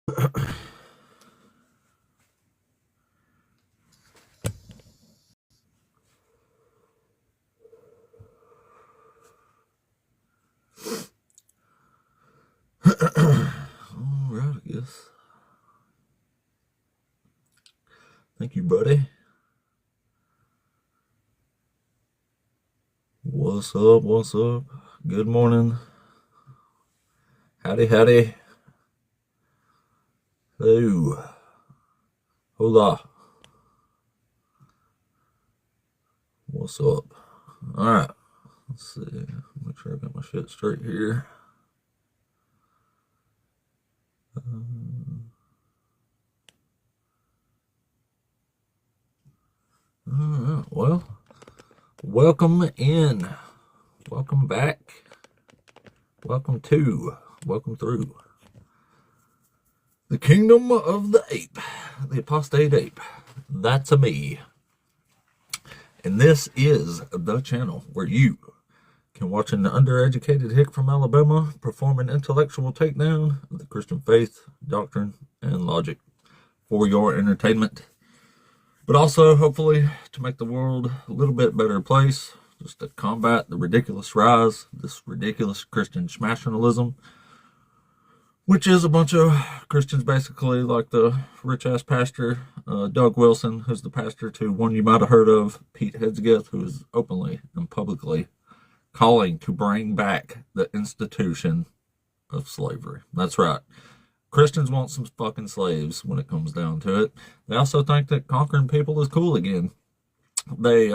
Alright, I guess. Thank you, buddy. What's up? What's up? Good morning. Howdy, howdy. Hello. Hola. What's up? Alright. Let's see. Make sure I got my shit straight here. Alright, well, welcome in. Welcome back. Welcome through the kingdom of the ape, the apostate ape. That's a me. And this is the channel where you can watch an undereducated hick from Alabama perform an intellectual takedown of the Christian faith, doctrine, and logic for your entertainment. But also, hopefully, to make the world a little bit better place, just to combat the ridiculous rise, this ridiculous Christian schmationalism, which is a bunch of Christians basically like the rich-ass pastor, Doug Wilson, who's the pastor to one you might have heard of, Pete Hegseth, who is openly and publicly calling to bring back the institution of slavery. That's right. Christians want some fucking slaves when it comes down to it. They also think that conquering people is cool again. They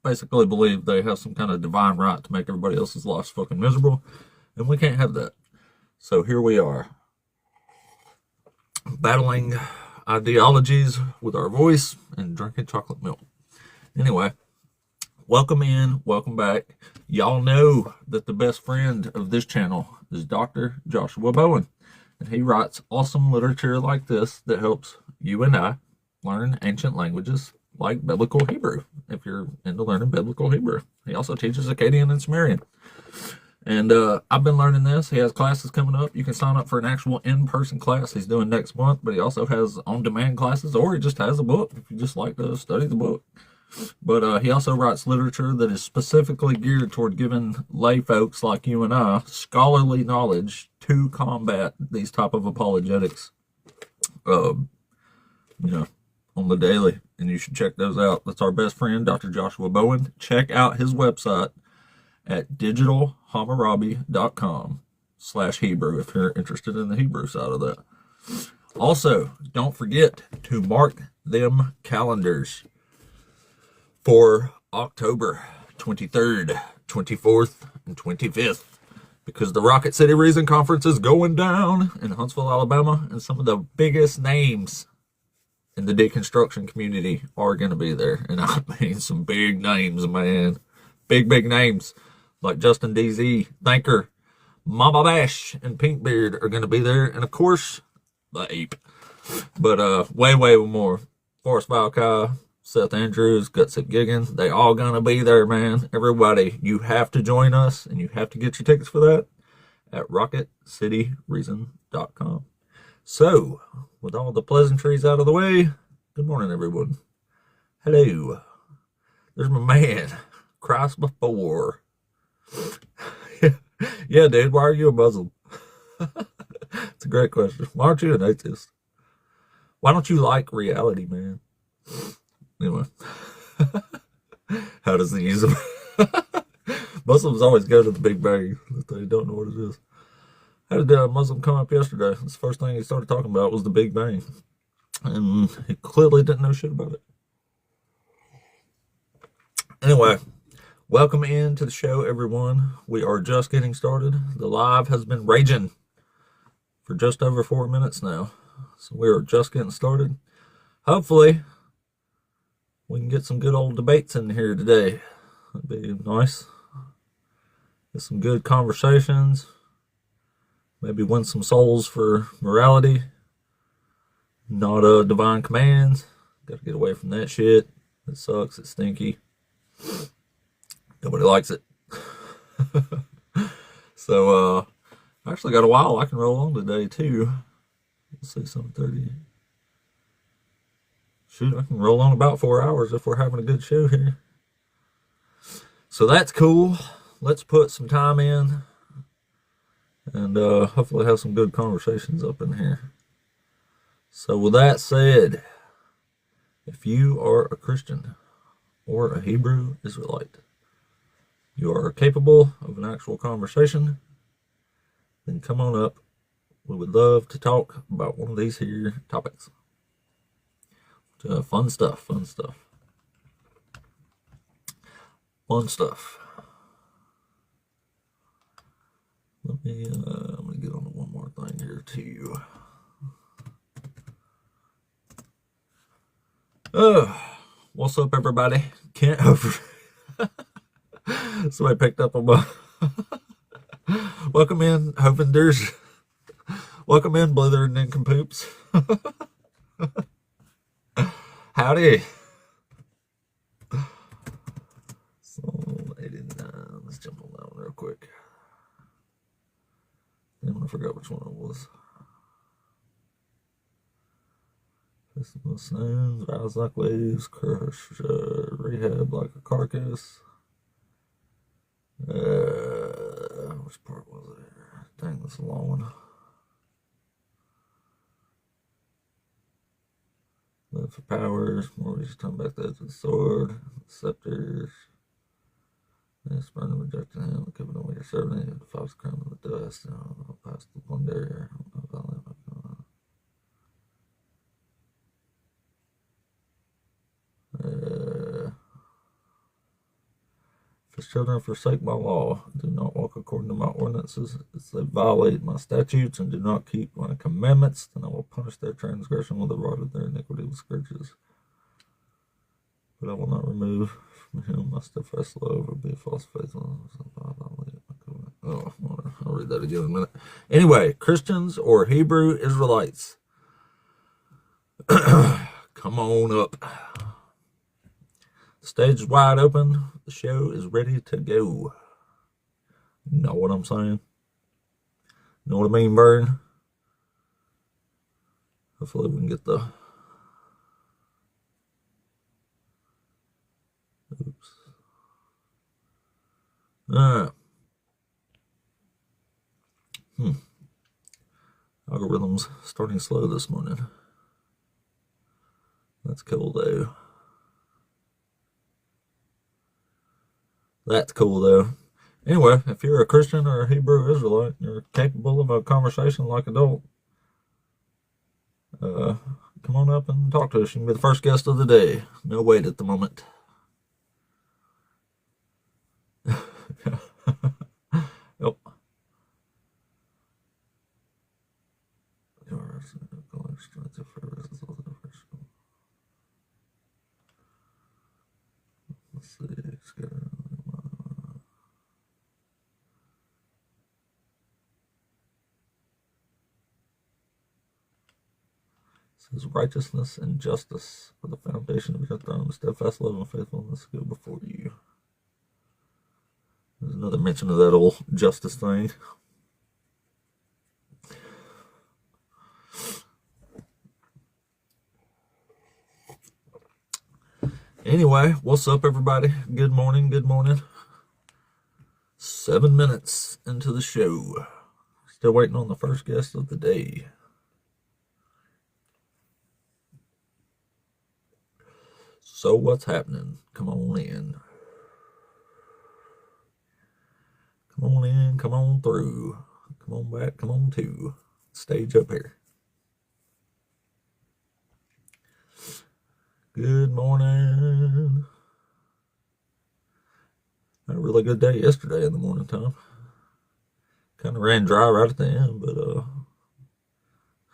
basically believe they have some kind of divine right to make everybody else's lives fucking miserable, and we can't have that. So here we are, battling ideologies with our voice and drinking chocolate milk. Anyway, welcome in, welcome back. Y'all know that the best friend of this channel is Dr. Joshua Bowen, and he writes awesome literature like this that helps you and I learn ancient languages like Biblical Hebrew, if you're into learning Biblical Hebrew. He also teaches Akkadian and Sumerian. And I've been learning this. He has classes coming up. You can sign up for an actual in-person class he's doing next month, but he also has on-demand classes, or he just has a book if you just like to study the book. But he also writes literature that is specifically geared toward giving lay folks like you and I scholarly knowledge to combat these type of apologetics, on the daily. And you should check those out. That's our best friend, Dr. Joshua Bowen. Check out his website at digitalhammurabi.com/Hebrew if you're interested in the Hebrew side of that. Also, don't forget to mark them calendars for October 23rd, 24th, and 25th, because the Rocket City Reason Conference is going down in Huntsville, Alabama, and some of the biggest names in the deconstruction community are going to be there. And I mean some big names, man. Big names. Like Justin DZ, Thinker, Mama Bash, and Pinkbeard are going to be there. And of course, the ape. But way more. Forrest Valkai, Seth Andrews, Gutsick Giggins, they all going to be there, man. Everybody, you have to join us, and you have to get your tickets for that at rocketcityreason.com. So, with all the pleasantries out of the way, good morning, everyone. Hello. There's my man, Christ before. Yeah, dude, why are you a Muslim? It's a great question. Why aren't you an atheist? Why don't you like reality, man? Anyway, how does he use them? Muslims always go to the Big Bang if they don't know what it is. How did a Muslim come up yesterday? The first thing he started talking about was the Big Bang. And he clearly didn't know shit about it. Anyway, welcome into the show, everyone. We are just getting started. The live has been raging for just over 4 minutes now. So we are just getting started. Hopefully, we can get some good old debates in here today. That'd be nice. Get some good conversations. Maybe win some souls for morality. Not divine commands. Gotta get away from that shit. It sucks. It's stinky. Nobody likes it. So, I actually got a while I can roll on today, too. Let's say 7:30. Shoot, I can roll on about 4 hours if we're having a good show here. So that's cool. Let's put some time in and hopefully have some good conversations up in here. So with that said, if you are a Christian or a Hebrew Israelite, you are capable of an actual conversation, then come on up. We would love to talk about one of these here topics. Fun stuff, fun stuff. Fun stuff. Let me, I'm going to get on to one more thing here too. What's up, everybody? Can't over. Somebody picked up on my. Welcome in, Hovenders. Welcome in, Blither and Nincompoops. Howdy. So 89. Let's jump on that one real quick. I forgot which one it was. Festival Snows, Rise Like Waves, Crush, Rehab Like a Carcass. Which part was it here? Dang, that's a long one. Live for Powers, Mortgage, Turn Back the Edge of the Sword, Scepters. Yes, burn and reject him, the covenant we are serving, the Fox Crown of the Dust, past the plunder. If his children forsake my law, do not walk according to my ordinances, if they violate my statutes and do not keep my commandments, then I will punish their transgression with the rod of their iniquity with scourges. But I will not remove from him my steadfast love or be false faithful. Oh, I'll read that again in a minute. Anyway, Christians or Hebrew Israelites, come on up. The stage is wide open. The show is ready to go. Know what I'm saying? Know what I mean, Burn? Hopefully we can get the... Oops. Alright. Algorithm's starting slow this morning. That's cool, though. That's cool, though. Anyway, if you're a Christian or a Hebrew Israelite, you're capable of a conversation like adult, come on up and talk to us. You can be the first guest of the day. No wait at the moment. Yep. Let's see. Says righteousness and justice are the foundation of your throne. Steadfast love and faithfulness go before you. There's another mention of that old justice thing. Anyway, what's up, everybody? Good morning, good morning. 7 minutes into the show. Still waiting on the first guest of the day. So what's happening? Come on in. Come on in, come on through. Come on back, come on to. Stage up here. Good morning. Had a really good day yesterday in the morning time. Kind of ran dry right at the end, but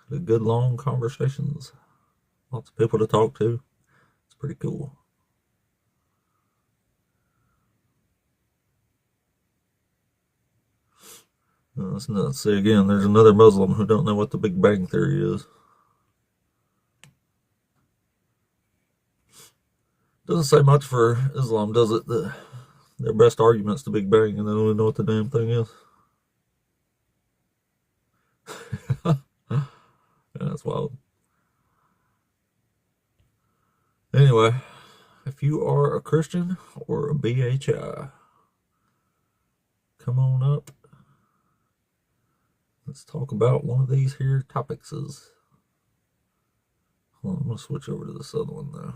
had a good long conversations. Lots of people to talk to. It's pretty cool. Let's not say again, there's another Muslim who don't know what the Big Bang Theory is. Doesn't say much for Islam, does it? Their best argument's the Big Bang, and they don't even know what the damn thing is. Yeah, that's wild. Anyway, if you are a Christian or a BHI, come on up. Let's talk about one of these here topics. Hold on, I'm going to switch over to this other one, though.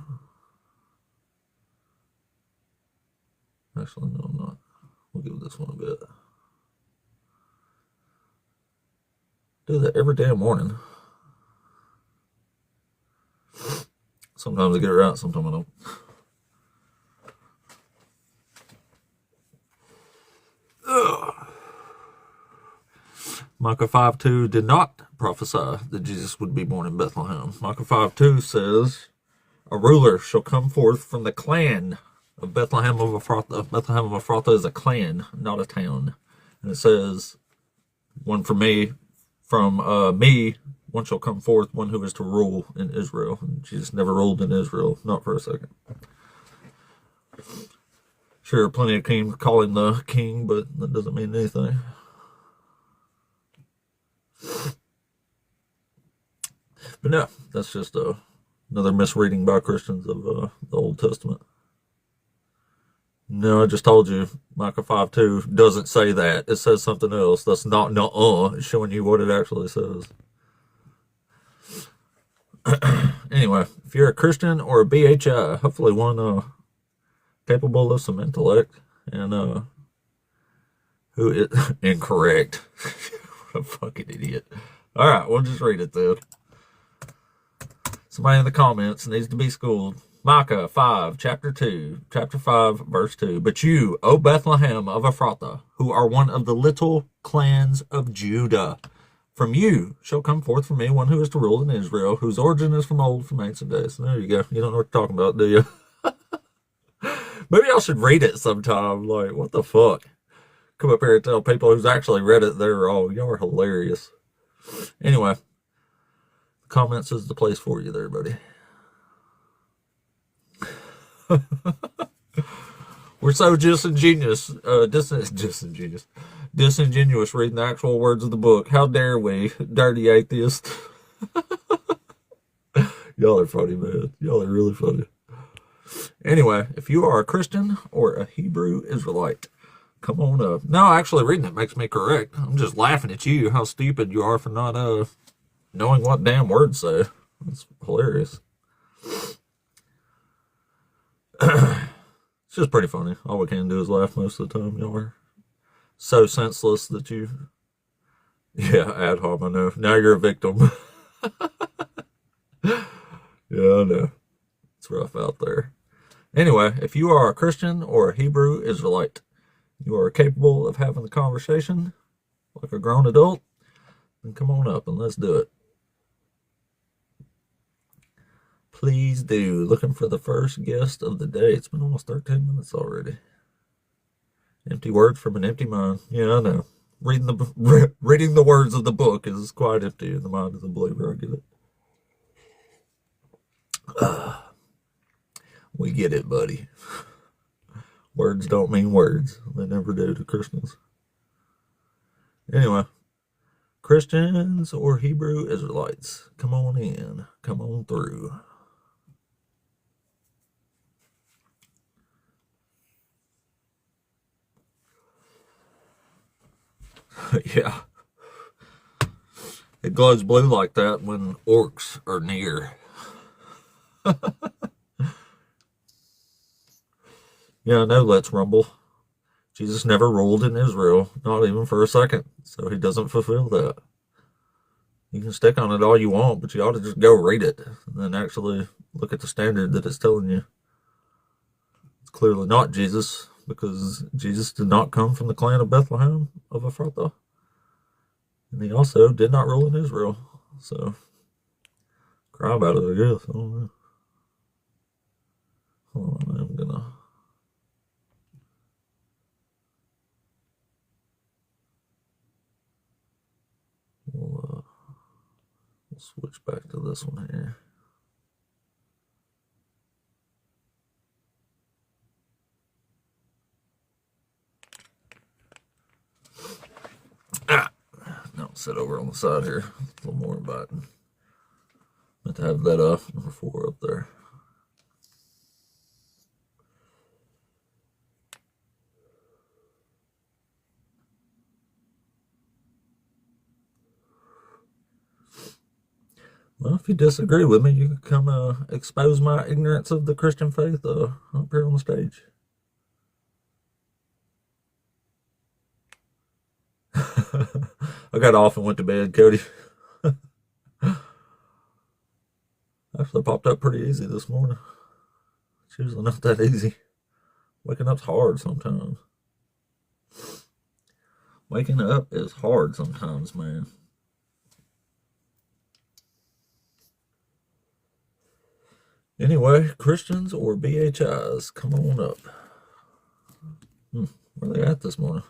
Actually, no, I'm not. We'll give this one a bit. Do that every damn morning. Sometimes I get it right, sometimes I don't. Micah 5:2 did not prophesy that Jesus would be born in Bethlehem. Micah 5:2 says, a ruler shall come forth from the clan of Bethlehem of Ephrathah. Bethlehem of Ephrathah is a clan, not a town. And it says, one from me, one shall come forth, one who is to rule in Israel. And Jesus never ruled in Israel, not for a second. Sure, plenty of kings call him the king, but that doesn't mean anything. But no, that's just another misreading by Christians of the Old Testament. No, I just told you, Micah 5:2 doesn't say that. It says something else. That's not It's showing you what it actually says. Anyway, if you're a Christian or a BHI, hopefully one capable of some intellect and who is incorrect. What a fucking idiot. All right, we'll just read it then. Somebody in the comments needs to be schooled. Micah 5, chapter 5, verse 2. But you, O Bethlehem of Ephrathah, who are one of the little clans of Judah, from you shall come forth for me one who is to rule in Israel, whose origin is from ancient days. There you go. You don't know what you're talking about, do you? Maybe I should read it sometime. Like, what the fuck? Come up here and tell people who's actually read it they're wrong. Y'all are hilarious. Anyway, comments is the place for you there, buddy. We're so disingenuous reading the actual words of the book. How dare we, dirty atheist? Y'all are funny, man. Y'all are really funny. Anyway, if you are a Christian or a Hebrew Israelite, come on up. No, actually reading it makes me correct. I'm just laughing at you, how stupid you are for not knowing what damn words say. It's hilarious. It's just pretty funny. All we can do is laugh most of the time. Y'all are so senseless that you... Yeah, ad hoc, I know. Now you're a victim. Yeah, I know. It's rough out there. Anyway, if you are a Christian or a Hebrew Israelite, you are capable of having the conversation like a grown adult, then come on up and let's do it. Please do. Looking for the first guest of the day. It's been almost 13 minutes already. Empty words from an empty mind. Yeah, I know. Reading the words of the book is quite empty in the mind of the believer. I get it. We get it, buddy. Words don't mean words. They never do to Christians. Anyway, Christians or Hebrew Israelites, come on in. Come on through. Yeah. It glows blue like that when orcs are near. Yeah, I know, let's rumble. Jesus never ruled in Israel, not even for a second, so he doesn't fulfill that. You can stick on it all you want, but you ought to just go read it and then actually look at the standard that it's telling you. It's clearly not Jesus, because Jesus did not come from the clan of Bethlehem of Ephrathah. And he also did not rule in Israel. So, cry about it, I guess. I don't know. Hold on, I'm gonna... We'll switch back to this one here. Now sit over on the side here. A little more inviting. Let's have that number 4 up there. Well, if you disagree with me, you can come expose my ignorance of the Christian faith up here on the stage. I got off and went to bed, Cody. Actually, popped up pretty easy this morning. It's usually not that easy. Waking up's hard sometimes. Waking up is hard sometimes, man. Anyway, Christians or BHIs, come on up. Where they at this morning?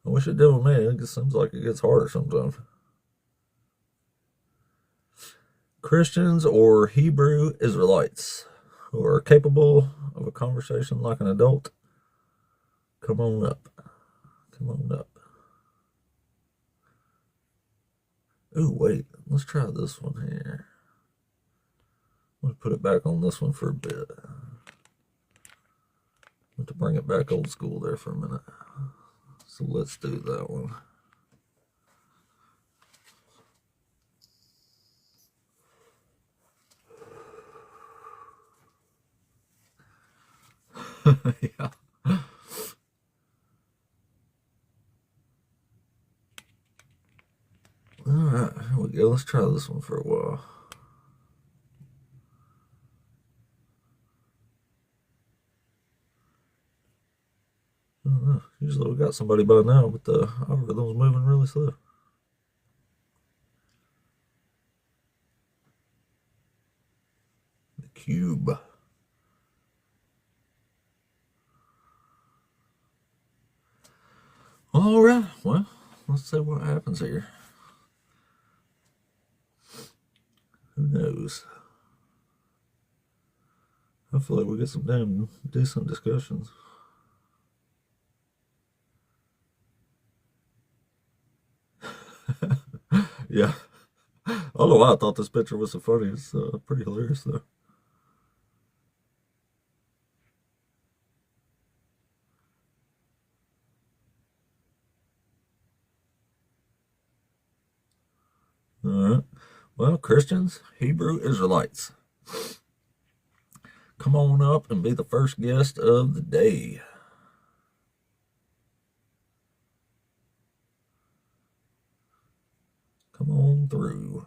I wish it did with me. It just seems like it gets harder sometimes. Christians or Hebrew Israelites who are capable of a conversation like an adult, come on up. Come on up. Ooh, wait. Let's try this one here. I'm going to put it back on this one for a bit. I'm going to bring it back old school there for a minute. So let's do that one. Yeah. Alright, here we go. Let's try this one for a while. Usually we got somebody by now, but the algorithm's moving really slow. The cube. All right, well, let's see what happens here. Who knows? Hopefully we get some damn decent discussions. Yeah. I don't know why I thought this picture was so funny. It's pretty hilarious, though. All right. Well, Christians, Hebrew Israelites, come on up and be the first guest of the day. Come on through.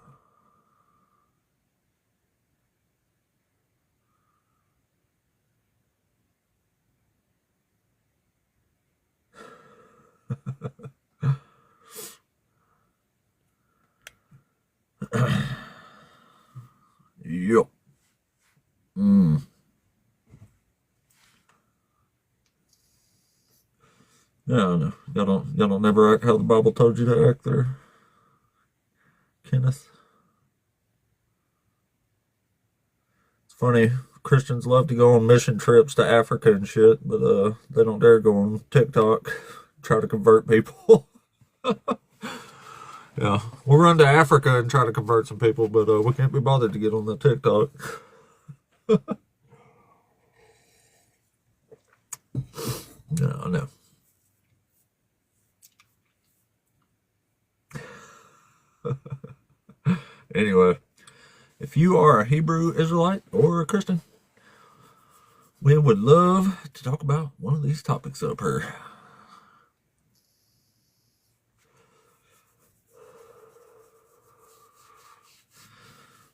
Yep. Yeah, I know. Y'all don't never act how the Bible told you to act there, Kenneth. It's funny. Christians love to go on mission trips to Africa and shit, but they don't dare go on TikTok, try to convert people. Yeah, we'll run to Africa and try to convert some people, but we can't be bothered to get on the TikTok. No, no. Anyway, if you are a Hebrew Israelite or a Christian, we would love to talk about one of these topics up here.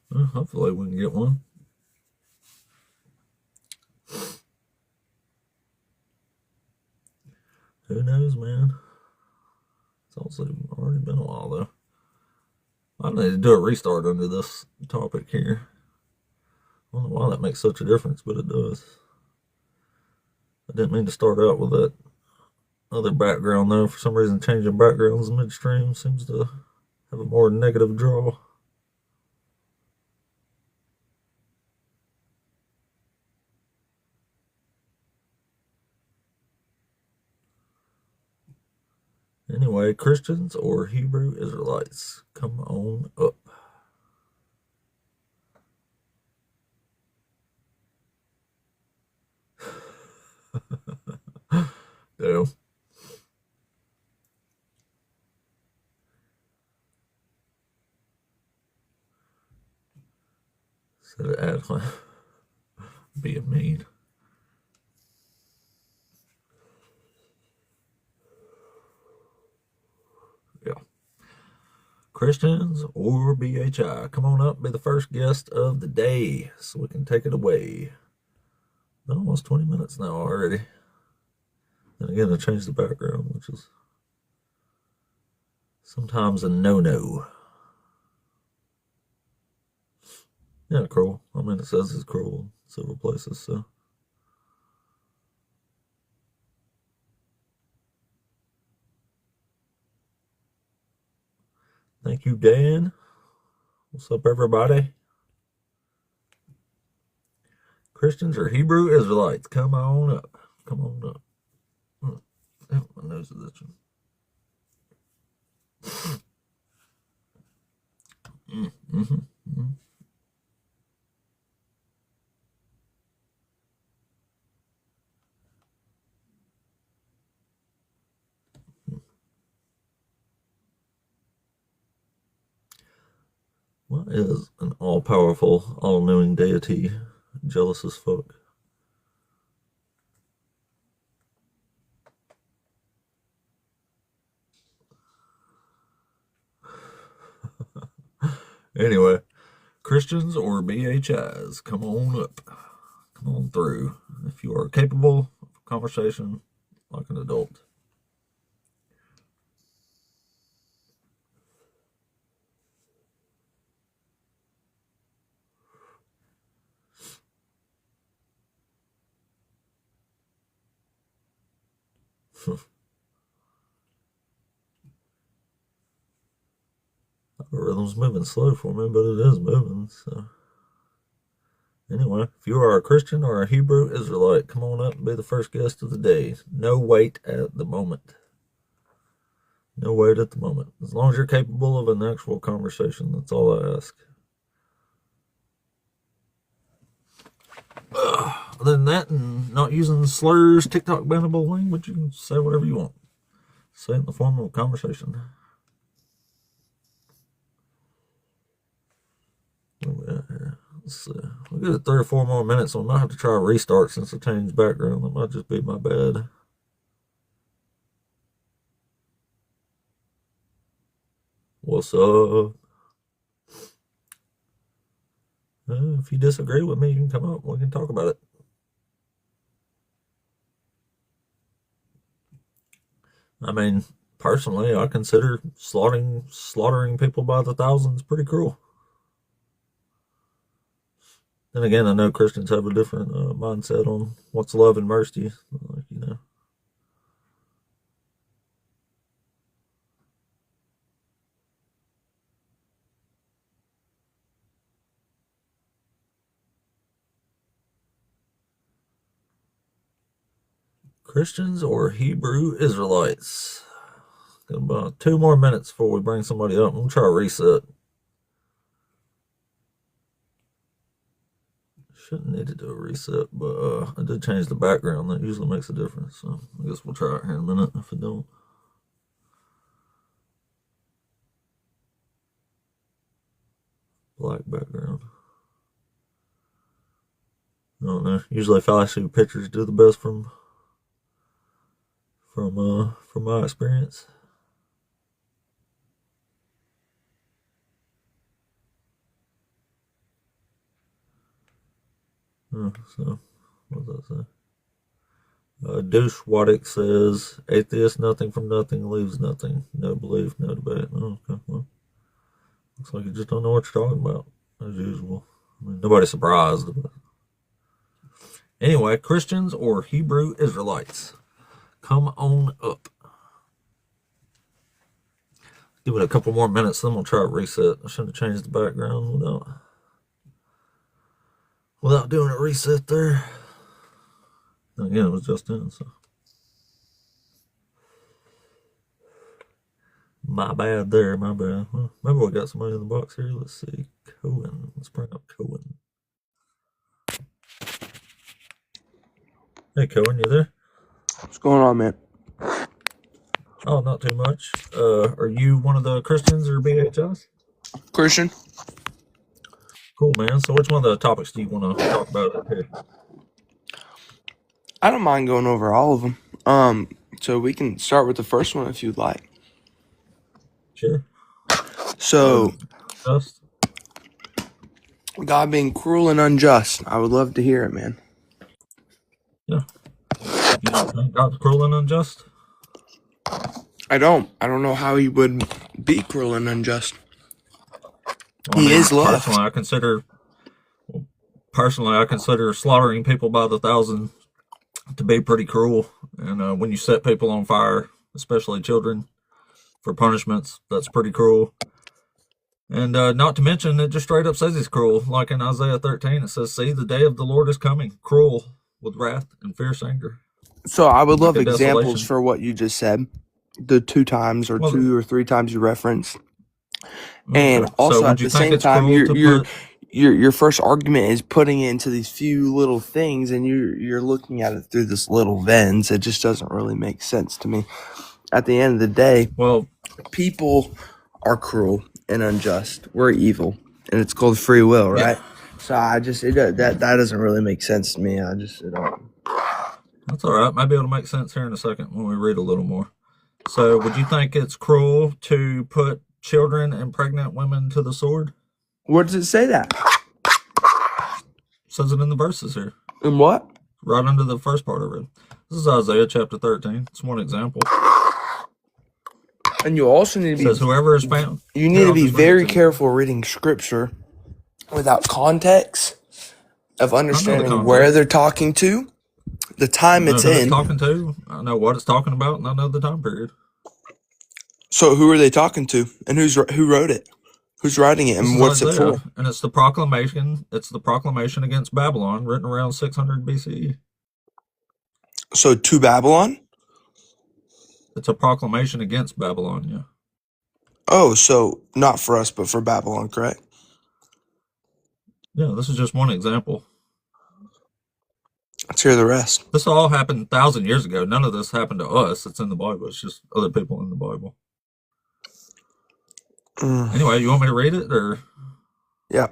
Well, hopefully we can get one. Who knows, man? It's also already been a while, though. I need to do a restart under this topic here. I don't know why that makes such a difference, but it does. I didn't mean to start out with that other background, though. For some reason, changing backgrounds midstream seems to have a more negative draw. Anyway, Christians or Hebrew Israelites, come on up. Damn. Instead of ad being mean. Yeah. Christians or BHI, come on up, be the first guest of the day so we can take it away. Almost 20 minutes now already. And again, I changed the background, which is sometimes a no-no. Yeah, cruel. I mean, it says it's cruel in several places, so. Thank you, Dan. What's up, everybody? Christians or Hebrew Israelites, come on up. Come on up. Oh, my nose is itching. What is an all-powerful, all-knowing deity jealous as fuck? Anyway, Christians or BHIs, come on up. Come on through. If you are capable of conversation like an adult. Algorithm's moving slow for me, but it is moving, so. Anyway, if you are a Christian or a Hebrew Israelite, come on up and be the first guest of the day. No wait at the moment. No wait at the moment. As long as you're capable of an actual conversation, that's all I ask. Other than that, and not using slurs, TikTok bannable language, you can say whatever you want. Say it in the form of a conversation. Where we at here? Let's see. We'll give it 3 or 4 more minutes, so I might have to try a restart since I changed background. That might just be my bad. What's up? If you disagree with me, you can come up. We can talk about it. I mean, personally, I consider slaughtering people by the thousands pretty cruel. Then again, I know Christians have a different mindset on what's love and mercy. Like, you know. Christians or Hebrew Israelites? Got about 2 more minutes before we bring somebody up. I'm going to try a reset. Shouldn't need to do a reset, but I did change the background. That usually makes a difference. So I guess we'll try it here in a minute if it don't. Black background. I don't know. Usually flashy pictures do the best from my experience. So what does that say? Douche Waddick says, atheist, nothing from nothing leaves nothing. No belief, no debate. Oh, okay, well, looks like you just don't know what you're talking about, as usual. I mean, nobody's surprised. But. Anyway, Christians or Hebrew Israelites, come on up. Give it a couple more minutes, then we'll try a reset. I shouldn't have changed the background without doing a reset there. Again, it was just in, so. My bad there, my bad. Well, maybe we got somebody in the box here. Let's see. Cohen. Let's bring up Cohen. Hey, Cohen, you there? What's going on, man? Oh, not too much. Are you one of the Christians or BHS? Christian? Cool, man. So which one of the topics do you want to talk about up here? I don't mind going over all of them. So we can start with the first one if you'd like. Sure. So, Just God being cruel and unjust. I would love to hear it, man. yeah. You don't think God's cruel and unjust? I don't know how he would be cruel and unjust. Well, He is love. Personally, I consider slaughtering people by the thousand to be pretty cruel. And when you set people on fire, especially children, for punishments, that's pretty cruel. And not to mention, it just straight up says he's cruel. Like in Isaiah 13, it says, "See, the day of the Lord is coming, cruel with wrath and fierce anger." So I would love Like a examples desolation. for what you just said. The 2 times or Well, 2 or 3 times you referenced. And okay. also So would at you the think same it's time, cruel to put? your first argument is putting it into these few little things, and you're looking at it through this little lens. It just doesn't really make sense to me. At the end of the day, Well, people are cruel and unjust. We're evil, and it's called free will, right? yeah, So that doesn't really make sense to me. that's all right. Might be able to make sense here in a second when we read a little more. So, would you think it's cruel to put children and pregnant women to the sword? Where does it say that? It says it in the verses here, And what? right under the first part of it. This is Isaiah chapter 13. It's one example. And you also need It to says, be "Whoever is found." you need Here, to I'll be just read it very to you. careful reading scripture without context of I know the understanding where context. they're talking to, the I time know it's who it's in. talking to. I know what it's talking about, and I know the time period. So who are they talking to, and who wrote it? Who's writing it, This and is what's it for? Isaiah, and it's the proclamation. It's the proclamation against Babylon, written around 600 BCE. So to Babylon? It's a proclamation against Babylon. Yeah. Oh, so not for us, but for Babylon, correct? Yeah. This is just one example. Let's hear the rest. This all happened 1,000 years ago. None of this happened to us. It's in the Bible. It's just other people in the Bible. Anyway, you want me to read it or? Yeah.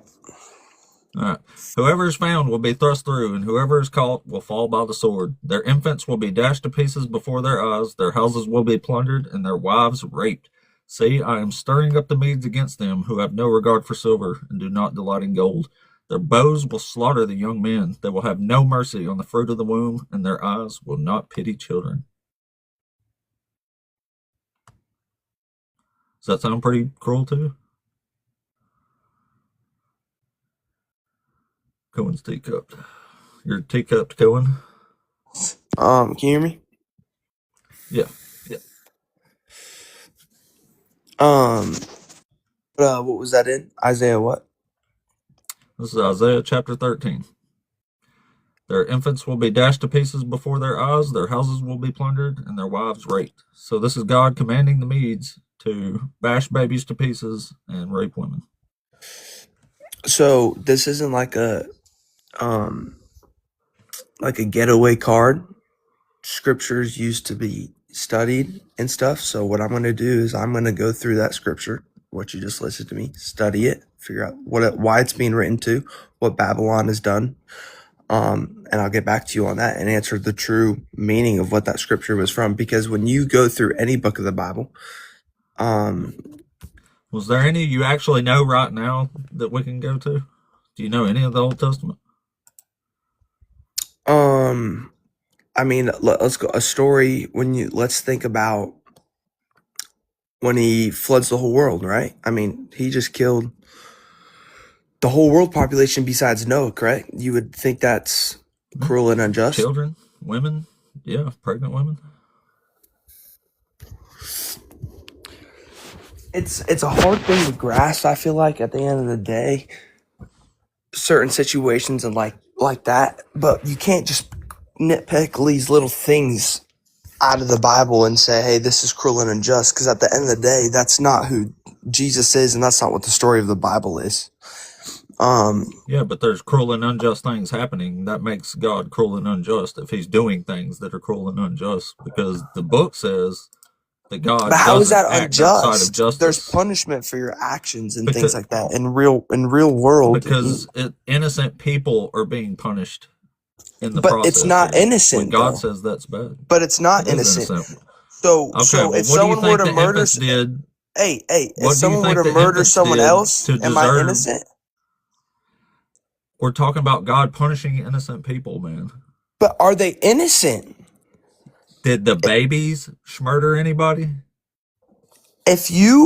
All right. Whoever is found will be thrust through, and whoever is caught will fall by the sword. Their infants will be dashed to pieces before their eyes. Their houses will be plundered, and their wives raped. See, I am stirring up the Medes against them, who have no regard for silver and do not delight in gold. Their bows will slaughter the young men. They will have no mercy on the fruit of the womb, and their eyes will not pity children. Does that sound pretty cruel too? Cohen's teacupped. You're teacupped, Cohen? Can you hear me? Yeah. Yeah. What was that in? Isaiah what? This is Isaiah chapter 13. Their infants will be dashed to pieces before their eyes, their houses will be plundered, and their wives raped. So this is God commanding the Medes to bash babies to pieces and rape women. So this isn't like a getaway card. Scriptures used to be studied and stuff. So what I'm going to do is I'm going to go through that scripture, what you just listed to me, study it, figure out why it's being written to, what Babylon has done. And I'll get back to you on that and answer the true meaning of what that scripture was from. Because when you go through any book of the Bible, Was there any you actually know right now that we can go to? Do you know any of the Old Testament? I mean, let's go a story let's think about when he floods the whole world, right? I mean, he just killed the whole world population besides Noah, correct? You would think that's cruel and unjust. Children, women, yeah, pregnant women. It's a hard thing to grasp, I feel like, at the end of the day, certain situations and like that, but you can't just nitpick these little things. out of the Bible and say, hey, this is cruel and unjust, because at the end of the day, that's not who Jesus is, and that's not what the story of the Bible is. Yeah, but there's cruel and unjust things happening. That makes God cruel and unjust if he's doing things that are cruel and unjust, because the book says that God But how is doesn't that act outside of unjust? There's justice. punishment for your actions and Because, things like that in real world. because innocent people are being punished in the But process. it's not When innocent, God though. says that's bad, But it's not it is innocent. innocent. So Okay, so well, if what do you someone were think to the murder, infants did? if What do you someone were think to the murder infants someone did else, to am I deserve? innocent? We're talking about God punishing innocent people, man. But are they innocent? Did the babies murder anybody?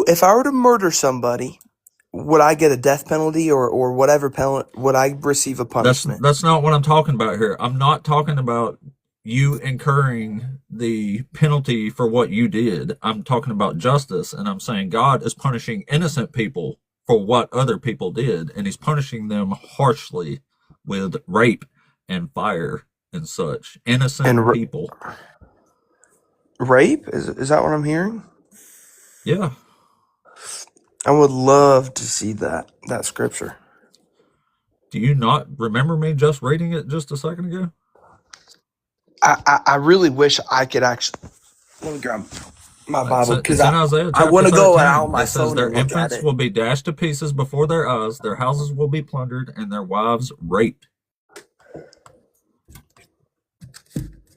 If I were to murder somebody, would I get a death penalty or whatever penalty? Would I receive a punishment? That's not what I'm talking about here. I'm not talking about you incurring the penalty for what you did. I'm talking about justice, and I'm saying God is punishing innocent people for what other people did, and he's punishing them harshly with rape and fire and such. Innocent And people. rape? Is that what I'm hearing? Yeah. I would love to see that scripture. Do you not remember me just reading it just a second ago? I really wish I could actually. Let me grab my Bible because It's in Isaiah I chapter want to go out 13. on my It says phone their and look at infants it. will be dashed to pieces before their eyes, their houses will be plundered, and their wives raped.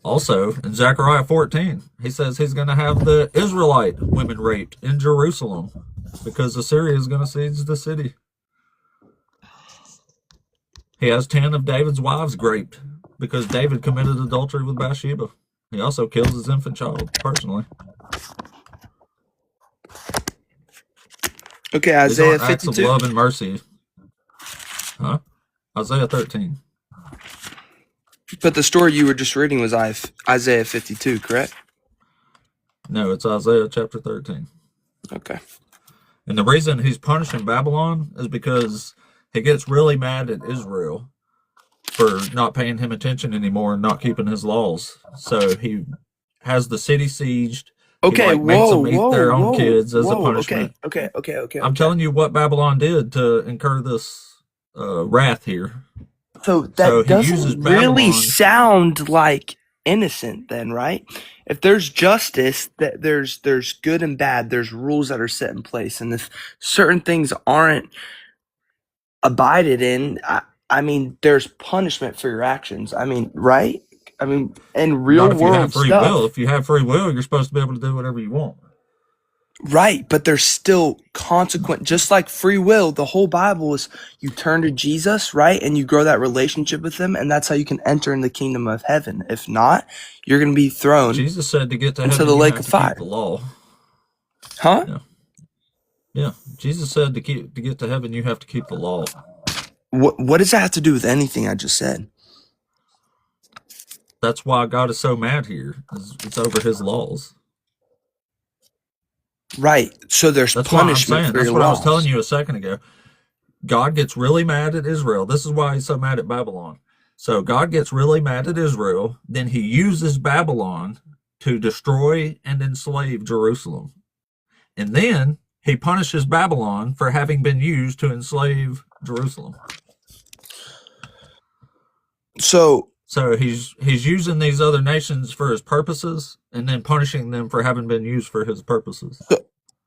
Also, in Zechariah 14, he says he's going to have the Israelite women raped in Jerusalem because Assyria is going to siege the city. He has 10 of David's wives raped because David committed adultery with Bathsheba. He also kills his infant child personally. Okay, These Isaiah aren't acts of 52. love and mercy. Huh? Isaiah 13. But the story you were just reading was Isaiah 52, correct? No, it's Isaiah chapter 13. Okay. And the reason he's punishing Babylon is because he gets really mad at Israel for not paying him attention anymore and not keeping his laws. So he has the city sieged. Okay, He makes them eat their own whoa, kids as a whoa. punishment. Okay. I'm telling you what Babylon did to incur this wrath here. So So that he uses doesn't really Babylon. sound like innocent then, right? If there's justice, that there's good and bad, there's rules that are set in place, and if certain things aren't abided in, I mean, there's punishment for your actions. I mean, right? I mean, in real Not if you have world free stuff, will. If you have free will, you're supposed to be able to do whatever you want. right? But there's still consequent, just like free will. The whole Bible is you turn to Jesus, right, and you grow that relationship with Him, and that's how you can enter in the kingdom of heaven. If not, you're going to be thrown Jesus said to get to into heaven, the you lake have of to keep fire. the law. Huh? Yeah. Yeah. Jesus said to get to heaven, you have to keep the law. What does that have to do with anything I just said? That's why God is so mad here. It's over his laws. Right. So there's That's why I'm punishment saying. for That's your what I was telling laws. you a second ago. God gets really mad at Israel. This is why he's so mad at Babylon. So God gets really mad at Israel. Then he uses Babylon to destroy and enslave Jerusalem. And then he punishes Babylon for having been used to enslave Jerusalem. So he's using these other nations for his purposes and then punishing them for having been used for his purposes.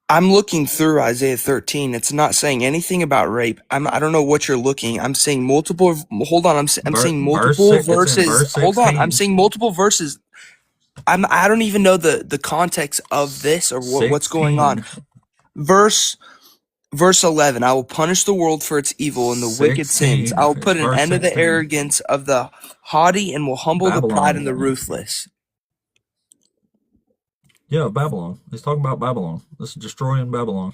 I'm looking through Isaiah 13. It's not saying anything about rape. I don't know what you're looking. I'm seeing multiple. Hold on. I'm seeing multiple verse 6, verses. verse Hold on. I'm 16. seeing multiple verses. I don't even know the context of this or what's going on. 16. Verse 11, I will punish the world for its evil and the wicked sins. 16. I will It's put an verse end to the 16. arrogance of the haughty and will humble the pride and the Babylon. ruthless. Yeah, Babylon. He's talking about Babylon. This is destroying Babylon.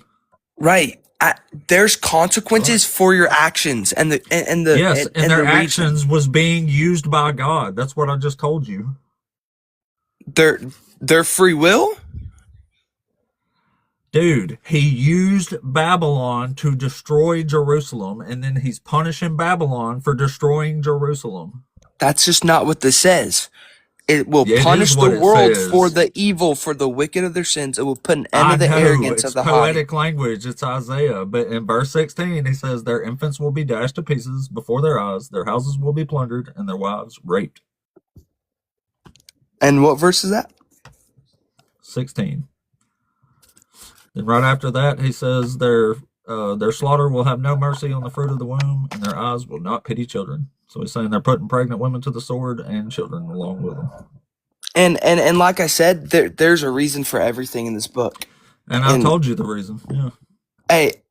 Right. There's consequences for your actions and the Yes, and their the region. actions was being used by God. That's what I just told you. Their free will? Dude, he used Babylon to destroy Jerusalem, and then he's punishing Babylon for destroying Jerusalem. That's just not what this says. It will Yeah, it is punish the what it world for says. the evil, for the wicked of their sins. It will put an end I to the know arrogance it's of the haughty. poetic language. It's Isaiah, but in verse 16, he says, "Their infants will be dashed to pieces before their eyes; their houses will be plundered, and their wives raped." And what verse is that? 16. Then right after that, he says, their slaughter will have no mercy on the fruit of the womb, and their eyes will not pity children." So he's saying they're putting pregnant women to the sword and children along with them. And like I said, there's a reason for everything in this book. And I told you the reason. Yeah. Hey,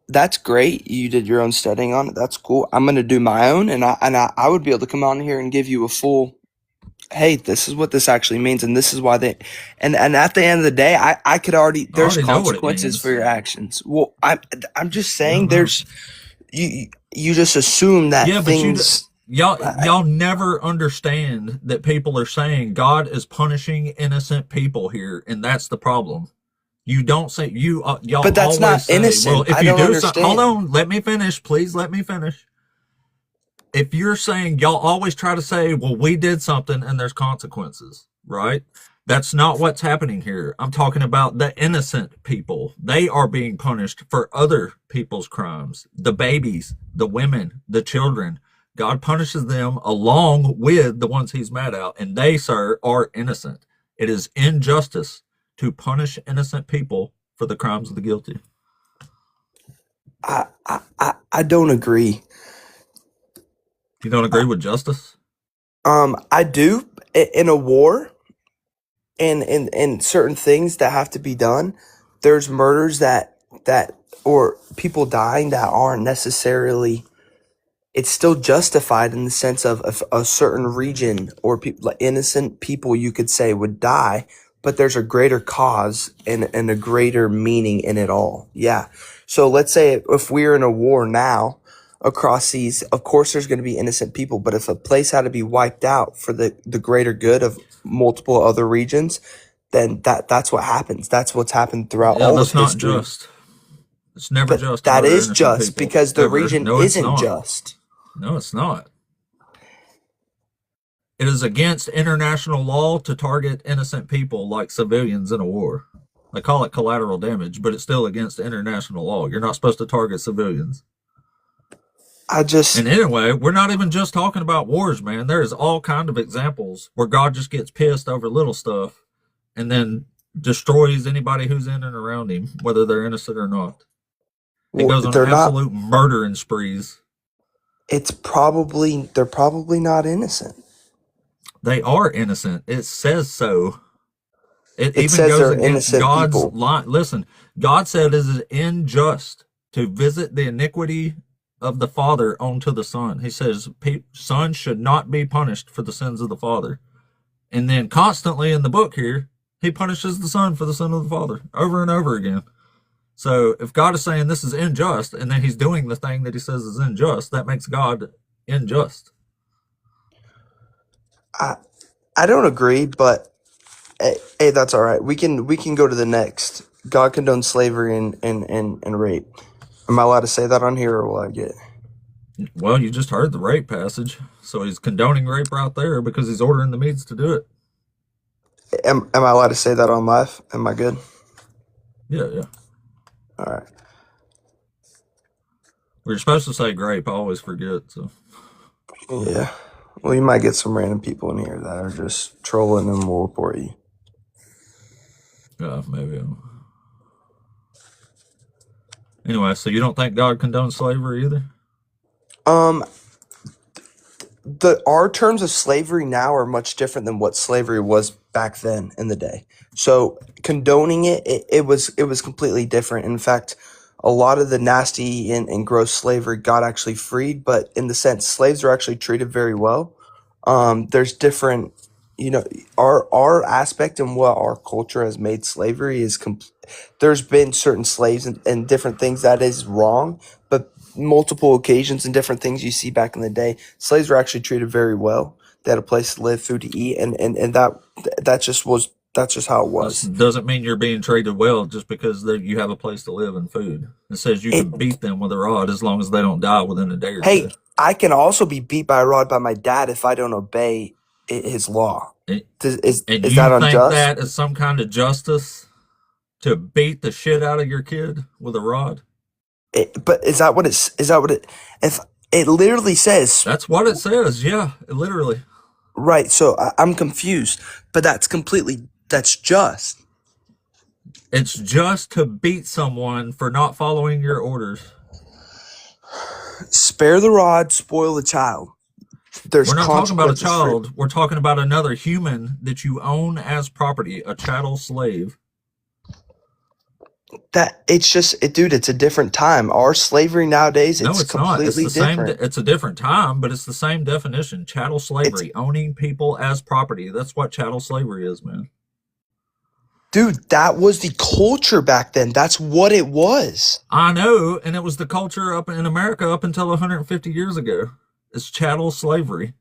that's great. You did your own studying on it. That's cool. I'm gonna do my own, and I would be able to come on here and give you a full. Hey, this is what this actually means, and this is why they. And at the end of the day, I could already. There's consequences for your actions. Well, I'm just saying there's. You just assume that things. Y'all never understand that people are saying God is punishing innocent people here, and that's the problem. You don't say y'all. But that's always not say, innocent. well, if I you don't do understand. something, hold on, let me finish, please. Let me finish. If you're saying, y'all always try to say, well, we did something and there's consequences, right? That's not what's happening here. I'm talking about the innocent people. They are being punished for other people's crimes. The babies, the women, the children. God punishes them along with the ones he's mad at, and they, sir, are innocent. It is injustice to punish innocent people for the crimes of the guilty. I don't agree. You don't agree with justice? I do. In a war, and certain things that have to be done, there's murders that or people dying that aren't necessarily. It's still justified in the sense of a certain region or people, like innocent people, you could say, would die, but there's a greater cause and a greater meaning in it all. Yeah. So let's say if we're in a war now across seas, of course there's going to be innocent people, but if a place had to be wiped out for the greater good of multiple other regions, then that's what happens. That's what's happened throughout all of history. That's not just. It's never just. That is just because the region isn't just. No, it's not. It is against international law to target innocent people like civilians in a war. They call it collateral damage, but it's still against international law. You're not supposed to target civilians. And anyway, we're not even just talking about wars, man. There's all kind of examples where God just gets pissed over little stuff and then destroys anybody who's in and around him, whether they're innocent or not. He goes on absolute murdering sprees. They're probably not innocent. They are innocent. It says so. It even says goes they're against innocent God's people. line. Listen, God said it is unjust to visit the iniquity of the father onto the son. He says sons should not be punished for the sins of the father. And then constantly in the book here, he punishes the son for the sin of the father over and over again. So if God is saying this is unjust, and then he's doing the thing that he says is unjust, that makes God unjust. I don't agree, but hey, that's all right. We can go to the next. God condones slavery and rape. Am I allowed to say that on here, or will I get? Well, you just heard the rape passage, so he's condoning rape right there because he's ordering the Medes to do it. Am I allowed to say that on live? Am I good? Yeah. All right. We're supposed to say grape. I always forget. So. Yeah. Well, you might get some random people in here that are just trolling and will report you. Yeah, maybe. Anyway, so you don't think God condones slavery either? Our terms of slavery now are much different than what slavery was back then in the day. So condoning it was completely different. In fact, a lot of the nasty and gross slavery got actually freed, but in the sense slaves are actually treated very well. There's different, our aspect and what our culture has made slavery is there's been certain slaves and different things that is wrong, but multiple occasions and different things you see back in the day, slaves were actually treated very well. They had a place to live, food to eat, and that's just how it was. Doesn't mean you're being treated well just because you have a place to live and food. It says you can beat them with a rod as long as they don't die within a day or two. I can also be beat by a rod by my dad if I don't obey his law. And, Is and that you think unjust? that is some kind of justice to beat the shit out of your kid with a rod? But is that what it's? Is that what it? If it literally says That's what it says. Yeah, literally. right, so I'm confused. But that's just. It's just to beat someone for not following your orders. Spare the rod, spoil the child. There's We're not talking about a consequences for child. We're talking about another human that you own as property, a chattel slave. that. It's just, dude. It's a different time. Our slavery nowadays, No, it's it's not. It's completely the same. different. It's a different time, but it's the same definition. Chattel It's, slavery, owning people as property. That's what chattel slavery is, man. dude. That was the culture back then. That's what it was. I know, and it was the culture up in America up until 150 years ago. It's chattel slavery.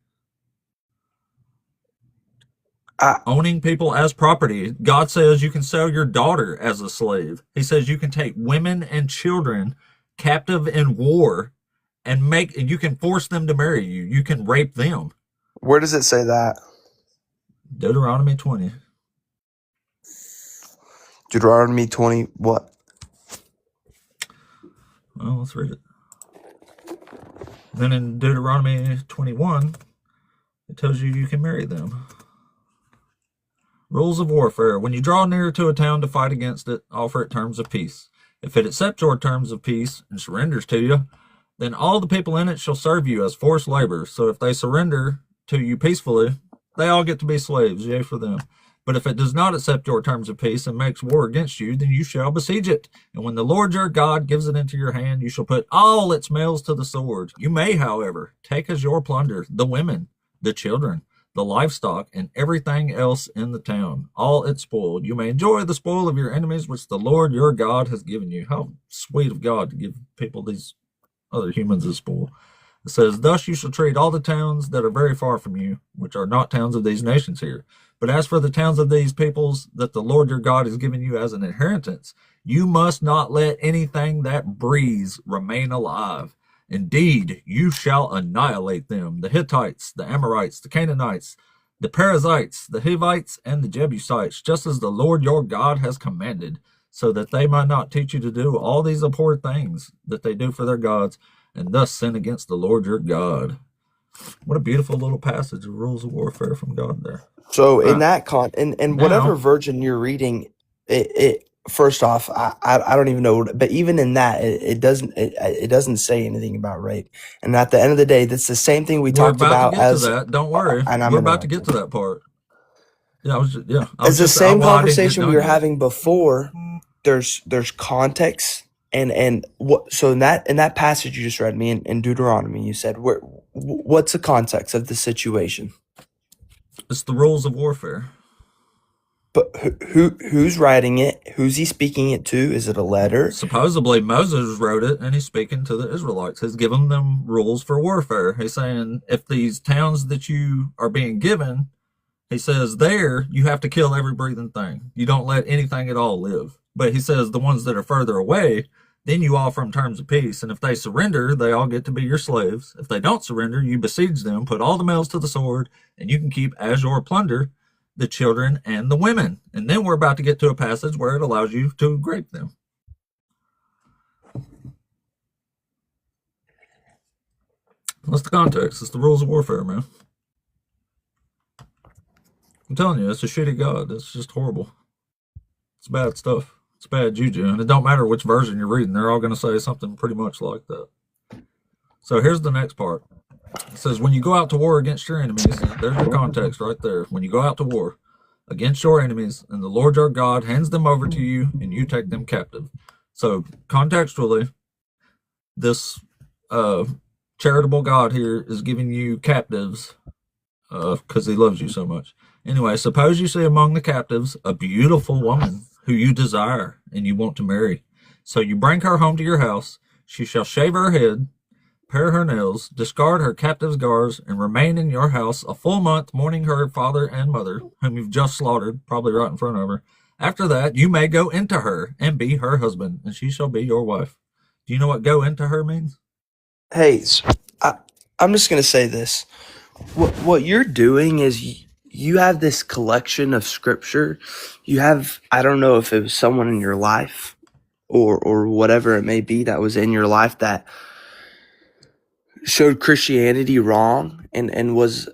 I, Owning people as property. God says you can sell your daughter as a slave. He says you can take women and children captive in war and you can force them to marry you. You can rape them. where does it say that? Deuteronomy 20. Deuteronomy 20. What? Well, let's read it. Then in Deuteronomy 21, it tells you can marry them. Rules of warfare. When you draw near to a town to fight against it, offer it terms of peace. If it accepts your terms of peace and surrenders to you, then all the people in it shall serve you as forced labor. So if they surrender to you peacefully, they all get to be slaves, yea, for them. But if it does not accept your terms of peace and makes war against you, then you shall besiege it. And when the Lord your God gives it into your hand, you shall put all its males to the sword. You may, however, take as your plunder the women, the children, the livestock, and everything else in the town, all its spoil. You may enjoy the spoil of your enemies, which the Lord your God has given you. How sweet of God to give people these other humans as spoil. It says, thus you shall treat all the towns that are very far from you, which are not towns of these nations here. But as for the towns of these peoples that the Lord your God has given you as an inheritance, you must not let anything that breathes remain alive. Indeed, you shall annihilate them, the Hittites, the Amorites, the Canaanites, the Perizzites, the Hivites, and the Jebusites, just as the Lord your God has commanded, so that they might not teach you to do all these abhorred things that they do for their gods, and thus sin against the Lord your God. What a beautiful little passage of rules of warfare from God there. So All in right, that in whatever now, version you're reading, it first off, I don't even know, but even in that, it doesn't say anything about rape. And at the end of the day, that's the same thing we we're talked about to about get to as, that. Don't worry. and I'm We're about to get interrupting. to that part. Yeah, I was It's the just, same well, I didn't get conversation we done were yet. having before. There's context and what, so in that passage you just read me in Deuteronomy, you said what's the context of the situation? It's the rules of warfare. But who's writing it? Who's he speaking it to? Is it a letter? Supposedly Moses wrote it and he's speaking to the Israelites. He's giving them rules for warfare. He's saying if these towns that you are being given, he says there you have to kill every breathing thing. You don't let anything at all live. But he says the ones that are further away, then you offer them terms of peace. And if they surrender, they all get to be your slaves. If they don't surrender, you besiege them, put all the males to the sword, and you can keep as your plunder the children and the women. And then we're about to get to a passage where it allows you to rape them. What's the context? It's the rules of warfare, man. I'm telling you, it's a shitty God. It's just horrible. It's bad stuff. It's bad juju. And it don't matter which version you're reading, they're all going to say something pretty much like that. So here's the next part. It says, when you go out to war against your enemies, there's your context right there. When you go out to war against your enemies, and the Lord your God hands them over to you, and you take them captive. So contextually, this charitable God here is giving you captives because he loves you so much. Anyway, suppose you see among the captives a beautiful woman who you desire and you want to marry. So you bring her home to your house. She shall shave her head, pare her nails, discard her captive's garments, and remain in your house a full month, mourning her father and mother, whom you've just slaughtered, probably right in front of her. After that, you may go into her and be her husband, and she shall be your wife. Do you know what go into her means? Hey, I'm just gonna say this. What you're doing is you have this collection of scripture. You have, I don't know if it was someone in your life or whatever it may be that was in your life that showed Christianity wrong and was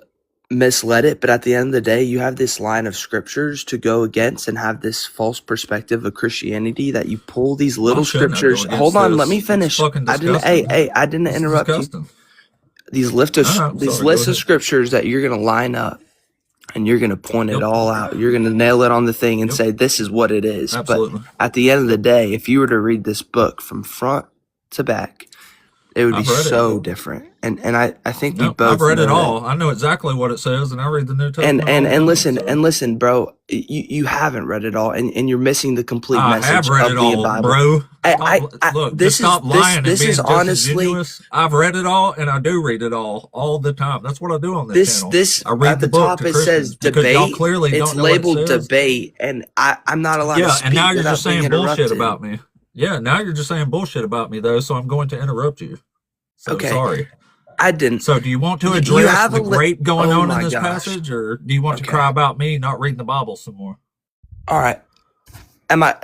misled it, but at the end of the day, you have this line of scriptures to go against and have this false perspective of Christianity that you pull these Why little shouldn't I go scriptures. Hold against on, let this? me It's finish. fucking I didn't, hey, disgusting. I didn't This is interrupt you. disgusting. These All right, these sorry, go lists of ahead. scriptures that you're gonna line up and you're gonna point it Yep, all out. You're gonna nail it on the thing and yep, say this is what it is. But absolutely. at the end of the Yep, day, if you were to read this book from front to back, it would be I've read it. so different. And I think we No, I've both read it know that. all. I know exactly what it says, and I read the New And Testament all and the and time. listen So and listen, bro. You haven't read it all, and you're missing the complete I have message read of it the all, Bible. bro. I Stop. Look, just this is stop lying and this is being honestly disingenuous. I've read it all, and I do read it all the time. That's what I do on this this channel. this I read at the the book to top it says Christians because y'all debate. clearly It's don't know what it labeled says. debate, and I'm not allowed to Yeah, and now speak you're just without being saying bullshit interrupted. about me. Yeah, now you're just saying bullshit about me, though, so I'm going to interrupt you. So Okay, sorry. I didn't. So do you want to You address have a the grape going oh on in my this gosh. passage, or do you want to Okay. cry about me not reading the Bible some more? All right.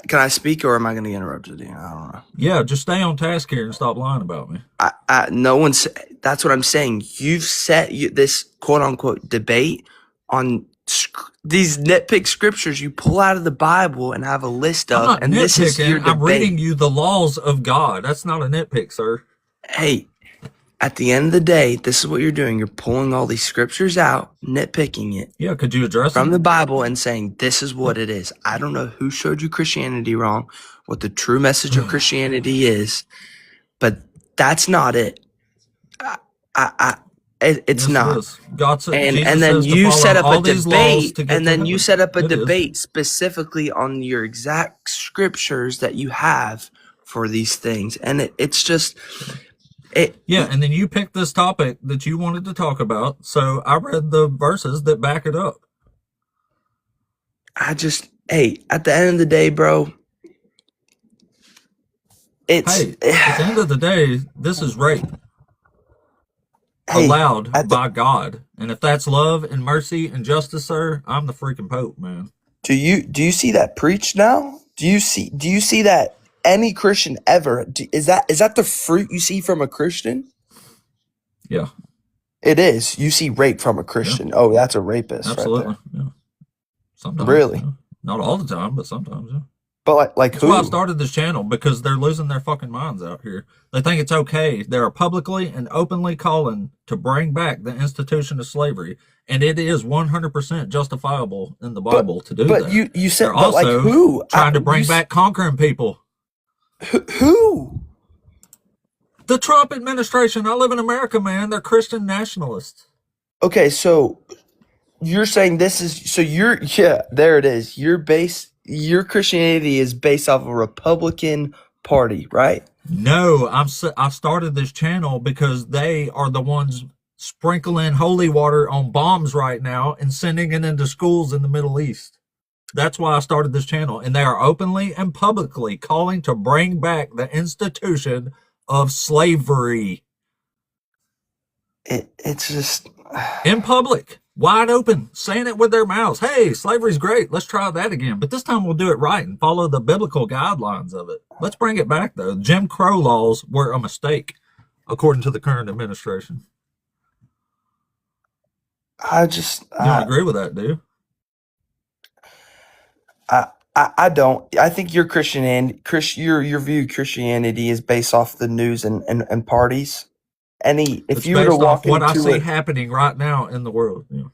Can I speak or am I going to get interrupted? I don't know. Yeah, just stay on task here and stop lying about me. No one's. That's what I'm saying. You've set this quote unquote debate on these nitpick scriptures you pull out of the Bible and have a list I'm of, not and this is your nitpicking. I'm debate. reading you the laws of God. That's not a nitpick, sir. Hey, at the end of the day, this is what you're doing. You're pulling all these scriptures out, nitpicking it Yeah, could you address from them? the Bible and saying, this is what it is. I don't know who showed you Christianity wrong, what the true message of Christianity is, but that's not it. It's Yes, not. it is. God said, And Jesus then says to you set follow up a all these laws debate, to get and to then you heaven. set up a It is. debate specifically on your exact scriptures that you have for these things, and it's just Yeah, and then you picked this topic that you wanted to talk about, so I read the verses that back it up. hey, at the end of the day, bro, it's Hey, at the end of the day, this is rape hey, allowed at the by God, and if that's love and mercy and justice, sir, I'm the freaking Pope, man. do you see that preached now? Do you see that any Christian ever is that the fruit you see from a Christian? Yeah, It is. You see rape from a yeah, Christian. Oh, that's a rapist right absolutely. there. Yeah, sometimes. Really? Yeah. Not all the time, but sometimes. Yeah. But like That's why I who? started this channel, because they're losing their fucking minds out here. They think it's okay. They're publicly and openly calling to bring back the institution of slavery, and it is 100% justifiable in the But Bible to do but that. you said They're but like also who? trying to bring back conquering people. Who? The Trump administration. I live in America, man. They're Christian nationalists. Okay, so you're saying this is so you're yeah, there it is. Your Christianity is based off of a Republican Party, right? No, I've started this channel because they are the ones sprinkling holy water on bombs right now and sending it into schools in the Middle East. That's why I started this channel, and they are openly and publicly calling to bring back the institution of slavery It's just in public, wide open, saying it with their mouths. Hey, slavery's great. Let's try that again. But this time we'll do it right and follow the biblical guidelines of it. Let's bring it back, though. Jim Crow laws were a mistake, according to the current administration. I just You don't agree with that, do you? I don't. I think your your view of Christianity is based off the news and parties. If It's you were to based off walk what I into see it, happening right now in the world. Yeah.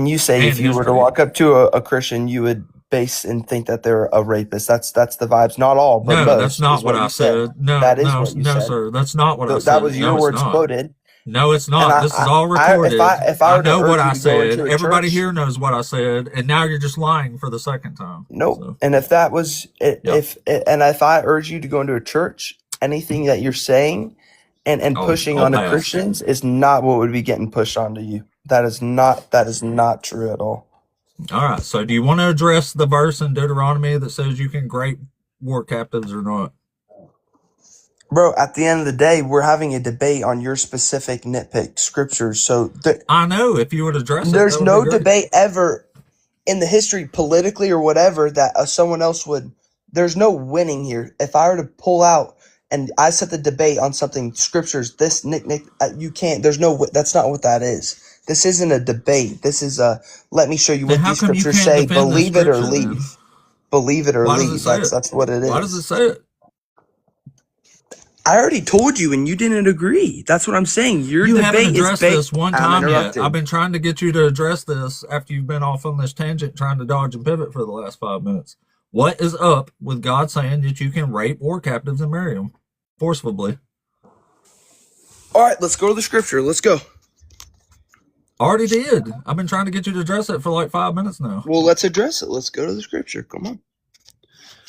you say And if you were to history. walk up to a Christian, you would base and think that they're a rapist. That's the vibes. Not all, but No, most. that's not is what I you said. said. No, That is no, what you no, said. sir. That's not what I That said. was your No, it's words not. quoted. No, it's And not. This is all recorded. if I I were to know what urge I you to go said. into a Everybody church, here knows what I said, and now you're just lying for the second time. nope. So, And if that was yeah. if I urge you to go into a church, anything that you're saying and pushing I'll onto pass. Christians is not what would be getting pushed onto you. That is not true at all. All right. So, do you want to address the verse in Deuteronomy that says you can grape war captives or not? Bro, at the end of the day, we're having a debate on your specific nitpick scriptures. So I know. If you would address it, that there's would be no great. debate ever in the history, politically or whatever, that someone else would. There's no winning here. If I were to pull out and I set the debate on something, scriptures, this, Nick, you can't. There's no. That's not what that is. This isn't a debate. This is a. Let me show you Then what how these come you scriptures can't say. defend the Believe it or scripture then? leave. Believe it or Why does it leave. say it? That's what it is. Why does it say it? I already told you, and you didn't agree. That's what I'm saying. Your You haven't debate is addressed this one I'm time yet. interrupted. I've been trying to get you to address this after you've been off on this tangent trying to dodge and pivot for the last 5 minutes. What is up with God saying that you can rape war captives and marry them forcibly? All right, let's go to the scripture. Let's go. Already did. I've been trying to get you to address it for like 5 minutes now. Well, let's address it. Let's go to the scripture. Come on.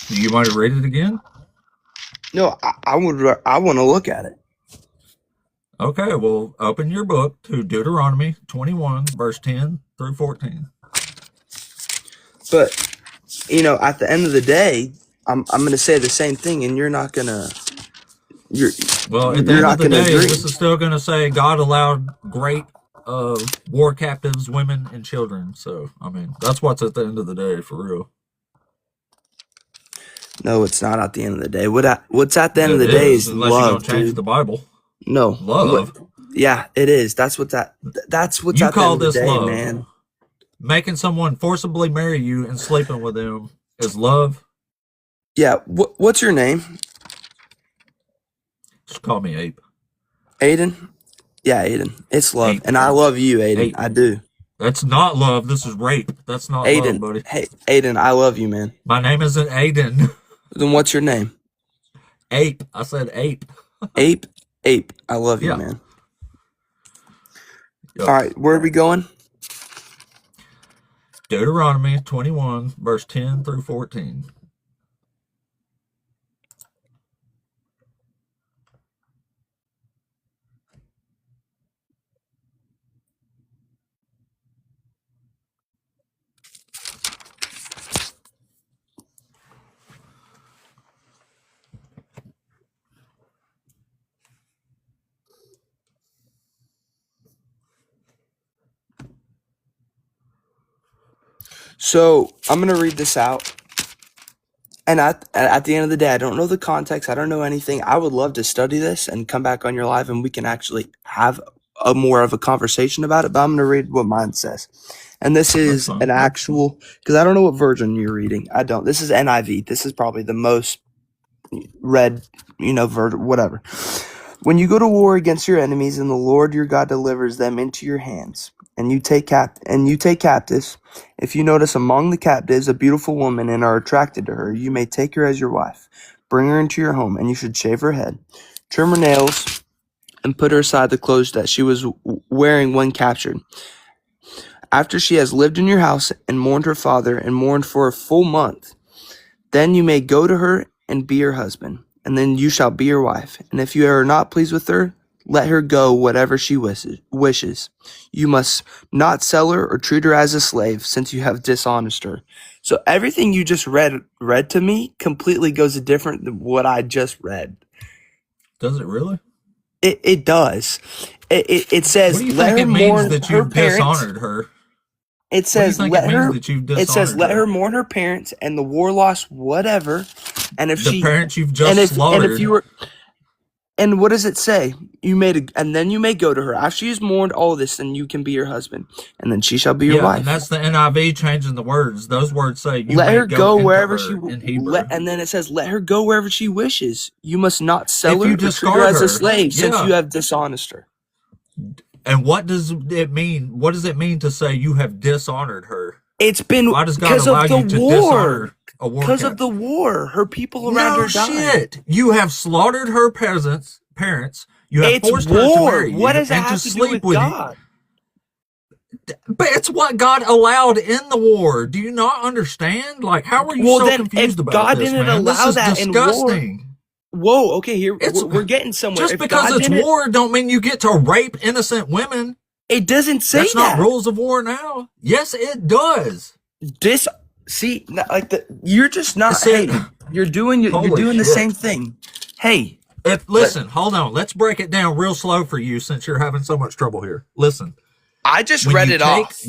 You might read it again? No, I want to look at it. Okay, well, open your book to Deuteronomy 21, verse 10 through 14. But, at the end of the day, I'm going to say the same thing, and you're not going to. Well, at the end of the day, this is still going to say God allowed great war captives, women, and children. So, I mean, that's what's at the end of the day, for real. No, it's not at the end of the day. What's at the end of the day is unless love, you don't change dude. the Bible. No. Love? Yeah, it is. That's what's at the end of the day, love. man. Making someone forcibly marry you and sleeping with them is love? Yeah, what's your name? Just call me Ape. Aiden? Yeah, Aiden. It's love. Ape. And I love you, Aiden. Ape. I do. That's not love. This is rape. That's not Aiden, love, buddy. Hey, Aiden, I love you, man. My name isn't Aiden. Then what's your name? Ape. I said Ape. Ape? Ape. I love you, man. Yep. All right, where are we going? Deuteronomy 21, verse 10 through 14. So I'm going to read this out. And at the end of the day, I don't know the context. I don't know anything. I would love to study this and come back on your live and we can actually have a more of a conversation about it. But I'm going to read what mine says. And this is an actual, because I don't know what version you're reading. I don't. This is NIV. This is probably the most read, version, whatever. When you go to war against your enemies and the Lord your God delivers them into your hands, and you take captives, if you notice among the captives a beautiful woman and are attracted to her, you may take her as your wife, bring her into your home, and you should shave her head, trim her nails, and put her aside the clothes that she was wearing when captured. After she has lived in your house and mourned her father and mourned for a full month, then you may go to her and be her husband, and then you shall be her wife. And if you are not pleased with her, let her go whatever she wishes. You must not sell her or treat her as a slave, since you have dishonest her. So everything you just read to me completely goes different than what I just read. Does it really? It does. It says, what do you let think her it means mourn that her you've parents. dishonored her? It says let her. It says let her her mourn her parents and the war loss, whatever. And if the parents you've just slaughtered. And if you were. And what does it say? And then you may go to her after she has mourned all this, and you can be your husband, and then she shall be your wife. And that's the NIV changing the words. Those words say you let may her go wherever she in Hebrew. And then it says let her go wherever she wishes. You must not sell her or treat her as a slave, since you have dishonest her. And what does it mean? What does it mean to say you have dishonored her? It's been why does God allow you to dishonor a war because of the war. Her people around her died. No shit. You have slaughtered her parents. You have forced her to marry you. What does that have to do with God? But it's what God allowed in the war. Do you not understand? Like, how are you so confused about God this, didn't man? allow this is that disgusting. In war. Whoa, okay, here we're getting somewhere. Just because it's war don't mean you get to rape innocent women. It doesn't say That's not rules of war now. Yes, it does. You're just not. You're doing the same thing. Hey, Listen, hold on. Let's break it down real slow for you since you're having so much trouble here. Listen. I just read it off.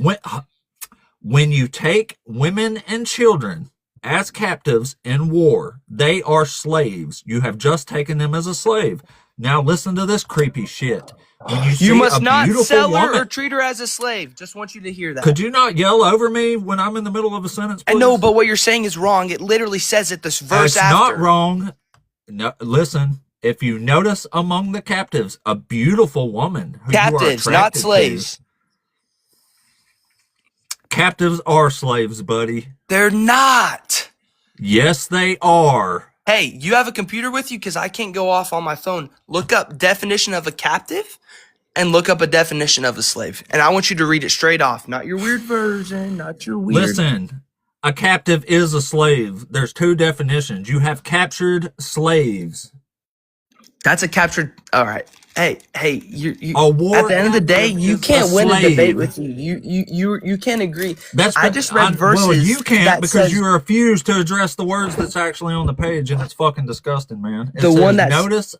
When you take women and children as captives in war, they are slaves. You have just taken them as a slave. Now listen to this creepy shit. When you must not sell her or treat her as a slave. Just want you to hear that. Could you not yell over me when I'm in the middle of a sentence, please? I know, but what you're saying is wrong. It literally says it this verse after. It's not wrong. No, listen. If you notice among the captives, a beautiful woman who captives, you are not slaves. Captives are slaves, buddy. They're not. Yes, they are. Hey, you have a computer with you? Because I can't go off on my phone. Look up definition of a captive and look up a definition of a slave. And I want you to read it straight off. Not your weird version, not your weird. Listen, a captive is a slave. There's two definitions. You have captured slaves. That's a captured. All right. Hey, you a war at the end of the day, you can't win a debate with you. You can't agree. I just read verses. Well, you can't because you refuse to address the words that's actually on the page, and it's fucking disgusting, man. It says, notice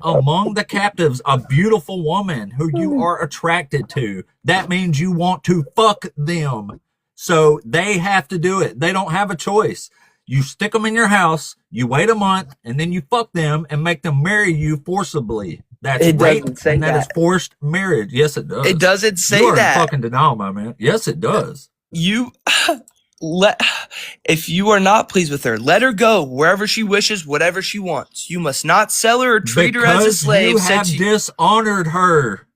among the captives a beautiful woman who you are attracted to. That means you want to fuck them. So they have to do it. They don't have a choice. You stick them in your house, you wait a month, and then you fuck them and make them marry you forcibly. That's rape, and that is forced marriage. Yes, it does. It doesn't say you are that. In fucking denial, my man. Yes, it does. If you are not pleased with her, let her go wherever she wishes, whatever she wants. You must not sell her or treat her as a slave. You have dishonored her.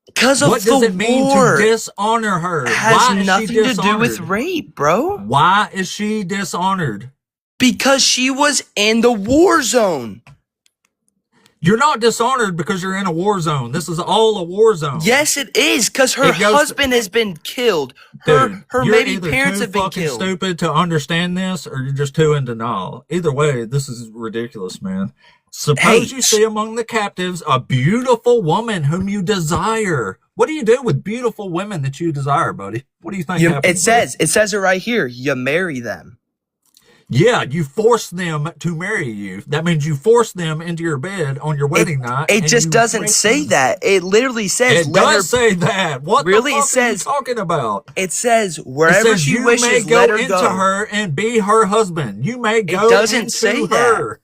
Because of what does it mean to dishonor her? It has nothing to do with rape, bro. Why is she dishonored? Because she was in the war zone. You're not dishonored because you're in a war zone. This is all a war zone. Yes, it is, because her husband has been killed. Her maybe parents have been killed. You're stupid to understand this, or you're just too in denial. Either way, this is ridiculous, man. Suppose you see among the captives a beautiful woman whom you desire. What do you do with beautiful women that you desire, buddy? What do you think happens? It says it right here. You marry them. Yeah, you force them to marry you. That means you force them into your bed on your wedding night. It just doesn't say that. It literally says. It does say that. What really the fuck are you talking about? It says wherever she wishes, let her go. You may go into her and be her husband. You may go. It doesn't say that.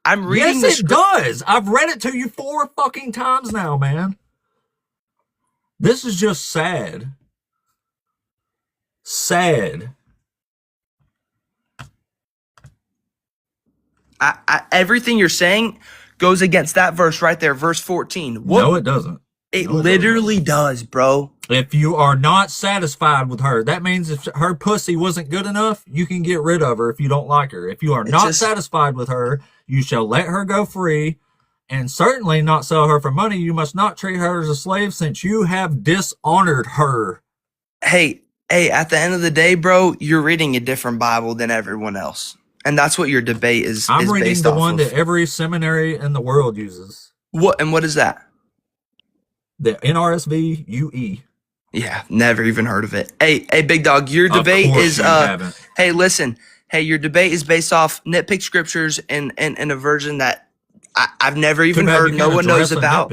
I'm reading. Yes, it does. I've read it to you 4 fucking times now, man. This is just sad. Sad. Everything you're saying goes against that verse right there, verse 14. No, it doesn't. It literally does, bro. If you are not satisfied with her, that means if her pussy wasn't good enough, you can get rid of her if you don't like her. If you are not satisfied with her, you shall let her go free, and certainly not sell her for money. You must not treat her as a slave, since you have dishonored her. Hey, at the end of the day, bro, you're reading a different Bible than everyone else. And that's what your debate is. I'm reading the one that every seminary in the world uses. What is that? The NRSV UE. Yeah, never even heard of it. Hey, big dog, your debate is hey, listen. Hey, your debate is based off nitpick scriptures in a version that I've never even heard, no one knows about.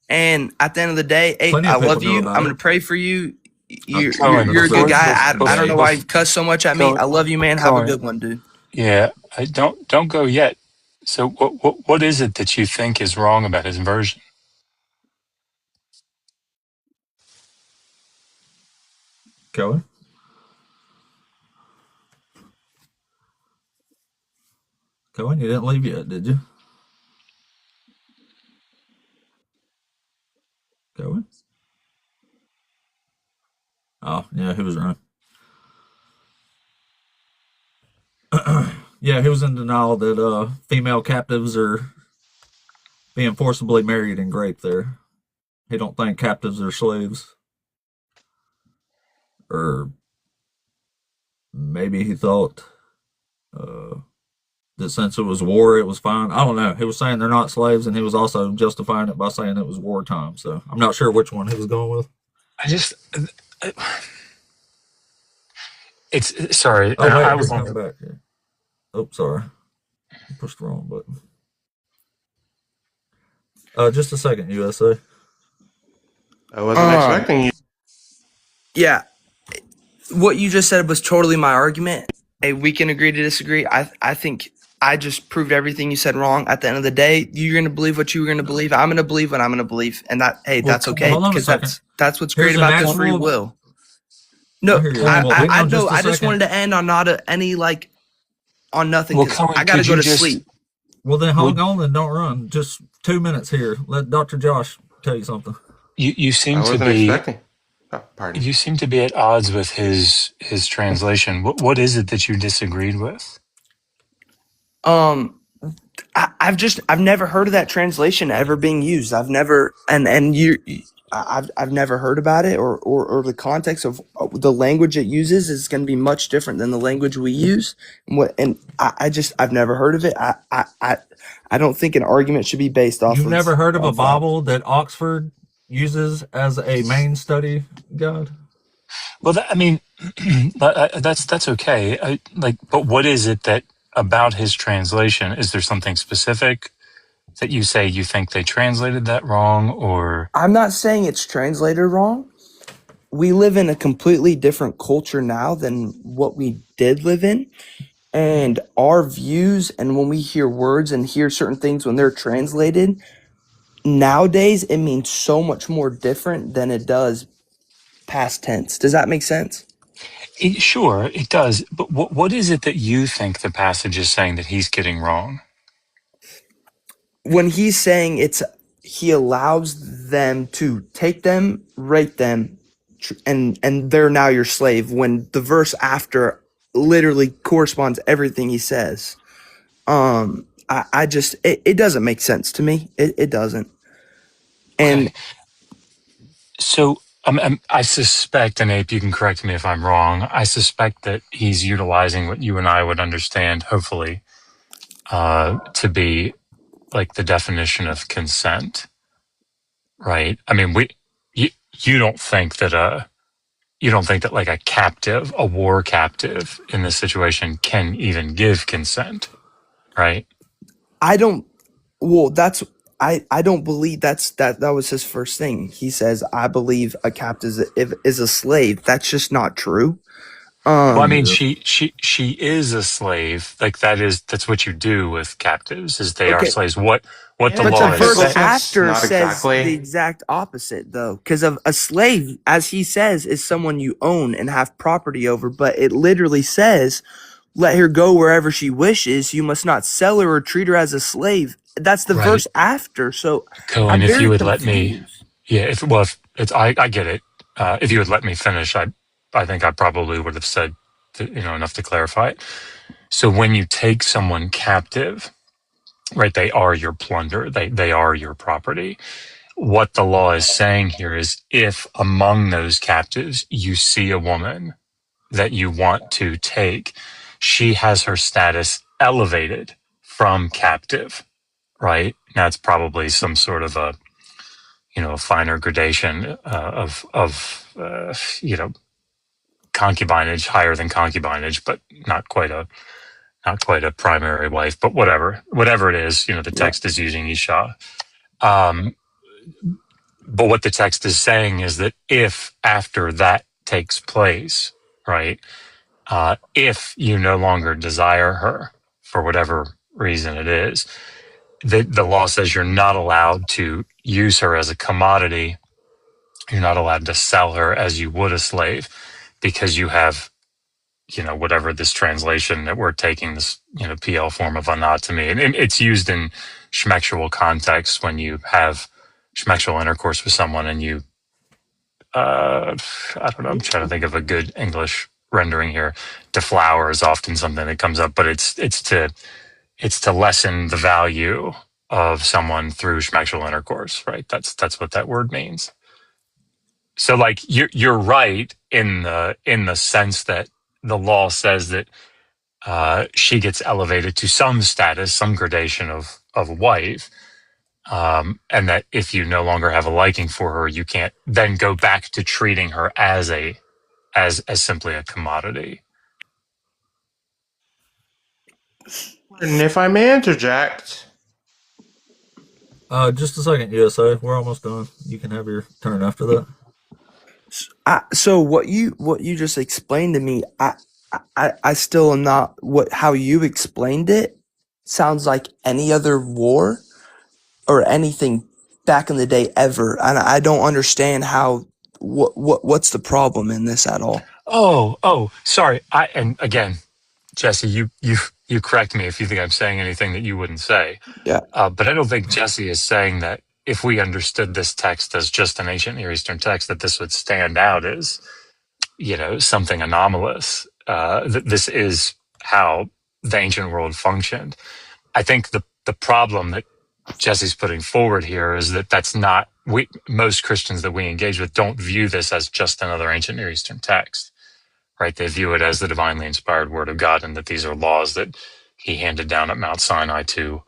And at the end of the day, hey, I love you. I'm gonna pray for you. You're a good guy. I don't know why you cuss so much at me. I love you, man. Have a good one, dude. Yeah, I don't go yet. So what is it that you think is wrong about his version? Cohen? Cohen, you didn't leave yet, did you? Cohen? Oh, yeah, he was right. Yeah, he was in denial that female captives are being forcibly married and raped there. He don't think captives are slaves. Or maybe he thought that since it was war, it was fine. I don't know. He was saying they're not slaves, and he was also justifying it by saying it was wartime. So I'm not sure which one he was going with. It's sorry. Oh, wait, I was on back here. Oh, sorry. Pushed the wrong button. Just a second, USA. I wasn't expecting you. Yeah, what you just said was totally my argument. Hey, we can agree to disagree. I think I just proved everything you said wrong. At the end of the day, you're gonna believe what you're gonna believe. I'm gonna believe what I'm gonna believe, and that Well, that's okay hold on a because second. that's what's Here's great an about this free actual- will. No, I hear you. I Well, hang on know. just a I just second. wanted to end on not any like on nothing Well, because Cohen, I gotta could go you to just- sleep. Well, then hold on and don't run. Just 2 minutes here. Let Dr. Josh tell you something. You I seem to wasn't be expecting. Oh, pardon. you seem to be at odds with his translation. What is it that you disagreed with? I've never heard of that translation ever being used. I've never I've never heard about it or the context of the language it uses is going to be much different than the language we use. I've never heard of it. I don't think an argument should be based off. You've never heard of a that. Bible that Oxford uses as a main study guide? Well, that's okay. But what is it that about his translation? Is there something specific that you say you think they translated that wrong, or? I'm not saying it's translated wrong. We live in a completely different culture now than what we did live in. And our views, and when we hear words and hear certain things when they're translated, nowadays it means so much more different than it does past tense. Does that make sense? Sure, it does. But what is it that you think the passage is saying that he's getting wrong? When he's saying he allows them to take them, rape them, and they're now your slave, when the verse after literally corresponds everything he says. I just it doesn't make sense to me. It doesn't. And Okay. So I suspect, and Ape, you can correct me if I'm wrong, I suspect that he's utilizing what you and I would understand, hopefully, to be like the definition of consent, right? I mean, you don't think that like a captive, a war captive in this situation can even give consent, right? I don't. Well, that's I don't believe that was his first thing. He says, "I believe a captive is a slave." That's just not true. Well, I mean, Yeah. she is a slave. Like that's what you do with captives, is they are Okay. slaves. What Yeah, the But law the is verse saying. after Not says exactly. the exact opposite, though, because of a slave, as he says, is someone you own and have property over. But it literally says, "Let her go wherever she wishes. You must not sell her or treat her as a slave." That's the Right. verse after. So Cohen, I'm if very you would let me, confused. yeah, if it's, I get it. If you would let me finish, I think I probably would have said, enough to clarify it. So when you take someone captive, right, they are your plunder. They are your property. What the law is saying here is, if among those captives you see a woman that you want to take, she has her status elevated from captive, right? Now it's probably some sort of a finer gradation of concubinage, higher than concubinage, but not quite a primary wife, but whatever it is, the text is using Isha. But what the text is saying is that if after that takes place, right, if you no longer desire her for whatever reason it is, the law says you're not allowed to use her as a commodity. You're not allowed to sell her as you would a slave, because you have, whatever this translation that we're taking, this, PL form of anatomy. And it's used in schmexual context when you have schmexual intercourse with someone and you, I don't know, I'm trying to think of a good English rendering here. Deflower is often something that comes up, but it's to lessen the value of someone through schmexual intercourse, right? That's what that word means. So, like, you're right in the sense that the law says that she gets elevated to some status, some gradation of wife, and that if you no longer have a liking for her, you can't then go back to treating her as simply a commodity. And if I may interject, Just a second, USA. We're almost done. You can have your turn after that. So what you just explained to me, I still am not how you explained it sounds like any other war or anything back in the day ever, and I don't understand how what's the problem in this at all. Oh, sorry. And again, Jesse, you correct me if you think I'm saying anything that you wouldn't say. Yeah. But I don't think Jesse is saying that if we understood this text as just an ancient Near Eastern text, that this would stand out as, something anomalous. This is how the ancient world functioned. I think the problem that Jesse's putting forward here is that that's not most Christians that we engage with don't view this as just another ancient Near Eastern text, right? They view it as the divinely inspired word of God, and that these are laws that he handed down at Mount Sinai to,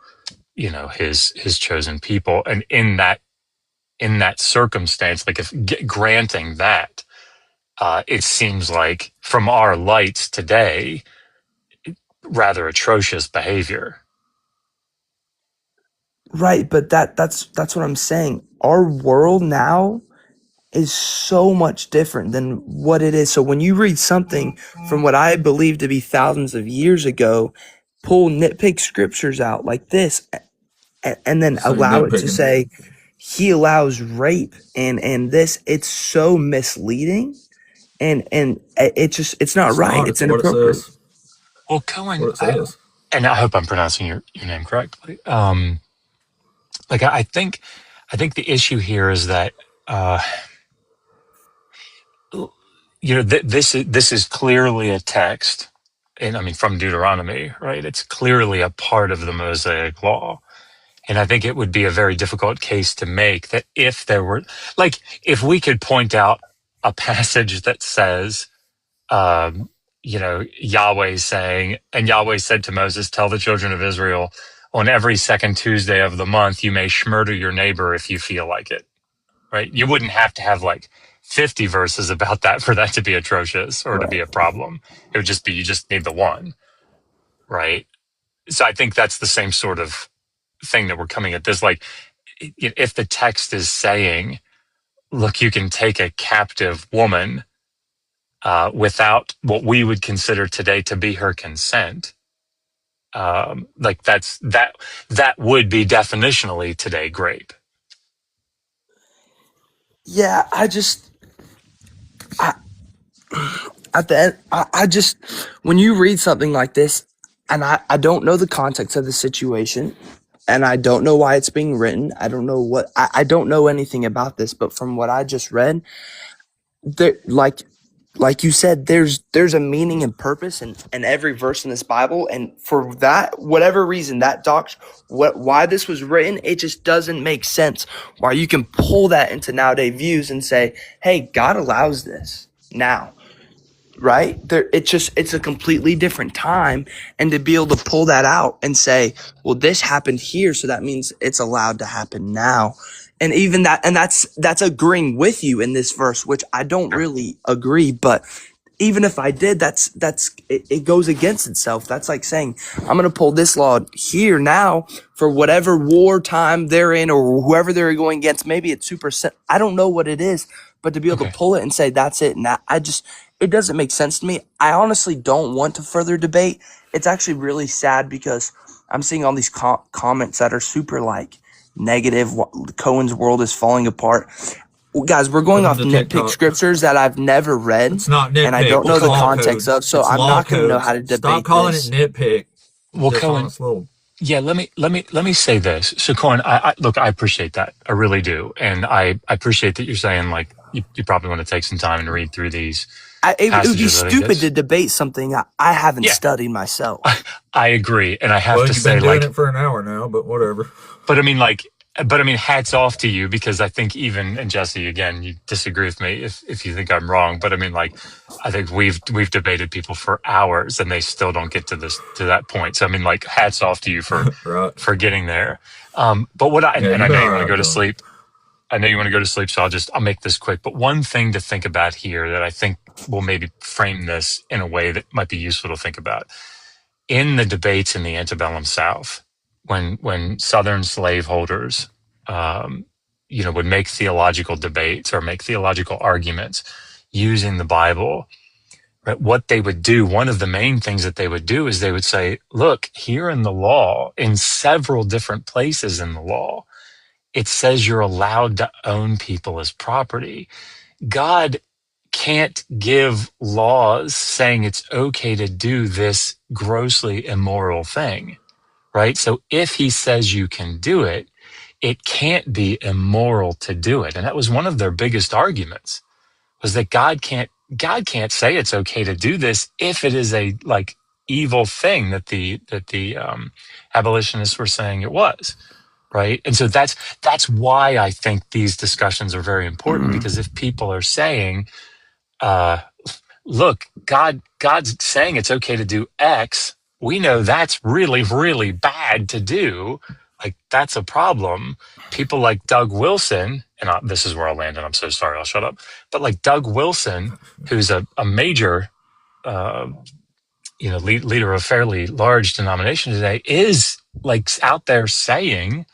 his chosen people. And in that circumstance, like if granting that, it seems like from our lights today, rather atrocious behavior. Right, but that's what I'm saying. Our world now is so much different than what it is. So when you read something from what I believe to be thousands of years ago, pull nitpick scriptures out like this and then So allow it to nitpicking. say he allows rape and this, it's so misleading and it's not right. It's what it inappropriate. says. Well, Cohen, What it says. and I hope I'm pronouncing your name correctly. I think the issue here is that this is clearly a text, and I mean from Deuteronomy, right? It's clearly a part of the Mosaic Law, and I think it would be a very difficult case to make that if there were, if we could point out a passage that says, Yahweh saying, and Yahweh said to Moses, "Tell the children of Israel, on every second Tuesday of the month, you may murder your neighbor if you feel like it." Right? You wouldn't have to have 50 verses about that for that to be atrocious or to be a problem. It would just be, you just need the one, right? So I think that's the same sort of thing that we're coming at this. If the text is saying, look, you can take a captive woman without what we would consider today to be her consent, that would be definitionally today grape. Yeah, at the end, I just, when you read something like this, and I don't know the context of the situation, and I don't know why it's being written. I don't know I don't know anything about this, but from what I just read, there, like you said, there's a meaning and purpose in every verse in this Bible, and for that, whatever reason, that why this was written, it just doesn't make sense. Why you can pull that into nowadays views and say, hey, God allows this now. Right there, it's a completely different time, and to be able to pull that out and say, well, this happened here, so that means it's allowed to happen now. And even that, and that's agreeing with you in this verse, which I don't really agree, but even if I did, it goes against itself. That's like saying, I'm going to pull this law here now for whatever wartime they're in or whoever they're going against. Maybe it's I don't know what it is, but to be able to pull it and say, that's it. And it doesn't make sense to me. I honestly don't want to further debate. It's actually really sad because I'm seeing all these comments that are super negative. Cohen's world is falling apart. Well, guys, we're going off nitpick scriptures that I've never read. It's not nitpick. And I don't know the context of, so I'm not going to know how to debate. Stop calling it nitpick. Well, Cohen, yeah, let me say this. So, Cohen, I look, I appreciate that. I really do. And I appreciate that you're saying you probably want to take some time and read through these. It would be stupid to debate something I haven't studied myself. I agree. And I have to say, you've been doing it for an hour now, but whatever. But I mean, hats off to you, because I think and Jesse, again, you disagree with me if you think I'm wrong, but I mean, I think we've debated people for hours and they still don't get to that point. So I mean, hats off to you for right. for getting there. But what I know you want to go to sleep. I know you want to go to sleep, so I'll make this quick. But one thing to think about here that I think will maybe frame this in a way that might be useful to think about in the debates in the antebellum South, when Southern slaveholders, would make theological debates or make theological arguments using the Bible, right? What they would do, one of the main things that they would do is they would say, look, here in the law, in several different places in the law, it says you're allowed to own people as property. God can't give laws saying it's okay to do this grossly immoral thing, right? So if he says you can do it, it can't be immoral to do it. And that was one of their biggest arguments, was that God can't say it's okay to do this if it is a like evil thing that the abolitionists were saying it was. Right. And so that's why I think these discussions are very important, because if people are saying, look, God's saying it's okay to do X, we know that's really, really bad to do. Like, that's a problem. People like Doug Wilson, and this is where I'll land, and I'm so sorry, I'll shut up. But like Doug Wilson, who's a major, leader of a fairly large denomination today, is like out there saying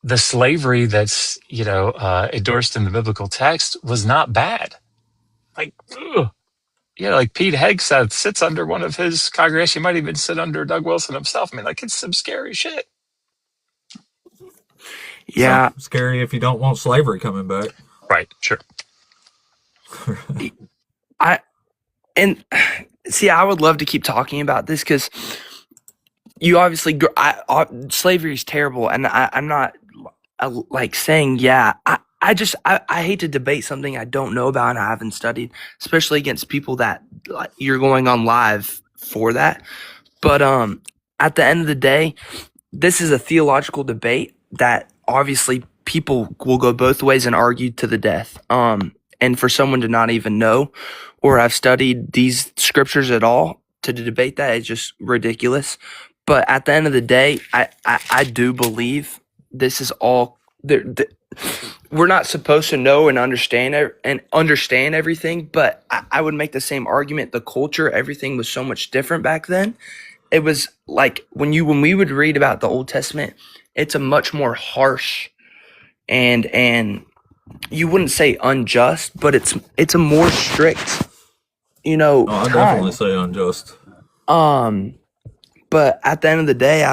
the slavery that's, endorsed in the biblical text was not bad. Like, ugh. Like Pete Hegseth sits under one of his congregation. He might even sit under Doug Wilson himself. I mean, like, it's some scary shit. Yeah. So scary if you don't want slavery coming back. Right. Sure. I would love to keep talking about this, because you obviously, slavery is terrible, and I'm not like saying, I hate to debate something I don't know about and I haven't studied, especially against people that like, you're going on live for that. But at the end of the day, this is a theological debate that obviously people will go both ways and argue to the death. And for someone to not even know or have studied these scriptures at all to debate that is just ridiculous. But at the end of the day, I do believe this is all we're not supposed to know and understand everything, but I would make the same argument. The culture, everything was so much different back then. It was like when we would read about the Old Testament, it's a much more harsh and you wouldn't say unjust, but it's a more strict, I definitely say unjust. But at the end of the day,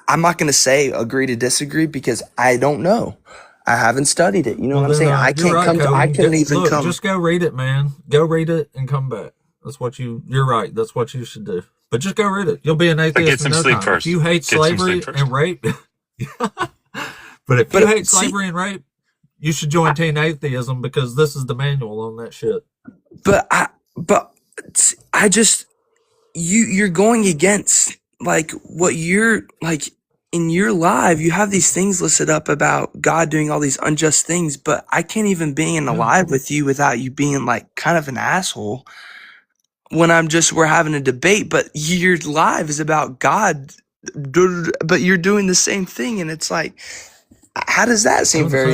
I'm not going to say agree to disagree, because I don't know. I haven't studied it. You know what I'm saying? I couldn't even come. Just go read it, man. Go read it and come back. That's what you're right. That's what you should do. But just go read it. You'll be an atheist in no time. First. If you hate slavery and rape, but if you hate slavery and rape, you should join teen atheism, because this is the manual on that shit. But I just, you're going against like what you're like in your live. You have these things listed up about God doing all these unjust things, but I can't even be in a live with you without you being like kind of an asshole when we're having a debate, but your live is about God, but you're doing the same thing. And it's like, how does that seem very,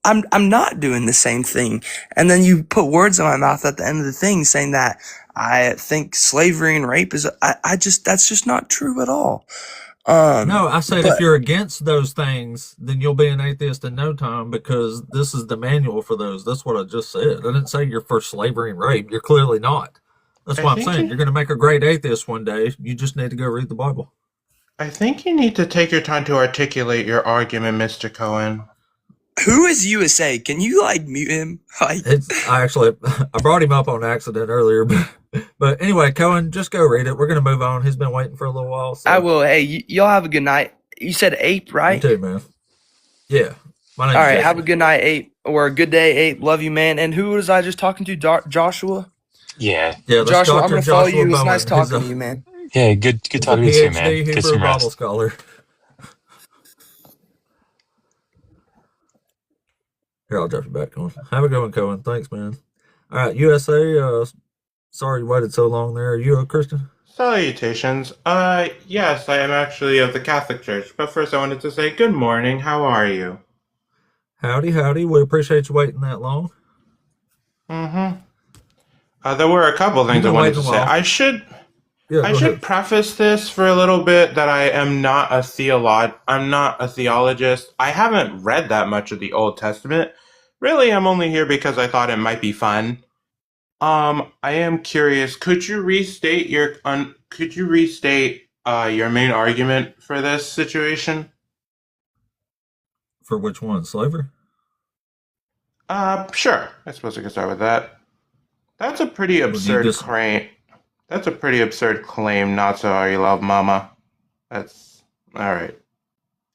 I'm not doing the same thing. And then you put words in my mouth at the end of the thing saying that I think slavery and rape is, that's just not true at all. No, I said if you're against those things, then you'll be an atheist in no time, because this is the manual for those. That's what I just said. I didn't say you're for slavery and rape. You're clearly not. That's what I'm saying. You're going to make a great atheist one day. You just need to go read the Bible. I think you need to take your time to articulate your argument, Mr. Cohen. Who is USA? Can you mute him? I brought him up on accident earlier, but anyway, Cohen, just go read it. We're going to move on. He's been waiting for a little while. So. I will. Hey, y'all have a good night. You said Ape, right? You too, man. Yeah. All right. Jason. Have a good night, Ape, or a good day, Ape. Love you, man. And who was I just talking to? Joshua? Yeah. Joshua, I'm going to follow you. It's nice talking to you, man. Yeah, good talking to you, man. PhD Hebrew Bible scholar. Here, I'll drop you back, Cohen. Have a good one, Cohen. Thanks, man. All right, USA, sorry you waited so long there. Are you a Christian? Salutations. Yes, I am actually of the Catholic Church, but first I wanted to say good morning. How are you? Howdy, howdy. We appreciate you waiting that long. There were a couple You've things I been wanted waiting to a say. while. Yeah, I go should ahead. preface this for a little bit that I am not a I'm not a theologist. I haven't read that much of the Old Testament. Really, I'm only here because I thought it might be fun. I am curious. Could you restate your main argument for this situation? For which one? Slavery? Sure. I suppose I could start with that. That's a pretty Or do you absurd just claim. That's a pretty absurd claim. Not so you love mama. That's all right.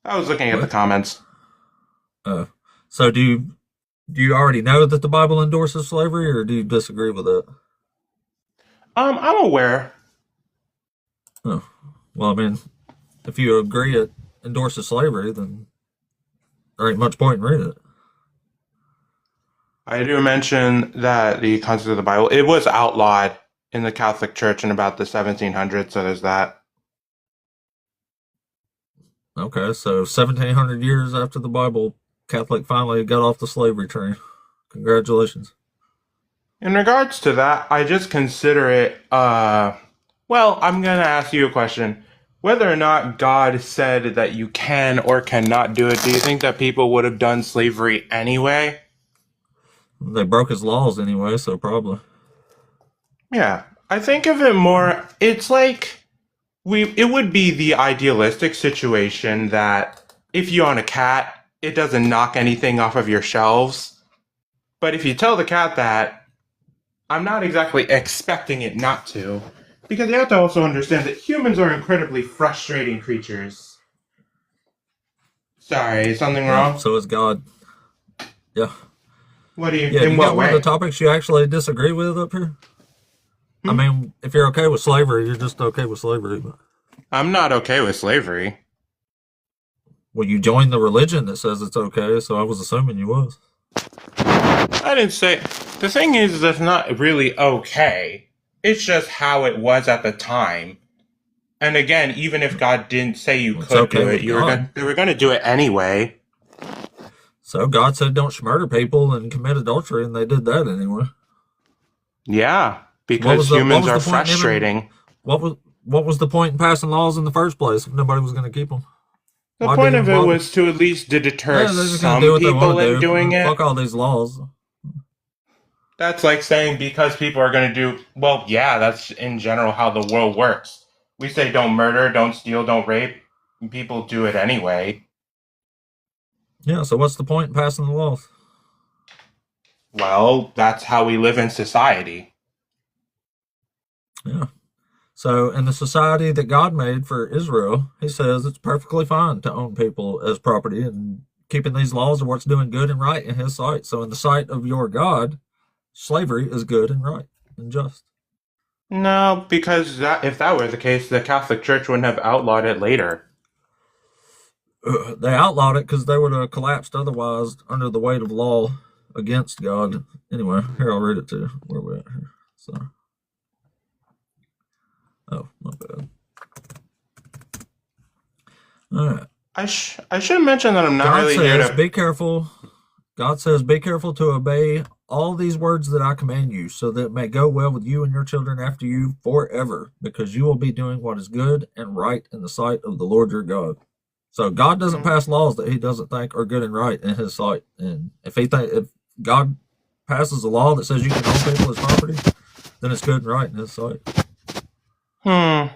I was looking at the what? comments. So do you already know that the Bible endorses slavery, or do you disagree with it? I'm aware. Oh, well, I mean, if you agree it endorses slavery, then there ain't much point in reading it. I do mention that the concept of the Bible it was outlawed in the Catholic Church in about the 1700s. So there's that. Okay, so 1700 years after the Bible, Catholic finally got off the slavery train. Congratulations. In regards to that, I just consider it. Well, I'm gonna ask you a question. Whether or not God said that you can or cannot do it, do you think that people would have done slavery anyway? They broke his laws anyway, so probably. Yeah, I think of it more. It's like it would be the idealistic situation that if you own a cat, it doesn't knock anything off of your shelves. But if you tell the cat that, I'm not exactly expecting it not to, because you have to also understand that humans are incredibly frustrating creatures. Sorry, is something Yeah, wrong? so is God. Yeah. What do you? Yeah, In you what got one of the way? topics you actually disagree with up here? I mean, if you're okay with slavery, you're just okay with slavery. But, I'm not okay with slavery. well, you joined the religion that says it's okay, so I was assuming you was. I didn't say. The thing is, that's not really okay. It's just how it was at the time. And again, even if God didn't say you Well, it's could okay do it, with God. they were gonna do it anyway. So God said don't murder people and commit adultery, and they did that anyway. Yeah, What because was the humans are point in having frustrating. what was the point in passing laws in the first place if nobody was going to keep them? The Why point didn't of it bother? was to at least deter Yeah, they're just going to do some what they people want in to doing do. it. Fuck all these laws. That's like saying because people are gonna do well, yeah, that's in general how the world works. We say don't murder, don't steal, don't rape. And people do it anyway. Yeah, so what's the point in passing the laws? Well, that's how we live in society. Yeah. So in the society that God made for Israel, he says it's perfectly fine to own people as property, and keeping these laws are what's doing good and right in his sight. So in the sight of your God, slavery is good and right and just. No, because that if that were the case, the Catholic Church wouldn't have outlawed it later. They outlawed it because they would have collapsed otherwise under the weight of law against God. Anyway, here I'll read it to you. Where we at here? So, oh, my bad. All right. I should mention that I'm not God really here says, to. "Be careful." God says, "Be careful to obey all these words that I command you, so that it may go well with you and your children after you forever, because you will be doing what is good and right in the sight of the Lord your God." So God doesn't pass laws that He doesn't think are good and right in His sight. And if God passes a law that says you can own people as property, then it's good and right in His sight. Hmm.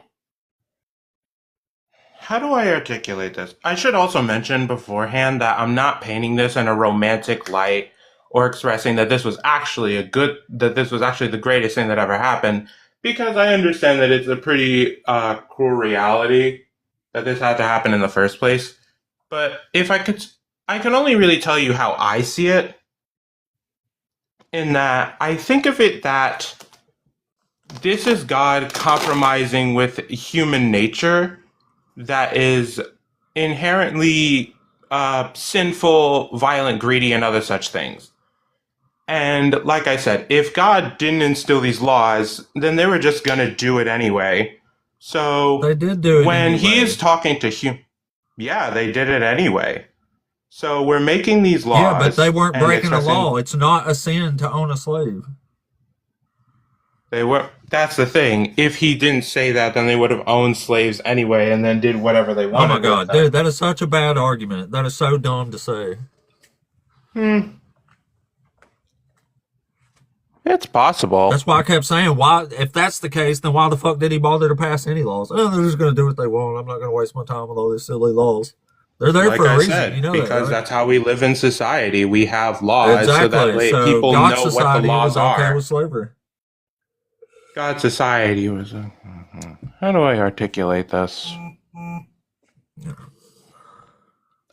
How do I articulate this? I should also mention beforehand that I'm not painting this in a romantic light or expressing that this was actually that this was actually the greatest thing that ever happened, because I understand that it's a pretty cruel reality that this had to happen in the first place. But I can only really tell you how I see it, in that I think of it that this is God compromising with human nature that is inherently sinful, violent, greedy, and other such things. And like I said, if God didn't instill these laws, then they were just going to do it anyway. So They did do it when he anyway. is talking to yeah, they did it anyway. So we're making these laws. Yeah, but they weren't and breaking a expressing- law. It's not a sin to own a slave. They were. That's the thing. If he didn't say that, then they would have owned slaves anyway, and then did whatever they Oh wanted. my with God, them. dude, that is such a bad argument. That is so dumb to say. It's possible. That's why I kept saying, why? If that's the case, then why the fuck did he bother to pass any laws? Oh, they're just going to do what they want. I'm not going to waste my time with all these silly laws. They're there Like for a I reason, said, you know because that, right? that's how we live in society. We have laws so that Exactly. way So people God's know what the society laws was okay are. with slavery. God's society was. How do I articulate this?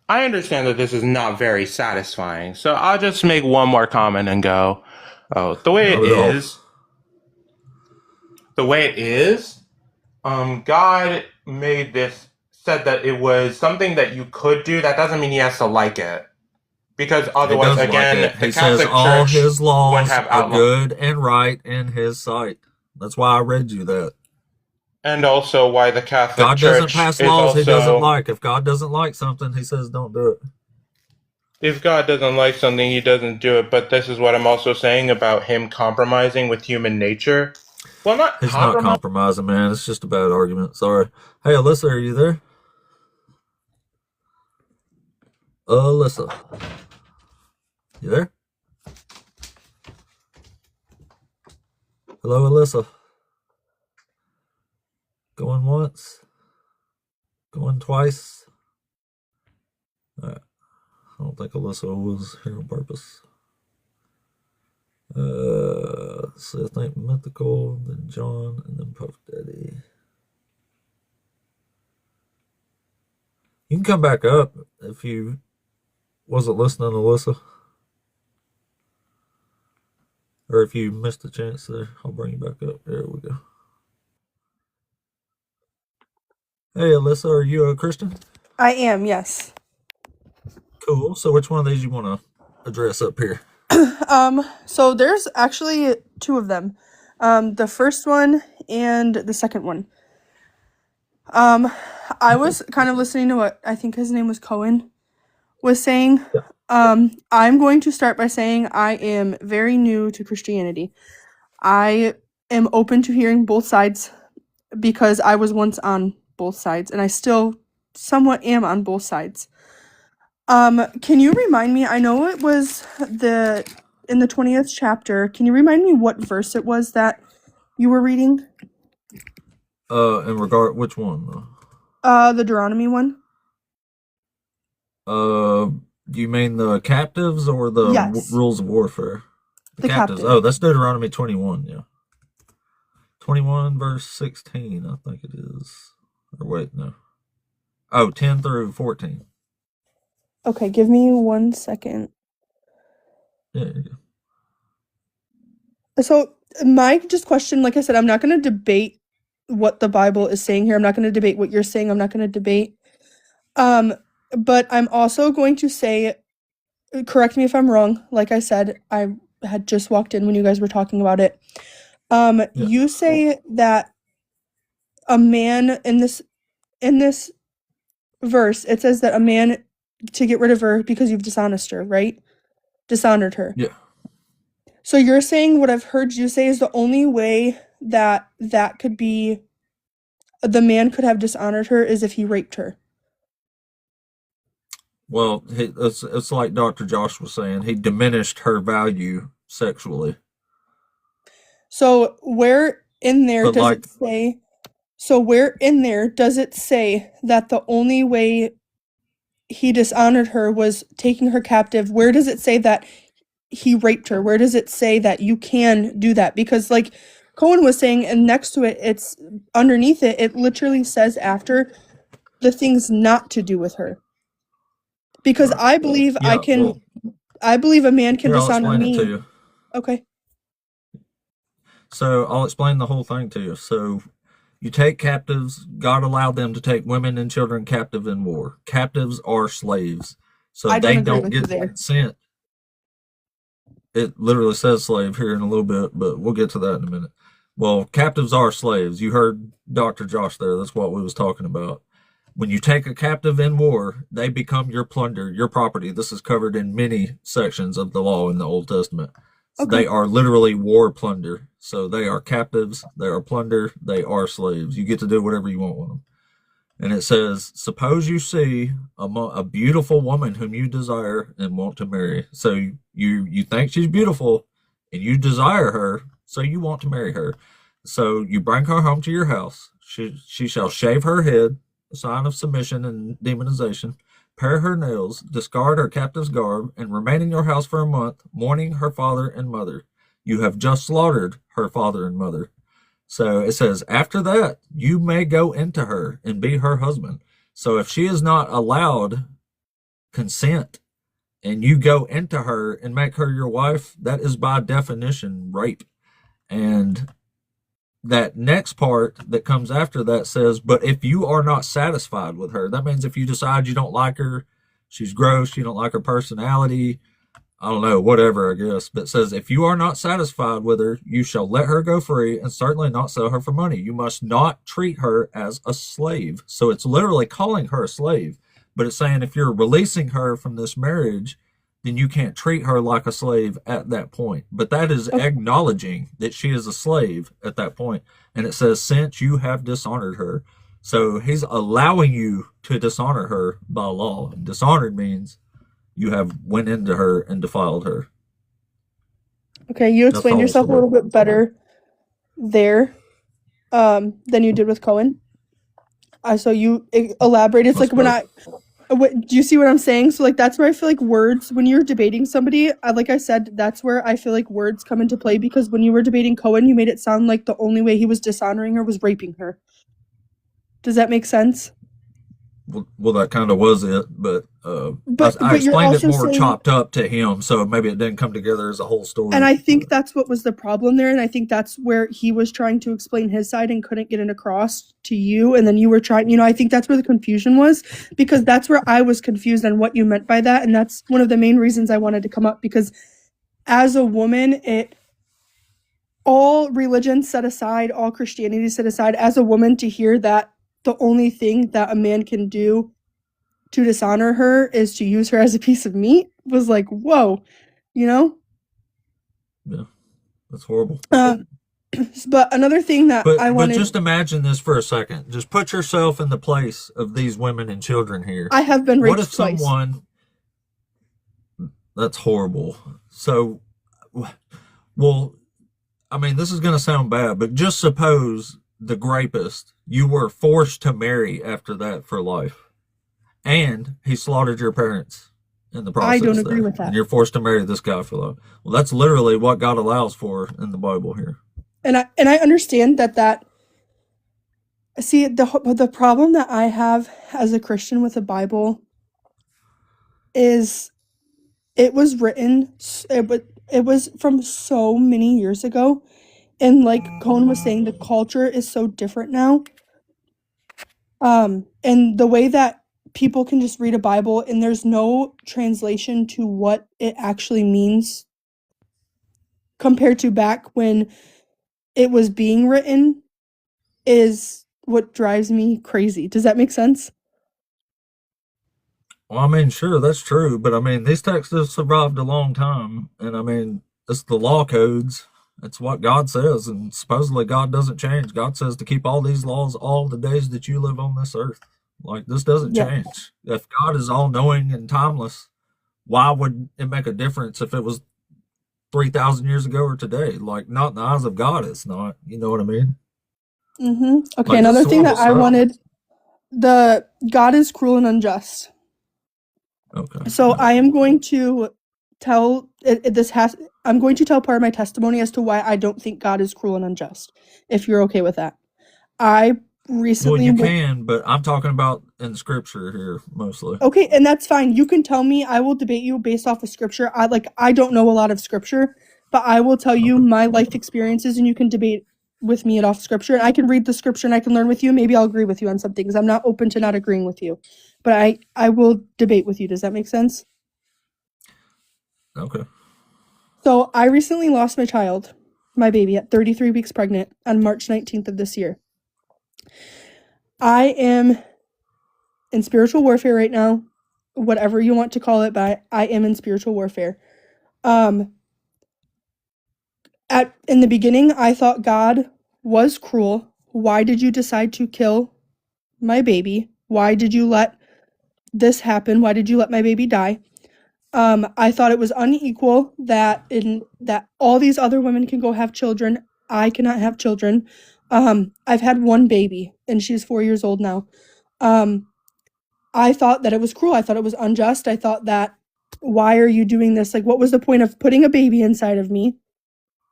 I understand that this is not very satisfying, so I'll just make one more comment and go, oh, the way Not it at all. is, God made this, said that it was something that you could do. That doesn't mean he has to like it. Because He otherwise, does again, like it. the He says Catholic all Church his would laws have are outlawed. good and right in his sight. That's why I read you that. And also why the Catholic God doesn't Church pass is laws he doesn't also, like. If God doesn't like something, he says don't do it. if God doesn't like something, he doesn't do it. But this is what I'm also saying about him compromising with human nature. Well, not He's not compromise. compromising, man. It's just a bad argument. Sorry. Hey, Alyssa, are you there? Alyssa. You there? Hello, Alyssa. Going once? Going twice? Alright. I don't think Alyssa was here on purpose. So I think Mythical, then John, and then Puff Daddy. You can come back up if you wasn't listening, Alyssa. Or if you missed a chance there, I'll bring you back up. There we go. Hey, Alyssa, are you a Christian? I am, yes. Cool. So which one of these you want to address up here? So there's actually two of them. The first one and the second one. I was kind of listening to what I think his name was Cohen was saying. I'm going to start by saying I am very new to Christianity. I am open to hearing both sides because I was once on both sides and I still somewhat am on both sides. Can you remind me? I know it was in the 20th chapter. Can you remind me what verse it was that you were reading? In regard, which one? The Deuteronomy one. Do you mean the captives or the Yes. rules of warfare? The captives. captive. Oh, that's Deuteronomy 21. Yeah, 21 verse 16. I think it is. Or wait, no. Oh, 10 through 14. Okay, give me 1 second. Yeah. There you go. So my just question, like I said, I'm not going to debate what the Bible is saying here. I'm not going to debate what you're saying. I'm not going to debate. But I'm also going to say, correct me if I'm wrong. Like I said, I had just walked in when you guys were talking about it. You say that a man in this verse, it says that a man to get rid of her because you've dishonored her, right? Dishonored her. Yeah. So you're saying what I've heard you say is the only way that could be, the man could have dishonored her is if he raped her. Well, it's like Dr. Josh was saying. He diminished her value sexually. So where in there But does like- it say? So where in there does it say that the only way he dishonored her was taking her captive? Where does it say that he raped her? Where does it say that you can do that? Because like Cohen was saying, and next to it, it's underneath it, it literally says after the things not to do with her. Because I believe Yeah, I believe a man can here, I'll dishonor explain it to me. you. Okay. So I'll explain the whole thing to you. So you take captives. God allowed them to take women and children captive in war. Captives are slaves. So I don't they agree don't with you get there. consent. It literally says slave here in a little bit, but we'll get to that in a minute. Well, captives are slaves. You heard Dr. Josh there. That's what we was talking about. When you take a captive in war, they become your plunder, your property. This is covered in many sections of the law in the Old Testament. So Okay. they are literally war plunder. So they are captives, they are plunder, they are slaves. You get to do whatever you want with them. And it says, suppose you see a beautiful woman whom you desire and want to marry. So you think she's beautiful and you desire her, so you want to marry her. So you bring her home to your house. She shall shave her head, a sign of submission and demonization, pare her nails, discard her captive's garb, and remain in your house for a month, mourning her father and mother. You have just slaughtered her father and mother. So it says, after that, you may go into her and be her husband. So if she is not allowed consent and you go into her and make her your wife, that is by definition rape. And that next part that comes after that says, but if you are not satisfied with her, that means if you decide you don't like her, she's gross, you don't like her personality, I don't know, whatever, I guess. But it says, if you are not satisfied with her, you shall let her go free and certainly not sell her for money. You must not treat her as a slave. So it's literally calling her a slave. But it's saying if you're releasing her from this marriage, then you can't treat her like a slave at that point. But that is acknowledging that she is a slave at that point. And it says, since you have dishonored her. So he's allowing you to dishonor her by law. And dishonored means you have went into her and defiled her. Okay, you explained yourself a little bit better there than you did with Cohen. So you elaborated. It's like do you see what I'm saying? So like that's where I feel like words, when you're debating somebody, like I said, that's where I feel like words come into play, because when you were debating Cohen, you made it sound like the only way he was dishonoring her was raping her. Does that make sense? Well, that kind of was it, but I explained it more chopped up to him, so maybe it didn't come together as a whole story. And I think that's what was the problem there, and I think that's where he was trying to explain his side and couldn't get it across to you, and then you were trying, I think that's where the confusion was, because that's where I was confused on what you meant by that, and that's one of the main reasons I wanted to come up, because as a woman, all religion set aside, all Christianity set aside, as a woman, to hear that the only thing that a man can do to dishonor her is to use her as a piece of meat was like, whoa, Yeah, that's horrible. But another thing that I wanted... But just imagine this for a second. Just put yourself in the place of these women and children here. I have been raped twice. What if someone... That's horrible. So, well, I mean, this is going to sound bad, but just suppose the rapist you were forced to marry after that for life, and he slaughtered your parents in the process. I don't agree with that. And you're forced to marry this guy for life. Well, that's literally what God allows for in the Bible here. And I understand that. See, the problem that I have as a Christian with the Bible is it was written, it was from so many years ago. And like Cohen was saying, the culture is so different now. And the way that people can just read a Bible and there's no translation to what it actually means compared to back when it was being written is what drives me crazy. Does that make sense? Well, I mean, sure, that's true. But I mean, these texts have survived a long time. And I mean, it's the law codes. It's what God says, and supposedly God doesn't change. God says to keep all these laws all the days that you live on this earth. Like, this doesn't change. If God is all-knowing and timeless, why would it make a difference if it was 3,000 years ago or today? Like, not in the eyes of God, it's not. You know what I mean? Mm-hmm. Okay, like, another thing that I wanted, the God is cruel and unjust. Okay. So I am going to tell I'm going to tell part of my testimony as to why I don't think God is cruel and unjust, if you're okay with that. I recently... Well, you can, but I'm talking about in Scripture here, mostly. Okay, and that's fine. You can tell me. I will debate you based off of Scripture. I don't know a lot of Scripture, but I will tell you my life experiences, and you can debate with me off Scripture. And I can read the Scripture, and I can learn with you. Maybe I'll agree with you on some things. I'm not open to not agreeing with you. But I will debate with you. Does that make sense? Okay. So I recently lost my child, my baby, at 33 weeks pregnant on March 19th of this year. I am in spiritual warfare right now, whatever you want to call it, but I am in spiritual warfare. in the beginning, I thought God was cruel. Why did you decide to kill my baby? Why did you let this happen? Why did you let my baby die? I thought it was unequal that all these other women can go have children. I cannot have children. I've had one baby and she's 4 years old now. I thought that it was cruel. I thought it was unjust. I thought that, why are you doing this? Like, what was the point of putting a baby inside of me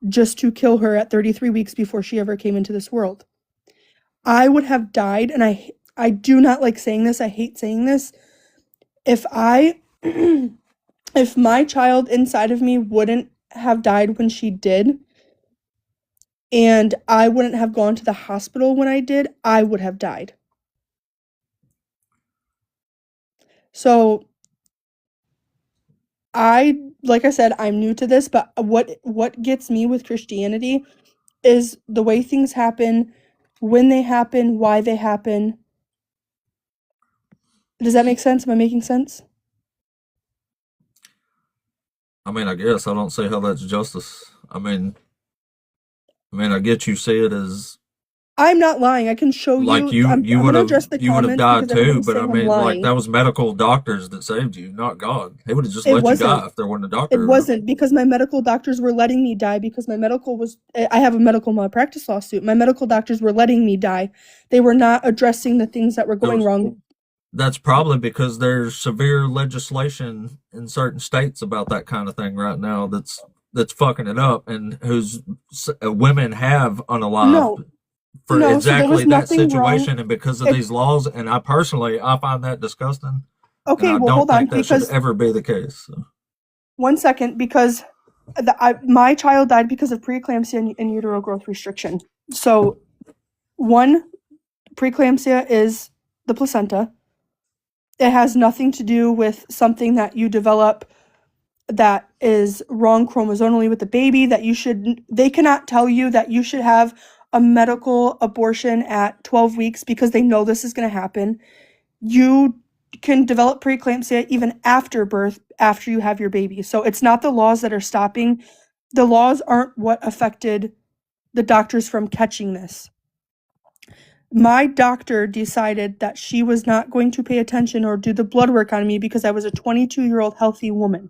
just to kill her at 33 weeks before she ever came into this world? I would have died, and I do not like saying this. I hate saying this. If if my child inside of me wouldn't have died when she did, and I wouldn't have gone to the hospital when I did, I would have died. So like I said, I'm new to this, but what gets me with Christianity is the way things happen, when they happen, why they happen. Does that make sense? Am I making sense? I mean, I guess I don't see how that's justice. I mean, I get you see it as I'm not lying. I can show like you. I'm would gonna have address the you would have comments died because too, everybody's but I saying I'm mean, like lying. that was medical doctors that saved you, not God. He would have just It let you die wasn't. if there wasn't a It doctor. wasn't, because my medical doctors were letting me die, because my medical was, I have a medical malpractice lawsuit. My medical doctors were letting me die. They were not addressing the things that were going wrong. That's probably because there's severe legislation in certain states about that kind of thing right now that's fucking it up, and whose women have unalived No, for no, so there exactly was that nothing wrong. situation, and because of If, these laws. And I personally, I find that disgusting, and okay, I well, don't hold on, think that should because ever be the case. So. 1 second, because my child died because of preeclampsia and utero growth restriction. So, one, preeclampsia is the placenta. It has nothing to do with something that you develop that is wrong chromosomally with the baby, that they cannot tell you that you should have a medical abortion at 12 weeks because they know this is going to happen. You can develop preeclampsia even after birth, after you have your baby. So it's not the laws that are stopping. The laws aren't what affected the doctors from catching this. My doctor decided that she was not going to pay attention or do the blood work on me because I was a 22-year-old healthy woman.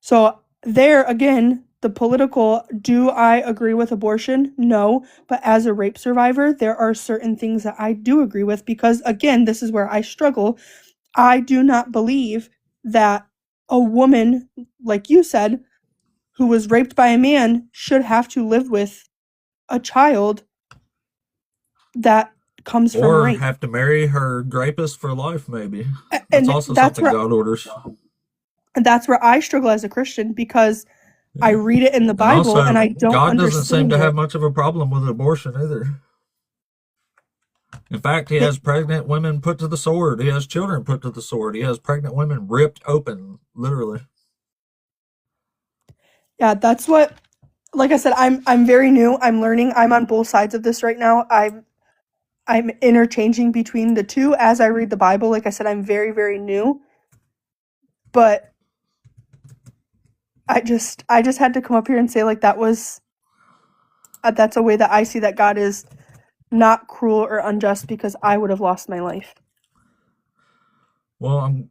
So there, again, the political, do I agree with abortion? No. But as a rape survivor, there are certain things that I do agree with, because, again, this is where I struggle. I do not believe that a woman, like you said, who was raped by a man should have to live with a child that comes from Or rape. have to marry her rapist for life, maybe. That's And also that's something God orders. And that's where I struggle as a Christian, because I read it in the And Bible also, and I don't God doesn't seem understand to it. have much of a problem with abortion either. In fact, he has pregnant women put to the sword. He has children put to the sword. He has pregnant women ripped open, literally. Yeah, that's what, like I said, I'm very new. I'm learning. I'm on both sides of this right now. I'm interchanging between the two as I read the Bible. Like I said, I'm very, very new. But I just had to come up here and say, like, that's a way that I see that God is not cruel or unjust, because I would have lost my life. Well,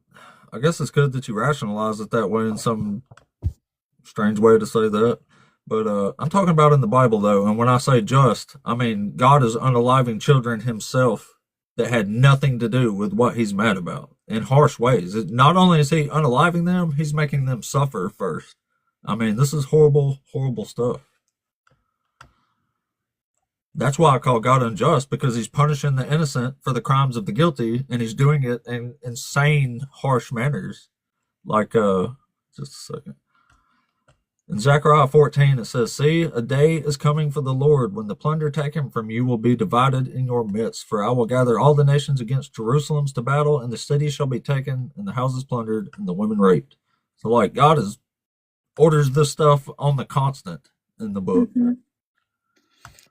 I guess it's good that you rationalize it that way, in some strange way to say that. But I'm talking about in the Bible, though, and when I say just, I mean God is unaliving children himself that had nothing to do with what he's mad about, in harsh ways. Not only is he unaliving them, he's making them suffer first. I mean, this is horrible, horrible stuff. That's why I call God unjust, because he's punishing the innocent for the crimes of the guilty, and he's doing it in insane, harsh manners. Like, just a second. In Zechariah 14, it says, "See, a day is coming for the Lord when the plunder taken from you will be divided in your midst. For I will gather all the nations against Jerusalem to battle, and the city shall be taken, and the houses plundered, and the women raped." So, like, God orders this stuff on the constant in the book. Mm-hmm.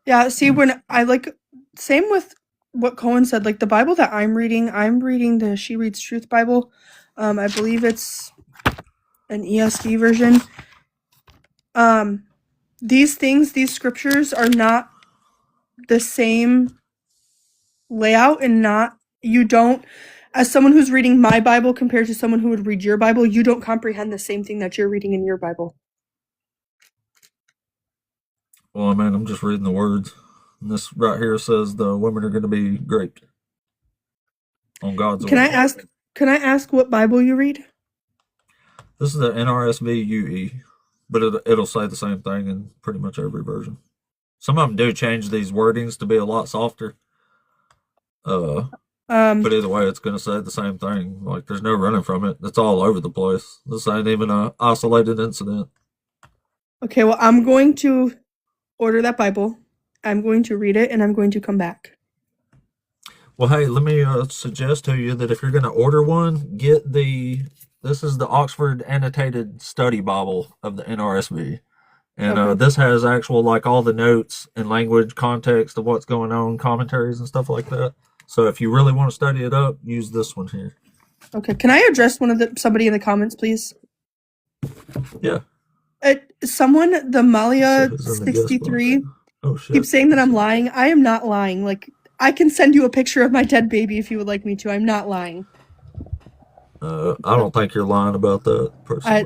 Yeah, see, when same with what Cohen said, like the Bible that I'm reading the She Reads Truth Bible. I believe it's an ESV version. These things, these scriptures are not the same layout, and not, you don't, as someone who's reading my Bible compared to someone who would read your Bible, you don't comprehend the same thing that you're reading in your Bible. Well, man, I'm just reading the words. And this right here says the women are going to be raped on God's Can I order. ask what Bible you read? This is the NRSV UE, but it'll say the same thing in pretty much every version. Some of them do change these wordings to be a lot softer. But either way, it's going to say the same thing. Like, there's no running from it. It's all over the place. This ain't even an isolated incident. Okay, well, I'm going to order that Bible. I'm going to read it, and I'm going to come back. Well, hey, let me suggest to you that if you're going to order one, get this is the Oxford Annotated Study Bible of the NRSV. And Okay. this has actual, like, all the notes and language context of what's going on, commentaries and stuff like that. So if you really want to study it up, use this one here. Okay, can I address somebody in the comments, please? Yeah. Someone, the Malia So who's in the guest 63, box? Oh, shit. keeps saying that I'm lying. I am not lying. Like, I can send you a picture of my dead baby if you would like me to. I'm not lying. I don't think you're lying about that, personally. I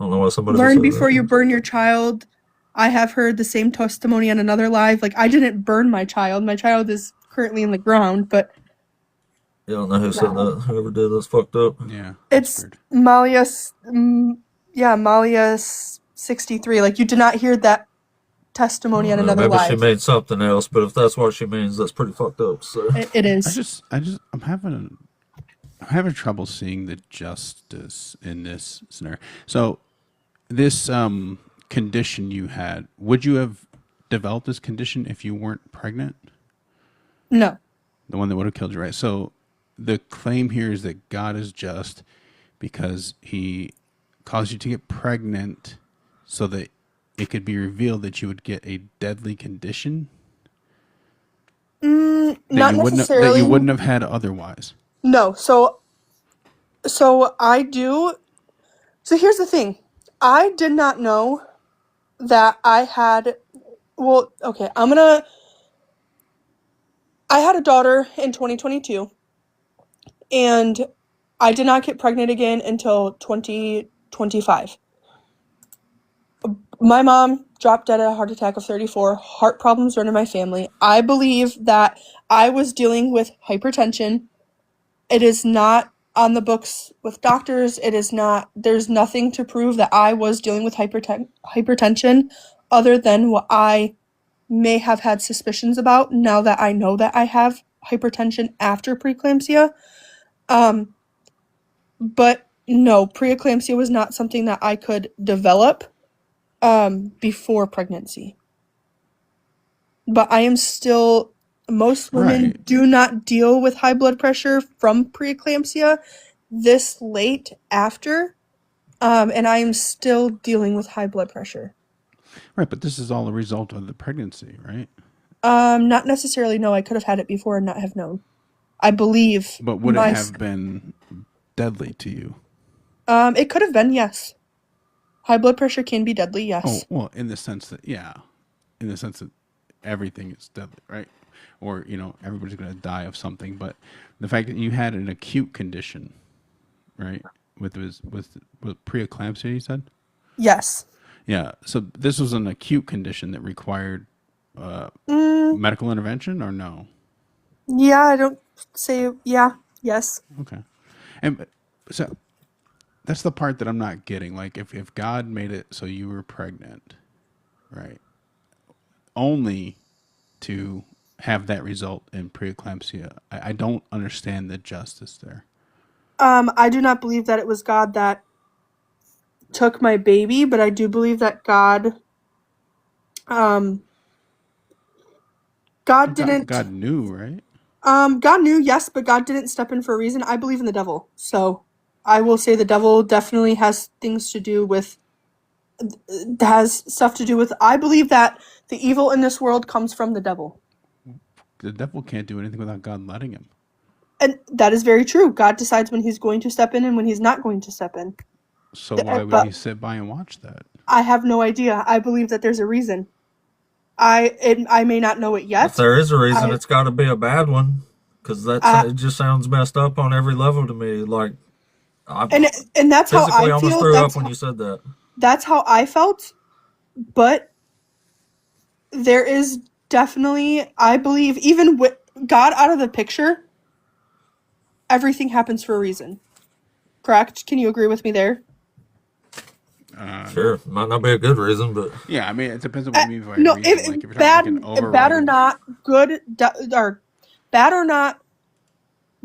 don't know why somebody would learn say before that. you burn your child. I have heard the same testimony on another live. Like, I didn't burn my child. My child is currently in the ground, but You don't know who said that. Whoever did this fucked up. Yeah. it's weird. Malia, Malia 63. Like, you did not hear that testimony on another Maybe she live. made something else, but if that's what she means, that's pretty fucked up. So It is. I'm having trouble seeing the justice in this scenario. So this condition you had, would you have developed this condition if you weren't pregnant? No. The one that would have killed you, right? So the claim here is that God is just because he caused you to get pregnant so that it could be revealed that you would get a deadly condition Not necessarily. that you wouldn't have had otherwise. No. So I do. So here's the thing. I did not know that I had. Well, okay. I had a daughter in 2022, and I did not get pregnant again until 2025. My mom dropped dead of a heart attack of 34. Heart problems run in my family. I believe that I was dealing with hypertension. It is not on the books with doctors. It is not. There's nothing to prove that I was dealing with hypertension other than what I may have had suspicions about now that I know that I have hypertension after preeclampsia. But no, preeclampsia was not something that I could develop before pregnancy. But I am still, most women Right. do not deal with high blood pressure from preeclampsia this late after, and I am still dealing with high blood pressure. Right, but this is all a result of the pregnancy, right? Not necessarily. No, I could have had it before and not have known. I believe. But would it have been deadly to you? It could have been, yes. High blood pressure can be deadly, yes. Oh, well, in the sense that everything is deadly, right? Or, everybody's going to die of something. But the fact that you had an acute condition, right, with preeclampsia, you said? Yes. Yeah. So this was an acute condition that required medical intervention, or no? Yeah, I don't say, yeah, yes. Okay. And so that's the part that I'm not getting. Like, if God made it so you were pregnant, right, only to have that result in preeclampsia, I don't understand the justice there. I do not believe that it was God that took my baby, but I do believe that God didn't. God knew, right? God knew, yes, but God didn't step in for a reason. I believe in the devil, so I will say the devil definitely has things to do with. Has stuff to do with. I believe that the evil in this world comes from the devil. The devil can't do anything without God letting him. And that is very true. God decides when he's going to step in and when he's not going to step in. So why would he sit by and watch that? I have no idea. I believe that there's a reason. I may not know it If yet. there is a reason, I, it's got to be a bad one, because I it just sounds messed up on every level to me. Like I and and that's how physically I almost feel. threw up when you said that. That's how I felt. But there is definitely, I believe, even with God out of the picture, everything happens for a reason. Correct? Can you agree with me there? Sure, might not be a good reason, but Yeah, I mean, it depends on what you mean by No, reason. Like, if you're talking bad, like an bad or overriding, not, good or bad or not,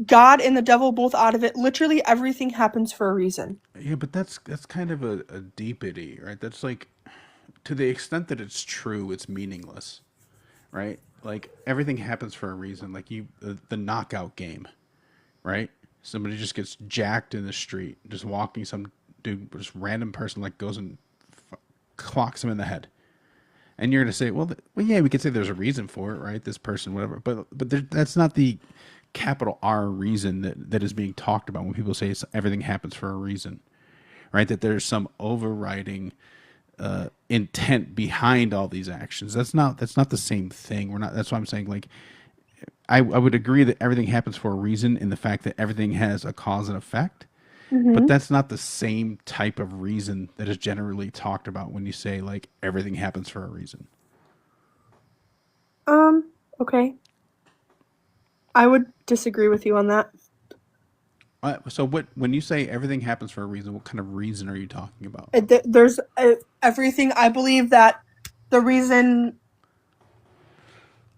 God and the devil both out of it. Literally everything happens for a reason. yeah, but that's kind of a deepity, right? That's like, to the extent that it's true, it's meaningless, right? Like everything happens for a reason. Like the knockout game, right? Somebody just gets jacked in the street, just walking. Some dude, just random person, like goes and clocks him in the head. And you're going to say, well, yeah, we could say there's a reason for it, right? This person, whatever. But that's not the capital R reason that is being talked about when people say everything happens for a reason, right? That there's some overriding intent behind all these actions. That's not the same thing. We're not. That's why I'm saying, like, I would agree that everything happens for a reason in the fact that everything has a cause and effect. But that's not the same type of reason that is generally talked about when you say, like, everything happens for a reason. Okay. I would disagree with you on that. So when you say everything happens for a reason, what kind of reason are you talking about? There's everything. I believe that the reason.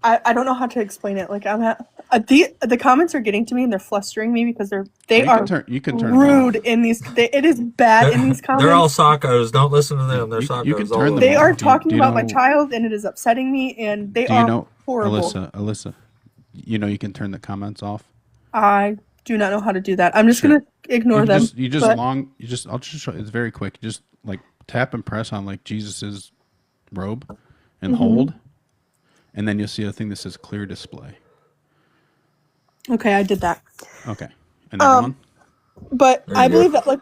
I don't know how to explain it. Like I'm at the comments are getting to me and they're flustering me because they are You can turn rude them off. in these. It is bad in these comments. they're all sockos. Don't listen to them. They're sockos. You can all turn of them They them. off. are Do you- talking do you about my know- child, and it is upsetting me. And they Do you are know, horrible. Alyssa, you know you can turn the comments off. I do not know how to do that. I'm just Sure. gonna ignore them. but- I'll just show, it's very quick. You just like tap and press on like Jesus's robe and hold, and then you'll see a thing that says clear display. Okay, I did that. Okay. And that one? But There I you go. believe that like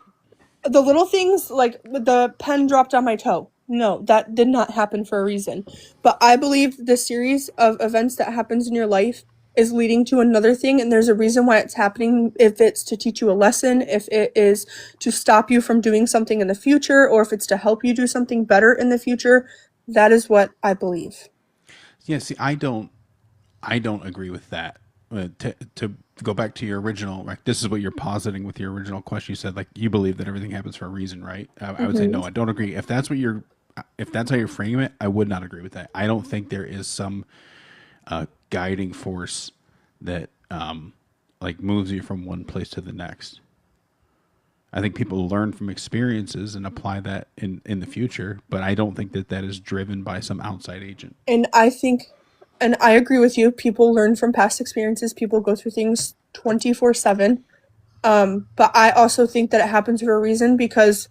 the little things, like the pen dropped on my toe. No, that did not happen for a reason. But I believe the series of events that happens in your life is leading to another thing, and there's a reason why it's happening. If it's to teach you a lesson, if it is to stop you from doing something in the future, or if it's to help you do something better in the future, that is what I believe. Yeah, see, I don't agree with that. To go back to your original, like, this is what you're positing with your original question. You said, like, you believe that everything happens for a reason, right? I would say no, I don't agree. If that's how you're framing it, I would not agree with that. I don't think there is some guiding force that like moves you from one place to the next. I think people learn from experiences and apply that in the future, but I don't think that is driven by some outside agent. And I agree with you. People learn from past experiences. People go through things 24/7. But I also think that it happens for a reason, because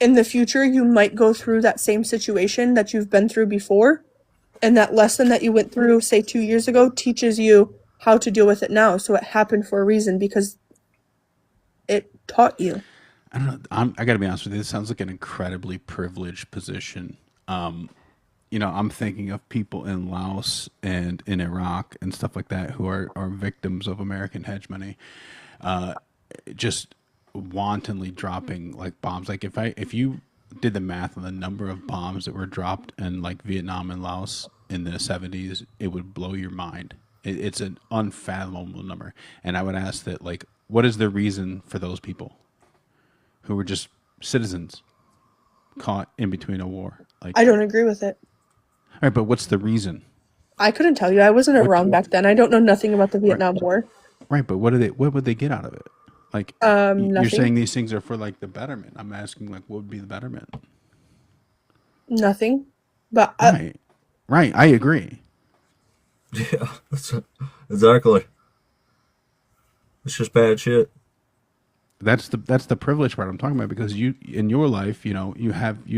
in the future you might go through that same situation that you've been through before, and that lesson that you went through, say 2 years ago, teaches you how to deal with it now. So it happened for a reason, because it taught you. I don't know. I got to be honest with you. This sounds like an incredibly privileged position. I'm thinking of people in Laos and in Iraq and stuff like that who are victims of American hegemony, just wantonly dropping like bombs. Like if you did the math on the number of bombs that were dropped in like Vietnam and Laos in the 70s, it would blow your mind. It's an unfathomable number. And I would ask that, like, what is the reason for those people who were just citizens caught in between a war? Like, I don't agree with it. all right, but what's the reason? I couldn't tell you. I wasn't around back then. I don't know nothing about the Vietnam War. Right, but what would they get out of it? Like, you're Nothing. saying these things are for like the betterment. I'm asking, like, what would be the betterment? Nothing. But Right, I agree. Yeah, exactly. It's just bad shit. That's the privilege part I'm talking about, because you in your life, you've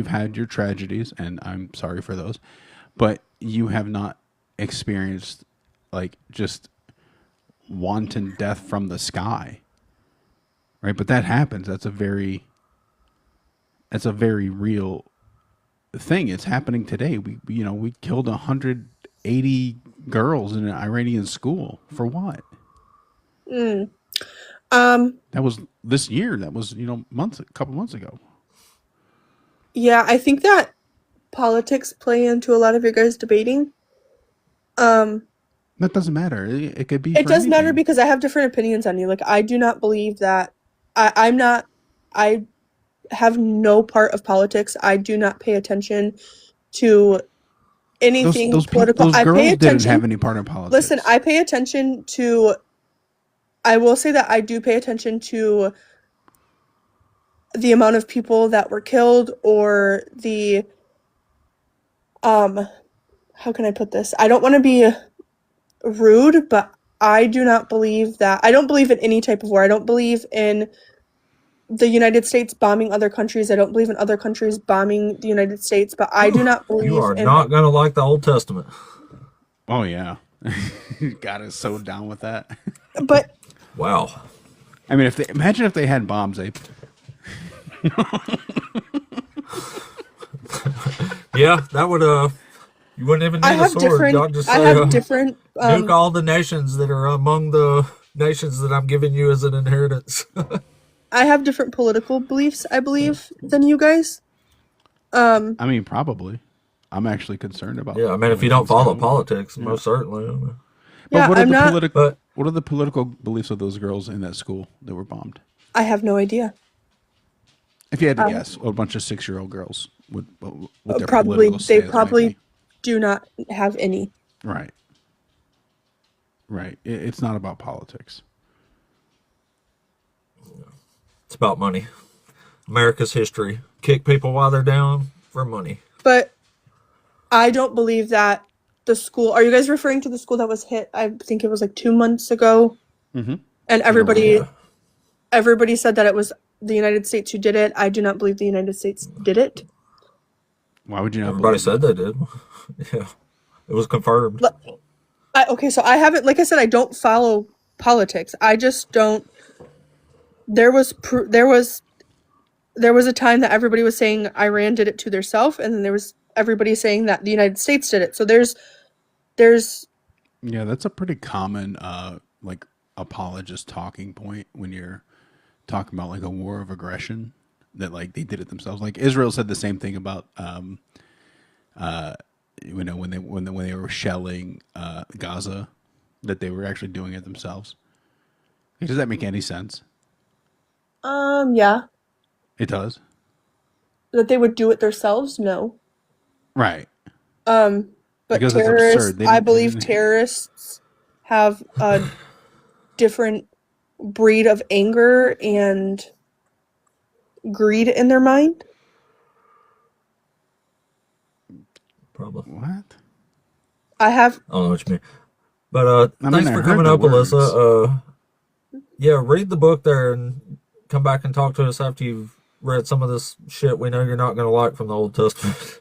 had your tragedies, and I'm sorry for those, but you have not experienced like just wanton death from the sky, right? But that happens. That's a very real thing. It's happening today. We killed 180 girls in an Iranian school for what? Mm. Um, That was this year. That was a couple months ago. yeah, I think that politics play into a lot of your guys debating. Um, That doesn't matter. It could be it for does matter anything. because I have different opinions on you. Like, I do not believe that I'm not, I have no part of politics. I do not pay attention to anything Those political. those I pay girls didn't have attention. any part in politics. Listen, I pay attention to, I will say that I do pay attention to the amount of people that were killed or the, how can I put this? I don't want to be rude, but I do not believe that. I don't believe in any type of war. I don't believe in the United States bombing other countries. I don't believe in other countries bombing the United States, but I do not You believe are in. not going to like the Old Testament. Oh yeah, God is so down with that. But Wow. I mean, imagine if they had bombs, Yeah, that would you wouldn't even I need a have sword. different. Y'all just I say, have different. nuke all the nations that are among the nations that I'm giving you as an inheritance. I have different political beliefs, I believe, than you guys. I mean, probably. I'm actually concerned about. Yeah, I mean, if you don't follow politics, most certainly. But Yeah, what are I'm the not. But what are the political beliefs of those girls in that school that were bombed? I have no idea. If you had to guess, a bunch of 6-year-old girls what their Probably political they stance might probably be. do not have any. Right. It's not about politics. it's about money. America's history. Kick people while they're down for money. But I don't believe that the school. Are you guys referring to the school that was hit? I think it was like 2 months ago. Mm-hmm. And everybody Yeah. everybody said that it was the United States who did it. I do not believe the United States did it. Why would you not? Everybody believe said that? they did. Yeah. It was confirmed. Okay, so I haven't, like I said, I don't follow politics. I just don't. There was a time that everybody was saying Iran did it to theirself, and then there was everybody saying that the United States did it. So there's Yeah, that's a pretty common like apologist talking point when you're talking about like a war of aggression that like they did it themselves. Like Israel said the same thing about when they were shelling Gaza, that they were actually doing it themselves. Does that make any sense? yeah, It does. that they would do it themselves. No, Right. but Because it's terrorists. absurd. I believe terrorists have a different breed of anger and greed in their mind. Probably. What? I have. I don't know what you mean. But I mean, thanks I for heard coming the up, words. Alyssa. Yeah, read the book there and come back and talk to us after you've read some of this shit we know you're not going to like from the Old Testament.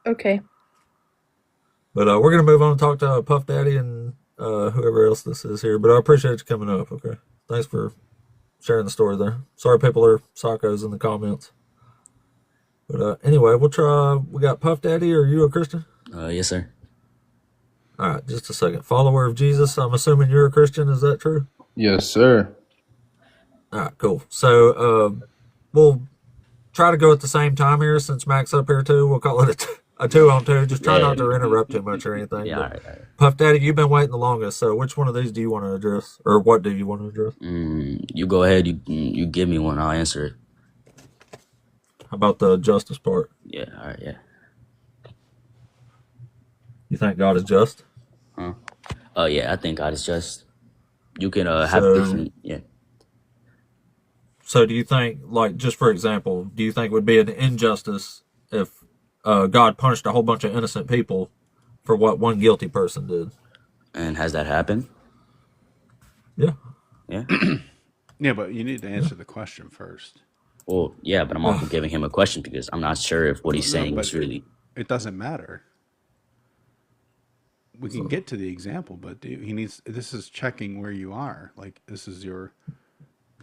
Okay. But we're going to move on and talk to Puff Daddy and whoever else this is here. But I appreciate you coming up, okay? Thanks for sharing the story there. Sorry people are psychos in the comments. But anyway, we'll try. We got Puff Daddy. Are you a Christian? Yes, sir. All right, just a second. Follower of Jesus. I'm assuming you're a Christian. Is that true? Yes, sir. All right, cool. So we'll try to go at the same time here since Mac's up here too. We'll call it a 2-on-2. Just try Yeah. not to interrupt too much or anything. Yeah, but all right, all right. Puff Daddy, you've been waiting the longest. So which one of these do you want to address, or what do you want to address? You go ahead. You give me one. I'll answer it. How about the justice part? Yeah, all right, yeah. You think God is just? Yeah, I think God is just. You can have So- different. Yeah. So do you think, like, just for example, do you think it would be an injustice if God punished a whole bunch of innocent people for what one guilty person did? And has that happened? Yeah. Yeah. Yeah, but you need to answer the question first. Well, yeah, but I'm also giving him a question because I'm not sure if what he's No, saying but is really. It doesn't matter. We can get to the example, but he needs. This is checking where you are. Like this is your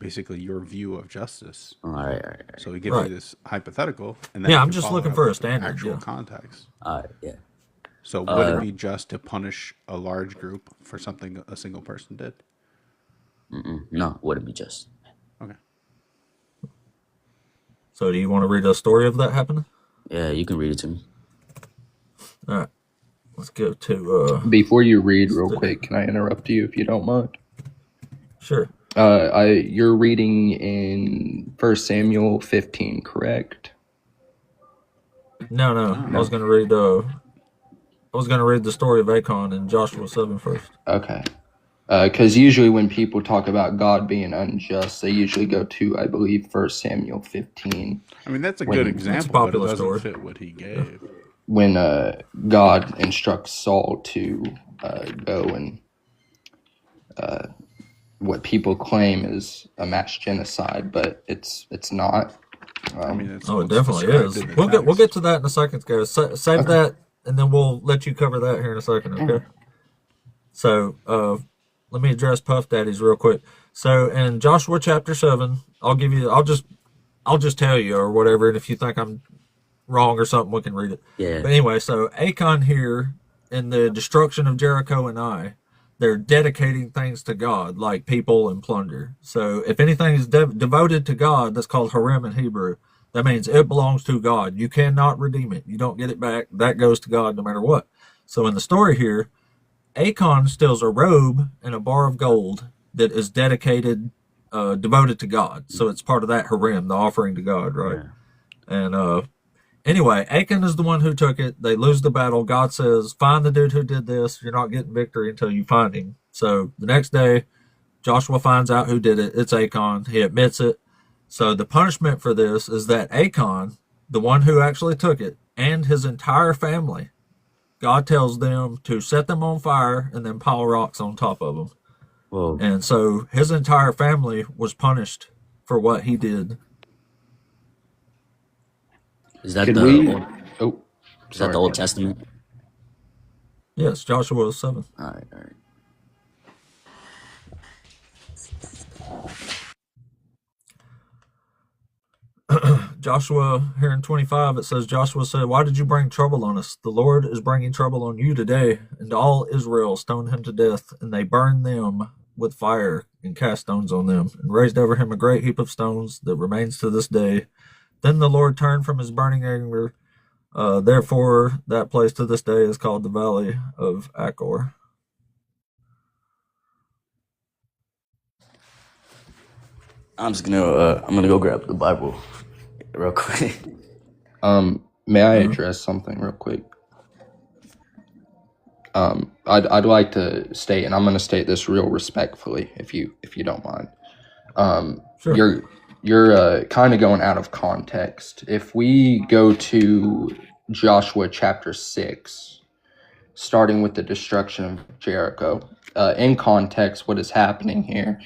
basically your view of justice. All right, all right, So he gives Right. you this hypothetical, and then Yeah, you I'm can just follow it looking up for a with standard. actual Yeah. context. all right. Yeah. So would it be just to punish a large group for something a single person did? No, wouldn't be just. Okay. So do you want to read a story of that happening? Yeah, you can read it to me. All right. Let's go to Before you read, real quick, can I interrupt you if you don't mind? sure. You're reading in 1 Samuel 15, correct? No. I was gonna read the story of Achan in Joshua 7 first. Okay. Because usually when people talk about God being unjust, they usually go to, I believe, 1 Samuel 15, I mean, that's a When- good That's a example, but it popular doesn't story. fit what he gave. when God instructs Saul to go and what people claim is a mass genocide, but it's not. I mean, it's Oh, it what's definitely described is. in the We'll get text. to that in a second, guys. Save that, and then we'll let you cover that here in a second. Okay. So let me address Puff Daddies real quick. So in Joshua chapter 7, I'll just tell you or whatever, and if you think I'm wrong or something, we can read it. Yeah. But anyway, so Achan here in the destruction of Jericho and Ai, they're dedicating things to God, like people and plunder. So if anything is devoted to God, that's called harem in Hebrew. That means it belongs to God. You cannot redeem it. You don't get it back. That goes to God no matter what. So in the story here, Achan steals a robe and a bar of gold that is dedicated, devoted to God. So it's part of that harem, the offering to God, right? Yeah. And anyway, Achan is the one who took it. They lose the battle. God says, find the dude who did this. You're not getting victory until you find him. So the next day, Joshua finds out who did it. It's Achan. He admits it. So the punishment for this is that Achan, the one who actually took it, and his entire family, God tells them to set them on fire and then pile rocks on top of them. Whoa. And so his entire family was punished for what he did. Is that Could the we? Old, Oh, is that the Old Testament? Yes, Joshua 7. All right, all right. Joshua here in 25, it says, Joshua said, why did you bring trouble on us? The Lord is bringing trouble on you today. And all Israel stoned him to death, and they burned them with fire and cast stones on them, and raised over him a great heap of stones that remains to this day. Then the Lord turned from his burning anger. Therefore, that place to this day is called the Valley of Achor. I'm gonna go grab the Bible real quick. May I address something real quick? I'd like to state, and I'm going to state this real respectfully, if you don't mind. Sure. You're kind of going out of context. If we go to Joshua chapter 6, starting with the destruction of Jericho, in context, what is happening here?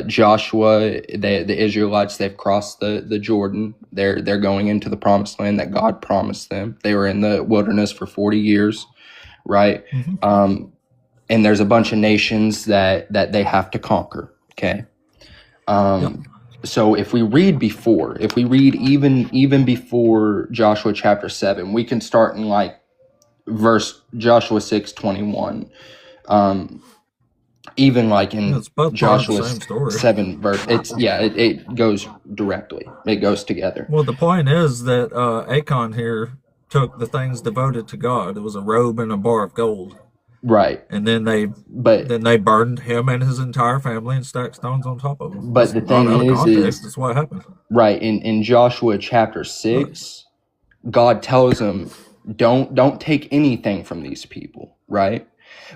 Joshua, the Israelites, they've crossed the Jordan. They're going into the promised land that God promised them. They were in the wilderness for 40 years, right? Mm-hmm. And there's a bunch of nations that they have to conquer. Okay. So if we read even before Joshua chapter 7, we can start in like verse Joshua 6:21. Even like in It's both Joshua same story. 7 verse, it goes directly. It goes together. Well, the point is that Achan here took the things devoted to God. It was a robe and a bar of gold, Right. and then they burned him and his entire family and stacked stones on top of him. But the thing Not out of is context, that's what happened. Right, in Joshua chapter 6, God tells them, don't take anything from these people, right?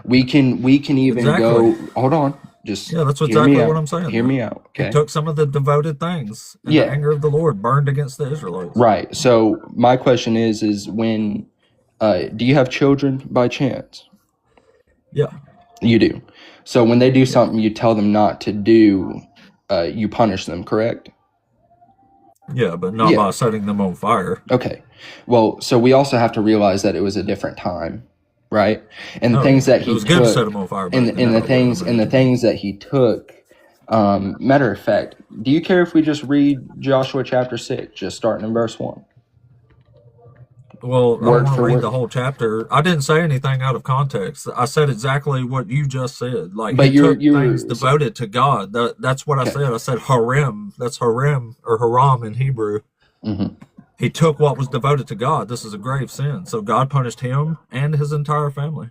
We can even go, hold on, just that's hear exactly me out. what I'm saying. Hear me out, okay? He took some of the devoted things, and the anger of the Lord burned against the Israelites. Right. So my question is when do you have children by chance? Yeah. You do. So when they do something you tell them not to do, you punish them, correct? Yeah, but not by setting them on fire. Okay. Well, so we also have to realize that it was a different time, right? And the things that he it was took, good to set them on fire. and the things that he took Matter of fact, do you care if we just read Joshua chapter 6, just starting in verse 1? Well, I don't Word want to for read word. the whole chapter. I didn't say anything out of context. I said exactly what you just said. Like, But he you're took things devoted to God. That's what I okay. said. I said harem. That's harem or haram in Hebrew. Mhm. He took what was devoted to God. This is a grave sin. So God punished him and his entire family.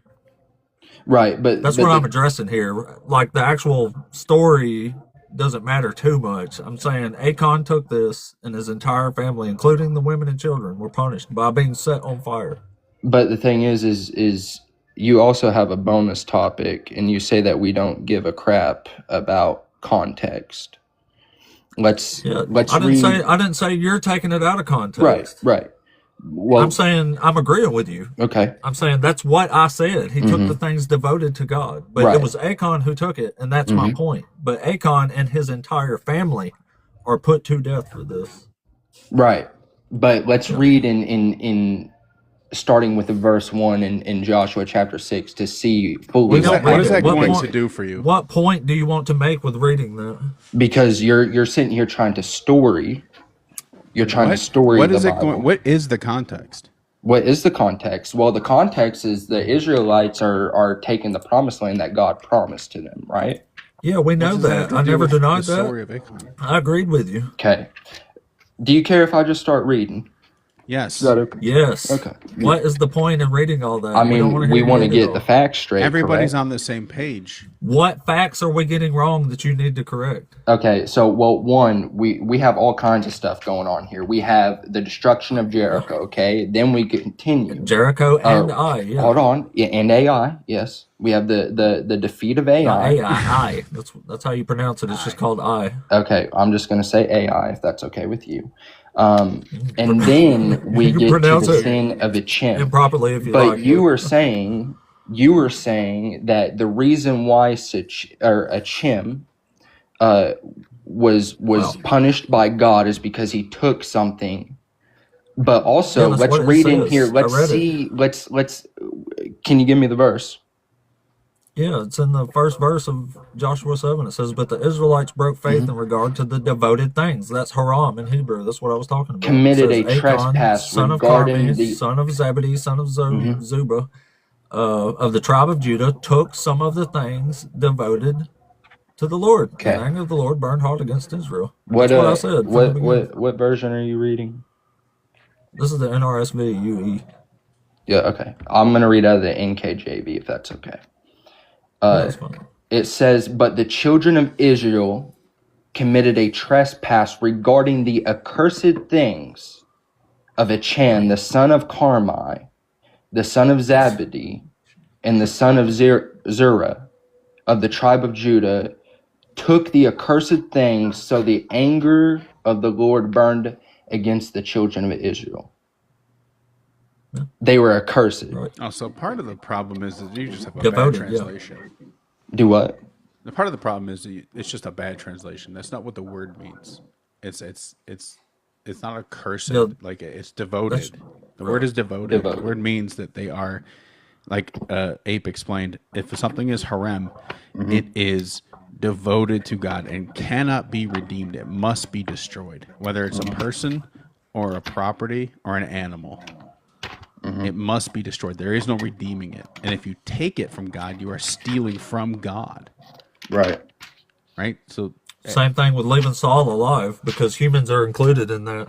Right, That's but what I'm addressing here. Like, the actual story doesn't matter too much. I'm saying Achan took this, and his entire family, including the women and children, were punished by being set on fire. but the thing is you also have a bonus topic, and you say that we don't give a crap about context. Let's Yeah, let's I read. didn't say you're taking it out of Right, context. right. I'm Well, saying I'm agreeing with you. okay. I'm saying that's what I said. He took the things devoted to God, but it Right. was Achan who took it, and that's my point. But Achan and his entire family are put to death for this. Right. But let's Yeah. read in starting with the verse 1 in Joshua chapter 6 to see fully We What is don't that, what read is it. that What going to point? do for you? What point do you want to make with reading that? because you're sitting here trying to story. You're trying to story What the is it Bible. going? What is the context? What is the context? Well, the context is the Israelites are taking the promised land that God promised to them, right? Yeah, we What know does that have that. to I do never with the denied that. story of Achan? I agreed with you. Okay. Do you care if I just start reading? Yes. Is that okay? Yes. Okay. What is the point in reading all that? I We don't want mean, to we hear want to you read it get the all. facts straight. Everybody's correct? on the same page. What facts are we getting wrong that you need to correct? Okay, so well, one, we have all kinds of stuff going on here. We have the destruction of Jericho. Okay, then we continue. Jericho and Ai, yeah. Hold on, yeah, and Ai. Yes, we have the defeat of Ai. Not Ai, Ai. That's how you pronounce it. It's just called Ai. Okay, I'm just gonna say Ai if that's okay with you. And then we You get to pronounce the it sin of Achan. improperly if you But like. you were saying that the reason why Achan was Wow. punished by God is because he took something. But also, Yeah, that's let's what it read in says. here. I Let's read it. see. Let's. Can you give me the verse? Yeah, it's in the first verse of Joshua 7. It says, "But the Israelites broke faith in regard to the devoted things." That's haram in Hebrew. That's what I was talking about. Committed It says a Achan, trespass son of regarding Carmi, the. son of Zebedee, son of Zuba, of the tribe of Judah, took some of the things devoted to the Lord. And Okay. the anger of the Lord burned hard against Israel. What That's what I said from the beginning. what version are you reading? This is the NRSV UE. Yeah. Okay. I'm gonna read out of the NKJV if that's okay. That's fine. It says, "But the children of Israel committed a trespass regarding the accursed things of Achan, the son of Carmi, the son of Zabdi, and the son of Zerah, of the tribe of Judah, took the accursed things, so the anger of the Lord burned against the children of Israel." Yeah. They were accursed. Right. Oh, so part of the problem is that you just have a Devoted, bad yeah. translation. Do what? The part of the problem is that it's just a bad translation. That's not what the word means. It's not a cursed, Yeah. like it's devoted. The word is devoted. Devoted. The word means that they are, like Ape explained, if something is harem, it is devoted to God and cannot be redeemed. It must be destroyed, whether it's a person or a property or an animal. It must be destroyed. There is no redeeming it. And if you take it from God, you are stealing from God. Right. Right? So Same thing with leaving Saul alive, because humans are included in that.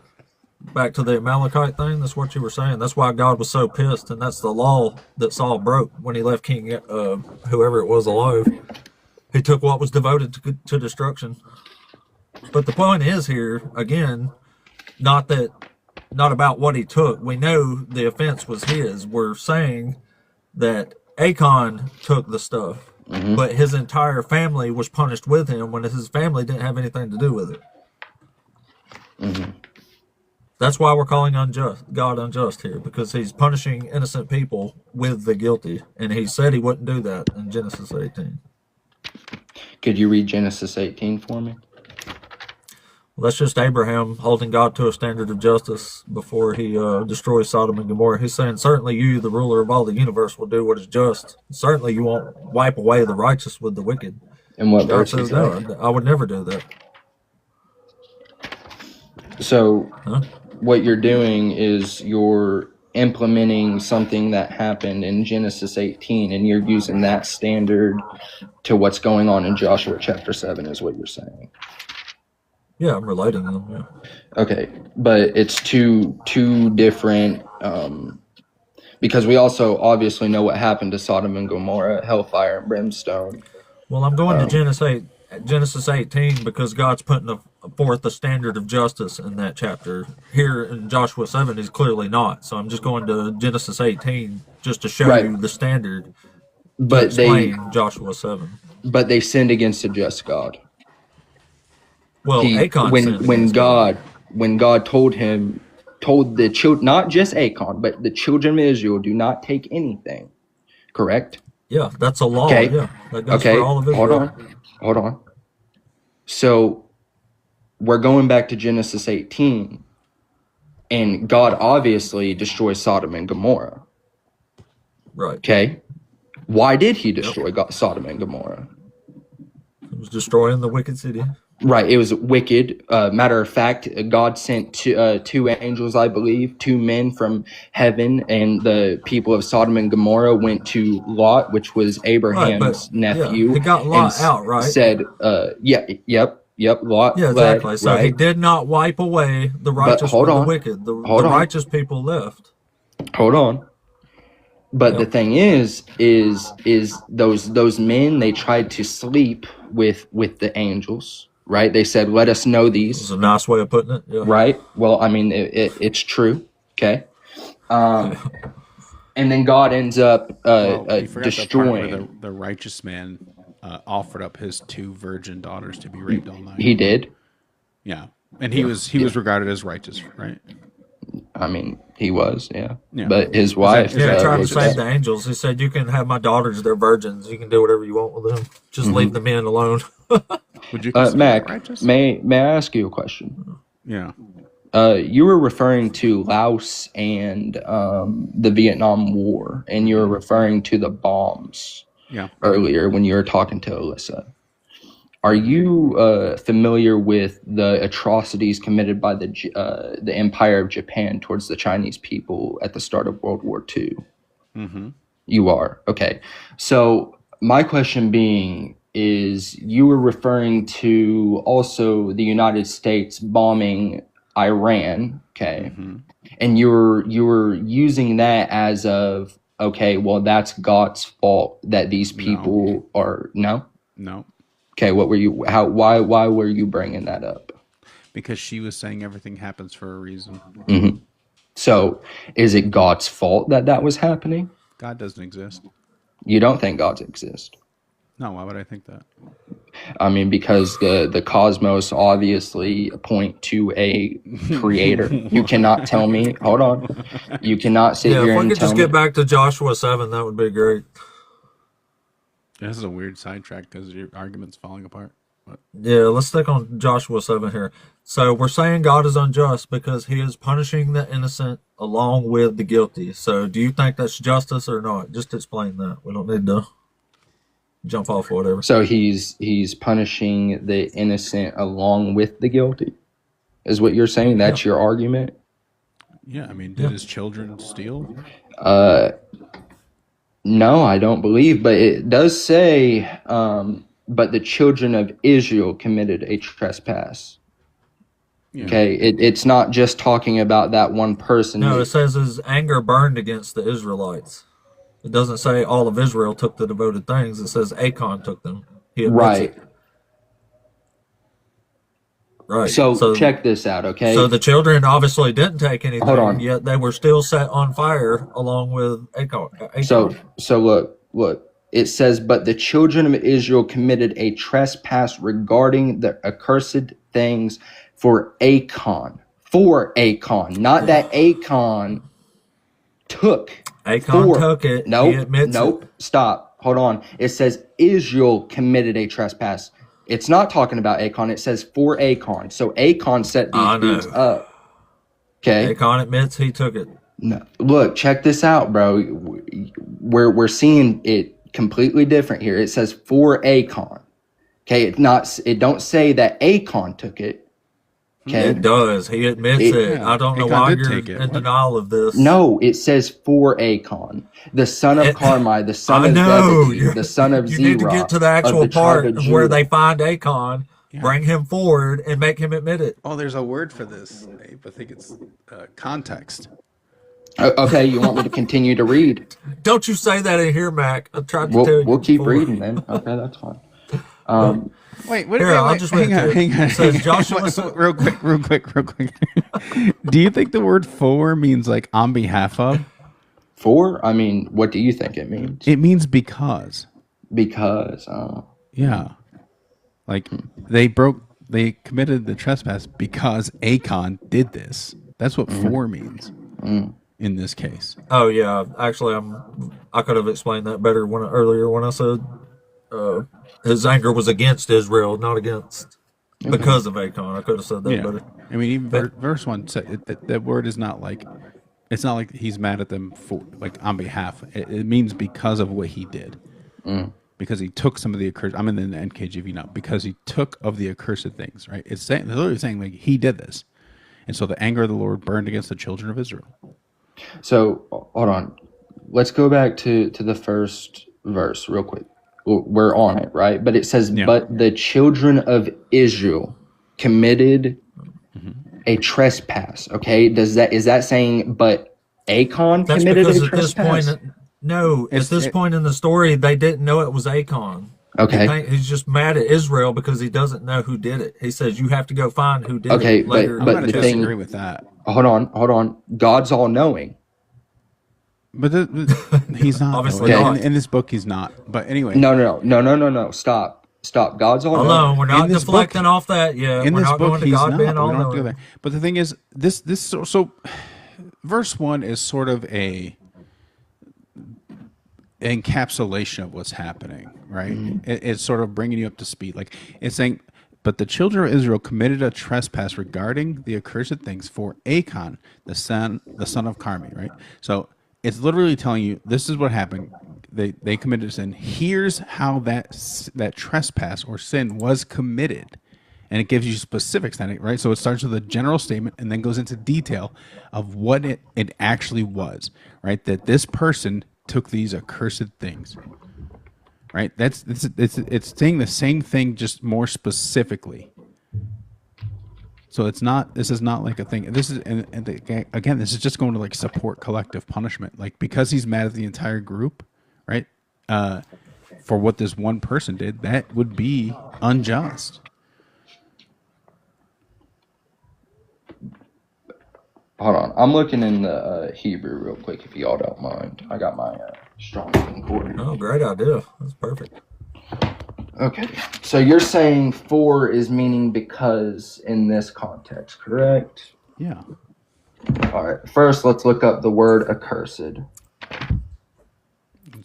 Back to the Amalekite thing, that's what you were saying. That's why God was so pissed, and that's the law that Saul broke when he left King, whoever it was, alive. He took what was devoted to destruction. But the point is here, again, not about what he took. We know the offense was his. We're saying that Achan took the stuff, but his entire family was punished with him when his family didn't have anything to do with it. That's why we're calling God unjust here, because he's punishing innocent people with the guilty, and he said he wouldn't do that in Genesis 18. Could you read Genesis 18 for me? Well, that's just Abraham holding God to a standard of justice before he destroys Sodom and Gomorrah. He's saying, certainly you, the ruler of all the universe, will do what is just. Certainly you won't wipe away the righteous with the wicked. And what God verse says exactly? no. I would never do that. So Huh? what you're doing is you're implementing something that happened in Genesis 18, and you're using that standard to what's going on in Joshua chapter 7, is what you're saying. Yeah, I'm relating them. Yeah. Okay, but it's two different, because we also obviously know what happened to Sodom and Gomorrah, hellfire and brimstone. Well, I'm going to Um, Genesis 18 because God's putting forth a standard of justice in that chapter. Here in Joshua 7, he's clearly not. So I'm just going to Genesis 18 just to show Right. you the standard to But they explain Joshua 7. sinned against a just God. Well, Acon sinned When against God. God told the children, not just Acon, but the children of Israel, do not take anything. Correct? Yeah, that's a law. Okay. Yeah, that goes Okay. for all of Israel. Hold on. So we're going back to Genesis 18, and God obviously destroys Sodom and Gomorrah. Right. Okay. Why did he destroy Sodom and Gomorrah? It was destroying the wicked city. Right, it was wicked. Matter of fact, God sent two angels, I believe, 2 men from heaven, and the people of Sodom and Gomorrah went to Lot, which was Abraham's nephew. Yeah, he got Lot out, right? Said, Lot. Yeah, exactly. So he did not wipe away the righteous from the wicked. The righteous people left. Hold on. But the thing is those men, they tried to sleep with the angels. Right? They said, let us know these. It's a nice way of putting it. Yeah. Right? Well, I mean, it's true. Okay. And then God ends up destroying. The, the righteous man offered up his 2 virgin daughters to be raped all night. He did. Yeah. And he was regarded as righteous, right? I mean, he was, yeah. But his wife. Trying to save the angels. He said, you can have my daughters, they're virgins. You can do whatever you want with them. Just leave the men alone. Would you consider Mac, righteous? may I ask you a question? Yeah. You were referring to Laos and the Vietnam War, and you were referring to the bombs earlier when you were talking to Alyssa. Are you familiar with the atrocities committed by the Empire of Japan towards the Chinese people at the start of World War II? Mm-hmm. You are. Okay. So my question being is, you were referring to also the United States bombing Iran, okay? Mm-hmm. And you were using that as of, okay, well, that's God's fault that these people are no. Okay, what were you? Why were you bringing that up? Because she was saying everything happens for a reason. Mm-hmm. So, is it God's fault that was happening? God doesn't exist. You don't think God exists? No, why would I think that? I mean, because the cosmos obviously point to a creator. You cannot tell me. Hold on. You cannot sit here and tell me. If we could just get back to Joshua 7, that would be great. This is a weird sidetrack because your argument's falling apart. But. Yeah, let's stick on Joshua 7 here. So we're saying God is unjust because he is punishing the innocent along with the guilty. So do you think that's justice or not? Just explain that. We don't need to jump off or whatever. So he's punishing the innocent along with the guilty, is what you're saying? That's your argument? Yeah, I mean, did his children steal? No, I don't believe, but it does say, but the children of Israel committed a trespass. Yeah. Okay, it's not just talking about that one person. No, it says his anger burned against the Israelites. It doesn't say all of Israel took the devoted things. It says Acon took them. He admits it. Right. So check this out, okay? So the children obviously didn't take anything, yet they were still set on fire along with Acon. So look. It says, but the children of Israel committed a trespass regarding the accursed things for Acon. Not that Acon took. Acon took it. Nope. Stop. Hold on. It says Israel committed a trespass. It's not talking about Acon. It says for Acon. So Acon set these dudes up. Okay. Acon admits he took it. No. Look, check this out, bro. We're seeing it completely different here. It says for Acon. Okay, it don't say that Achan took it. Okay. It does. He admits it. Yeah, I don't know Achan why did you're take it. in What? denial of this. No, it says for Achan, the son of It- Carmi, the son I of know. Zebedee, the son of You Zerah, need to get to the of actual the tribe part of of where Judah. they find Acon, Yeah. bring him forward, and make him admit it. Oh, there's a word for this, Abe. I think it's context. Okay, you want me to continue to read? Don't you say that in here, Mac. I tried to tell you. We'll keep before. reading then. Okay, that's fine. Wait, Here, I'll just read hang on, it to you. hang on. It says hang on. Joshua. Real quick. Do you think the word for means like on behalf of? For? I mean, what do you think it means? It means because. Because, Yeah. Like they committed the trespass because Achan did this. That's what for means in this case. Oh yeah, actually, I could have explained that better earlier when I said his anger was against Israel, not against because of Acon. I could have said that Yeah. better. I mean, even verse 1 said that word is not like, it's not like he's mad at them for like on behalf. It means because of what he did. Because he took some of the accursed. I'm in the NKJV now. Because he took of the accursed things, right? It's literally saying like he did this, and so the anger of the Lord burned against the children of Israel. so hold on. Let's go back to the first verse real quick. We're on it, right? But it says, Yeah. but the children of Israel committed a trespass. Okay, is that saying, but Achan That's committed because a at this trespass? point, no, at this point in the story, they didn't know it was Acon. Okay. He's just mad at Israel because he doesn't know who did it. He says you have to go find who did Okay, it but- later. I'm but going to the thing- disagree with that. Hold on. God's all knowing. But he's not. Obviously though. not. In this book, he's not. But anyway, No. Stop. God's all Hold knowing. on, we're not In this deflecting book- off that yet. in We're this not book, going to he's God not. being We all don't have to go knowing. there. But the thing is, this so verse 1 is sort of a encapsulation of what's happening, right? It's sort of bringing you up to speed. Like it's saying, but the children of Israel committed a trespass regarding the accursed things for Achan, the son of Carmi, right? So it's literally telling you this is what happened. They committed sin. Here's how that trespass or sin was committed. And it gives you specifics on it, right? So it starts with a general statement and then goes into detail of what it actually was, right? That this person took these accursed things, right? It's saying the same thing, just more specifically. So this is not like a thing. This is, and again, this is just going to like support collective punishment. Like because he's mad at the entire group, right? For what this one person did, that would be unjust. Hold on. I'm looking in the Hebrew real quick, if y'all don't mind. I got my Strong's Concordance. Oh, great idea. That's perfect. Okay. So you're saying for is meaning because in this context, correct? Yeah. All right. First, let's look up the word accursed. It's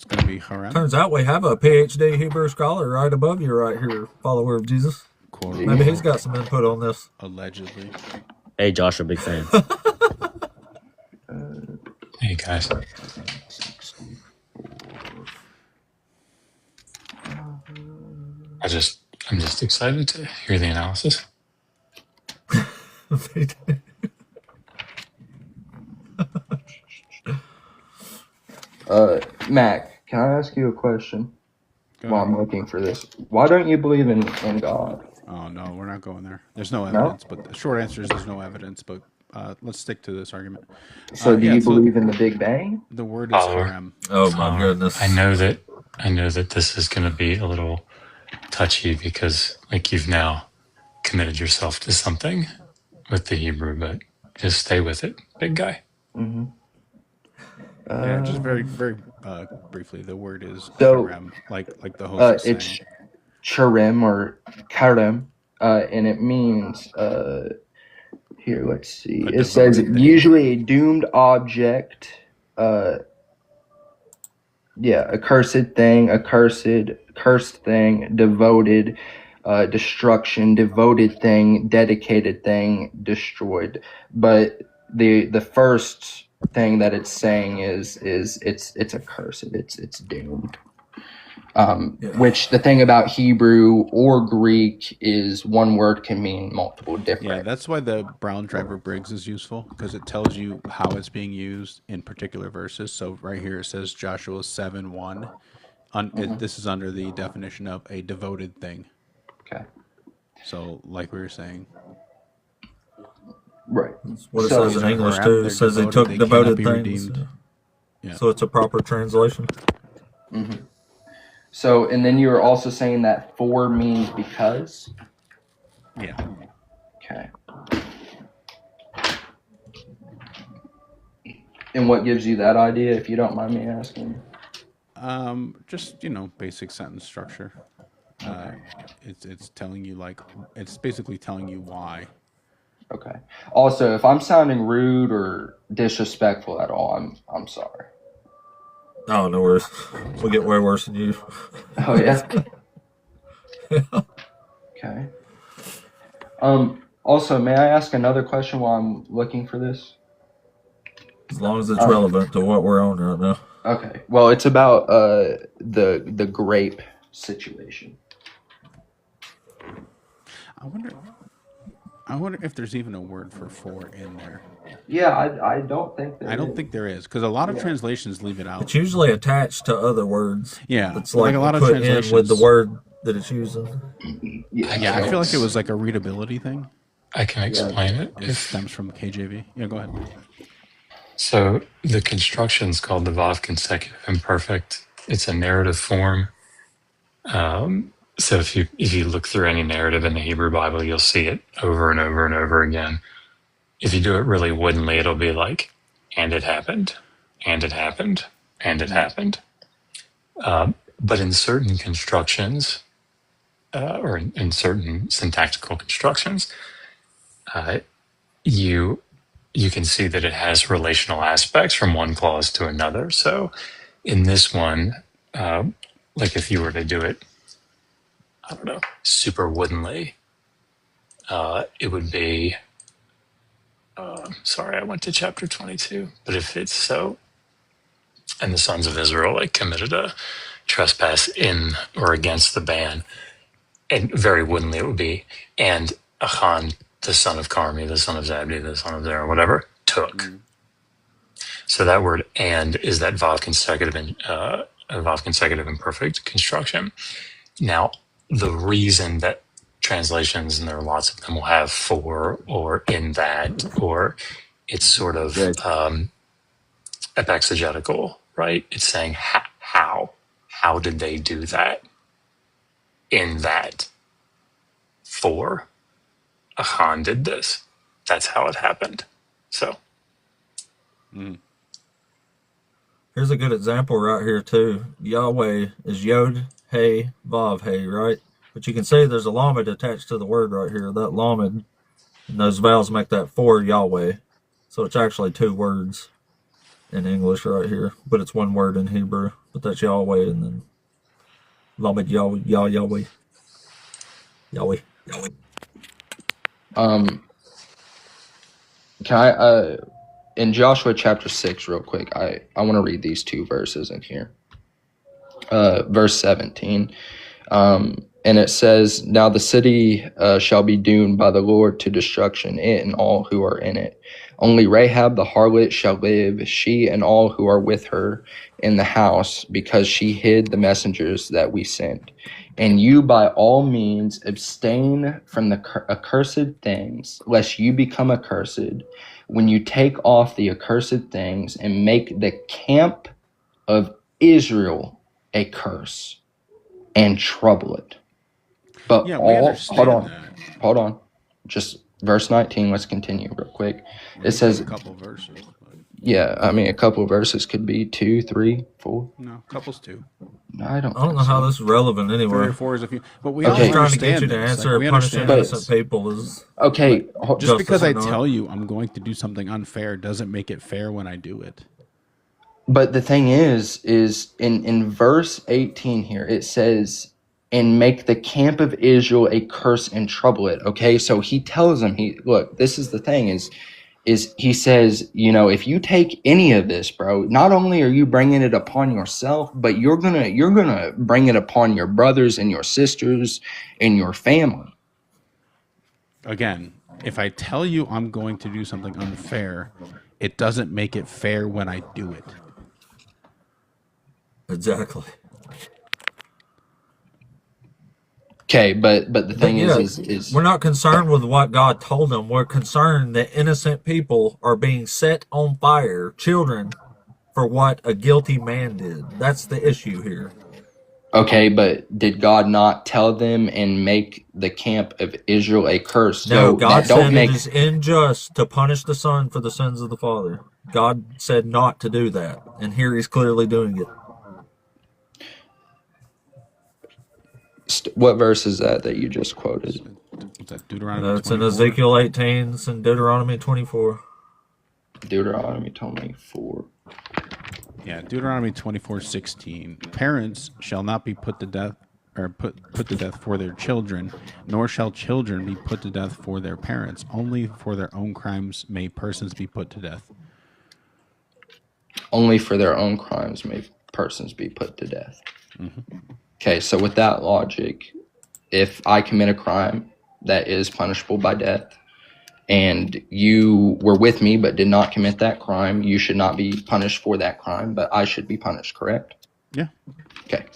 going to be haram. Turns out we have a PhD Hebrew scholar right above you right here, follower of Jesus. Quote, Maybe he's got some input on this. allegedly. Hey, Josh, a big fan. Hey guys. I'm just excited to hear the analysis. Mac, can I ask you a question while I'm looking for this? Why don't you believe in God? Oh, no, we're not going there. There's no evidence, but the short answer is there's no evidence, but let's stick to this argument. So do you so believe in the Big Bang? the word is Follower. haram. Oh my goodness. I know that this is going to be a little touchy because like you've now committed yourself to something with the Hebrew, but just stay with it, big guy. Mm-hmm. Yeah, just very, very briefly, the word is So, haram, like the host is It's saying. cherem or karem, and it means here. Let's see. A It says devoted thing. usually a doomed object. Accursed thing, cursed thing, devoted, destruction, devoted thing, dedicated thing, destroyed. But the first thing that it's saying is it's accursed. It's doomed. Which the thing about Hebrew or Greek is one word can mean multiple different. Yeah, that's why the Brown Driver Briggs is useful, because it tells you how it's being used in particular verses. So right here it says Joshua 7:1. This is under the definition of a devoted thing. Okay. So like we were saying, right. That's what it says in English too. It says they took devoted things. Yeah. So it's a proper translation. Mm-hmm. So, and then you were also saying that for means because? Yeah. Okay. And what gives you that idea, if you don't mind me asking? Just, basic sentence structure. Okay. It's telling you, it's basically telling you why. Okay. Also, if I'm sounding rude or disrespectful at all, I'm sorry. Oh, no worries. We'll get way worse than you. Oh, yeah? Okay. Also, may I ask another question while I'm looking for this? As long as it's relevant to what we're on right now. Okay. Well, it's about the grape situation. I wonder if there's even a word for in there. Yeah, I don't think there is. I don't think there is, because a lot of translations leave it out. It's usually attached to other words. Yeah, it's like a lot of translations in with the word that it's using. Yeah, I feel like it was like a readability thing. I can explain it. It stems from KJV. Yeah, go ahead. So the construction is called the Vav consecutive imperfect. It's a narrative form. So if you look through any narrative in the Hebrew Bible, you'll see it over and over and over again. If you do it really woodenly, it'll be like, and it happened, and it happened, and it happened. But in certain constructions, or in certain syntactical constructions, you can see that it has relational aspects from one clause to another. So in this one, like if you were to do it, I don't know, super woodenly, it would be, sorry, I went to chapter 22, but if it's so, and the sons of Israel committed a trespass in or against the ban, and very woodenly it would be, and Achan, the son of Carmi, the son of Zabdi, the son of Zerah, whatever, took. Mm-hmm. So that word "and" is that Vav consecutive imperfect construction. Now, the reason that translations, and there are lots of them, will have "for" or "in that," or it's sort of epexegetical, right? It's saying how did they do that? In that, for Achan did this. That's how it happened. So. Here's a good example right here too. Yahweh is Yod, Hey, Vav, Hey, right? But you can see there's a lamed attached to the word right here. That lamed, and those vowels make that for Yahweh. So it's actually two words in English right here, but it's one word in Hebrew. But that's Yahweh, and then lamed Yahweh, Yahweh, Yahweh, Yahweh. Can I in Joshua chapter 6 real quick, I want to read these two verses in here. Verse 17. And it says, "Now the city shall be doomed by the Lord to destruction, it and all who are in it. Only Rahab the harlot shall live, she and all who are with her in the house, because she hid the messengers that we sent. And you by all means abstain from the accursed things, lest you become accursed, when you take off the accursed things and make the camp of Israel a curse and trouble it." But yeah, hold on. Just verse 19, let's continue real quick. It says a couple verses. Yeah, I mean, a couple of verses could be 2, 3, 4. No, couple's 2. I don't know how this is relevant anyway. 3 or 4 is a few. But we Okay. all trying to get understand you to this. answer we punishing understand innocent people is Okay, just because I justice, tell you I'm going to do something unfair doesn't make it fair when I do it. but the thing is in verse 18 here, it says, "And make the camp of Israel a curse and trouble it." Okay, so he tells them, look, this is the thing is, is he says, if you take any of this, bro, not only are you bringing it upon yourself, but you're gonna bring it upon your brothers and your sisters and your family. Again, if I tell you I'm going to do something unfair, it doesn't make it fair when I do it. Exactly. Okay, but the thing Yeah, is we're not concerned with what God told them. We're concerned that innocent people are being set on fire, children, for what a guilty man did. That's the issue here. okay, but did God not tell them and make the camp of Israel a curse? No, So God that don't said make it is unjust to punish the son for the sins of the father. God said not to do that, and here he's clearly doing it. what verse is that you just quoted? What's that, Deuteronomy It's in 24? Ezekiel 18, it's in Deuteronomy 24. Deuteronomy 24. Yeah, Deuteronomy 24:16. Parents shall not be put to death or put to death for their children, nor shall children be put to death for their parents. Only for their own crimes may persons be put to death. Only for their own crimes may persons be put to death. Okay, so with that logic, if I commit a crime that is punishable by death, and you were with me but did not commit that crime, you should not be punished for that crime, but I should be punished, correct? Yeah. Okay.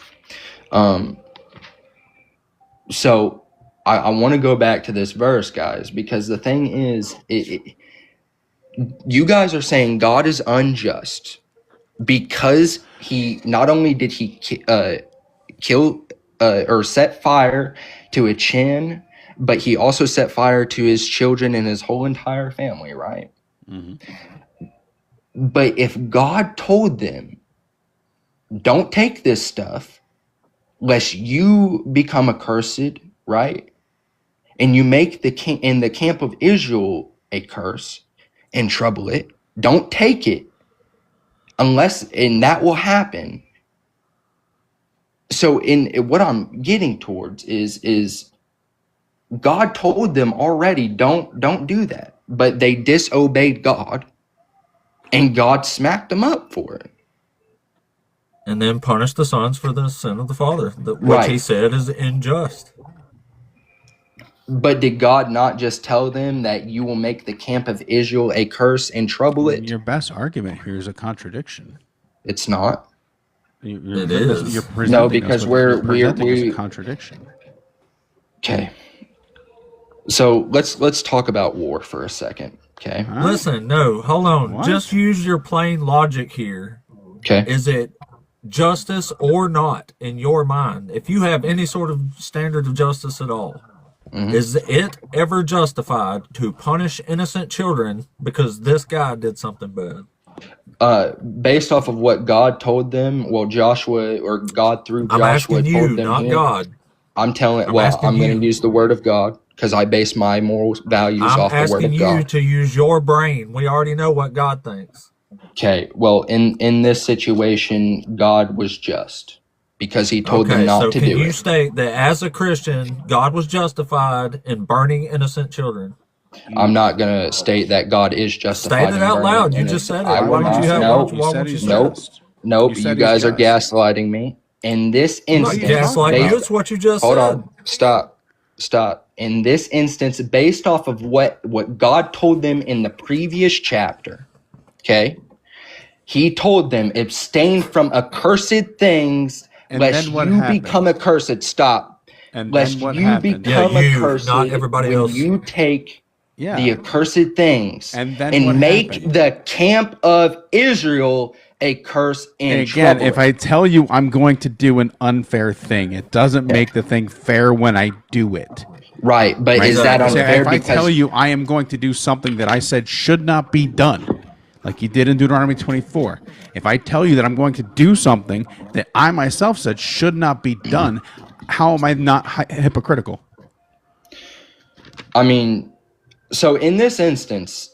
So I want to go back to this verse, guys, because the thing is, you guys are saying God is unjust because he not only did he kill or set fire to a chin, but he also set fire to his children and his whole entire family, right? But if God told them, don't take this stuff lest you become accursed, right? And you make the camp of Israel a curse and trouble it, don't take it unless, and that will happen. So in what I'm getting towards is God told them already, don't do that. But they disobeyed God, and God smacked them up for it. And then punish the sons for the sin of the father, which Right. he said is unjust. But did God not just tell them that you will make the camp of Israel a curse and trouble it? Your best argument here is a contradiction. It's not. It is. You're presenting No, us because with- we're you're presenting us we a contradiction. okay. So let's talk about war for a second. Okay. Huh? Listen, no, hold on. What? Just use your plain logic here. Okay. Is it justice or not in your mind? If you have any sort of standard of justice at all, is it ever justified to punish innocent children because this guy did something bad? Based off of what God told them, well, Joshua or God through I'm Joshua asking you, told them not here, God. I'm telling. I'm Well, asking I'm going you. to use the word of God because I base my moral values I'm off the word asking of you God. to use your brain. We already know what God thinks. Okay. Well, in this situation, God was just because He told them Okay, not so to can do you it. state that as a Christian, God was justified in burning innocent children? I'm not going to state that God is justified. State it in out burning loud. You innocent- just said it. I Why will would not. you have? Nope. Why You said won't you he's say Nope. it? just. Nope. You You said he's guys are just. gaslighting me. In this I'm not instance, gaslighting you. based It's what you just hold said. on, stop. In this instance, based off of what God told them in the previous chapter, okay, He told them abstain from accursed things, And lest then what you happened? become accursed. Stop. And Lest then what you happened? become Yeah, you, accursed not everybody when else. you take Yeah. the accursed things And then what make happened? the camp of Israel a curse and And again, trouble if it. I tell you I'm going to do an unfair thing, it doesn't make the thing fair when I do it. Right, but Right? is that Exactly. So unfair? if I Because tell you I am going to do something that I said should not be done, like you did in Deuteronomy 24, if I tell you that I'm going to do something that I myself said should not be done, how am I not hypocritical? I mean, so in this instance,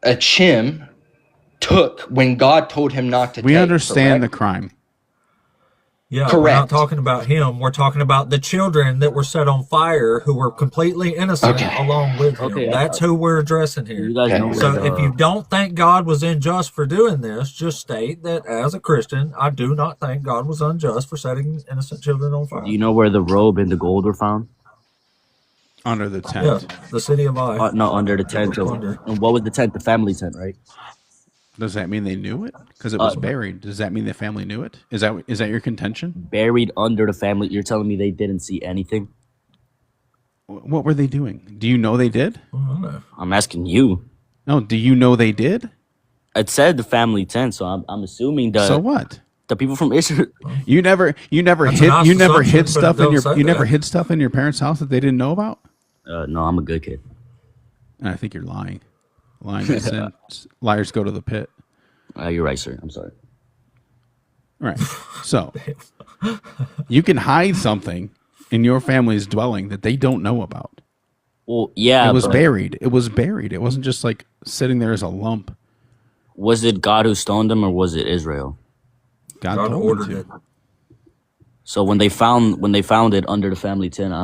Achim took when God told him not to We take. understand correct? the crime. Yeah, we're not Correct. talking about him. We're talking about the children that were set on fire who were completely innocent Okay. along with him. Okay, That's who we're addressing here. you guys Okay. know where So if you the don't think God was unjust for doing this, just state that as a Christian, I do not think God was unjust for setting innocent children on fire. do you know where the robe and the gold were found? Under the Yeah, tent. the city of Ai. No, under the That was tent of, plundered. and what was the tent? The family tent, right? Does that mean they knew it? Because it was buried. Does that mean the family knew it? Is that your contention? Buried under the family. You're telling me they didn't see anything? What were they doing? Do you know they did? I don't know. I'm asking you. No. Do you know they did? It said the family tent, so I'm assuming So what? the people from Israel. You never That's a nice hid assumption, stuff but in don't say you never that. hid stuff in your parents' house that they didn't know about. No, I'm a good kid. And I think you're lying. Lying is sin. Liars go to the pit. You're right, sir. I'm sorry. Right. So you can hide something in your family's dwelling that they don't know about. Well, yeah, It was but buried. It was buried. It wasn't just like sitting there as a lump. was it God who stoned them, or was it Israel? God God told ordered them it. to. So when they found it under the family tent,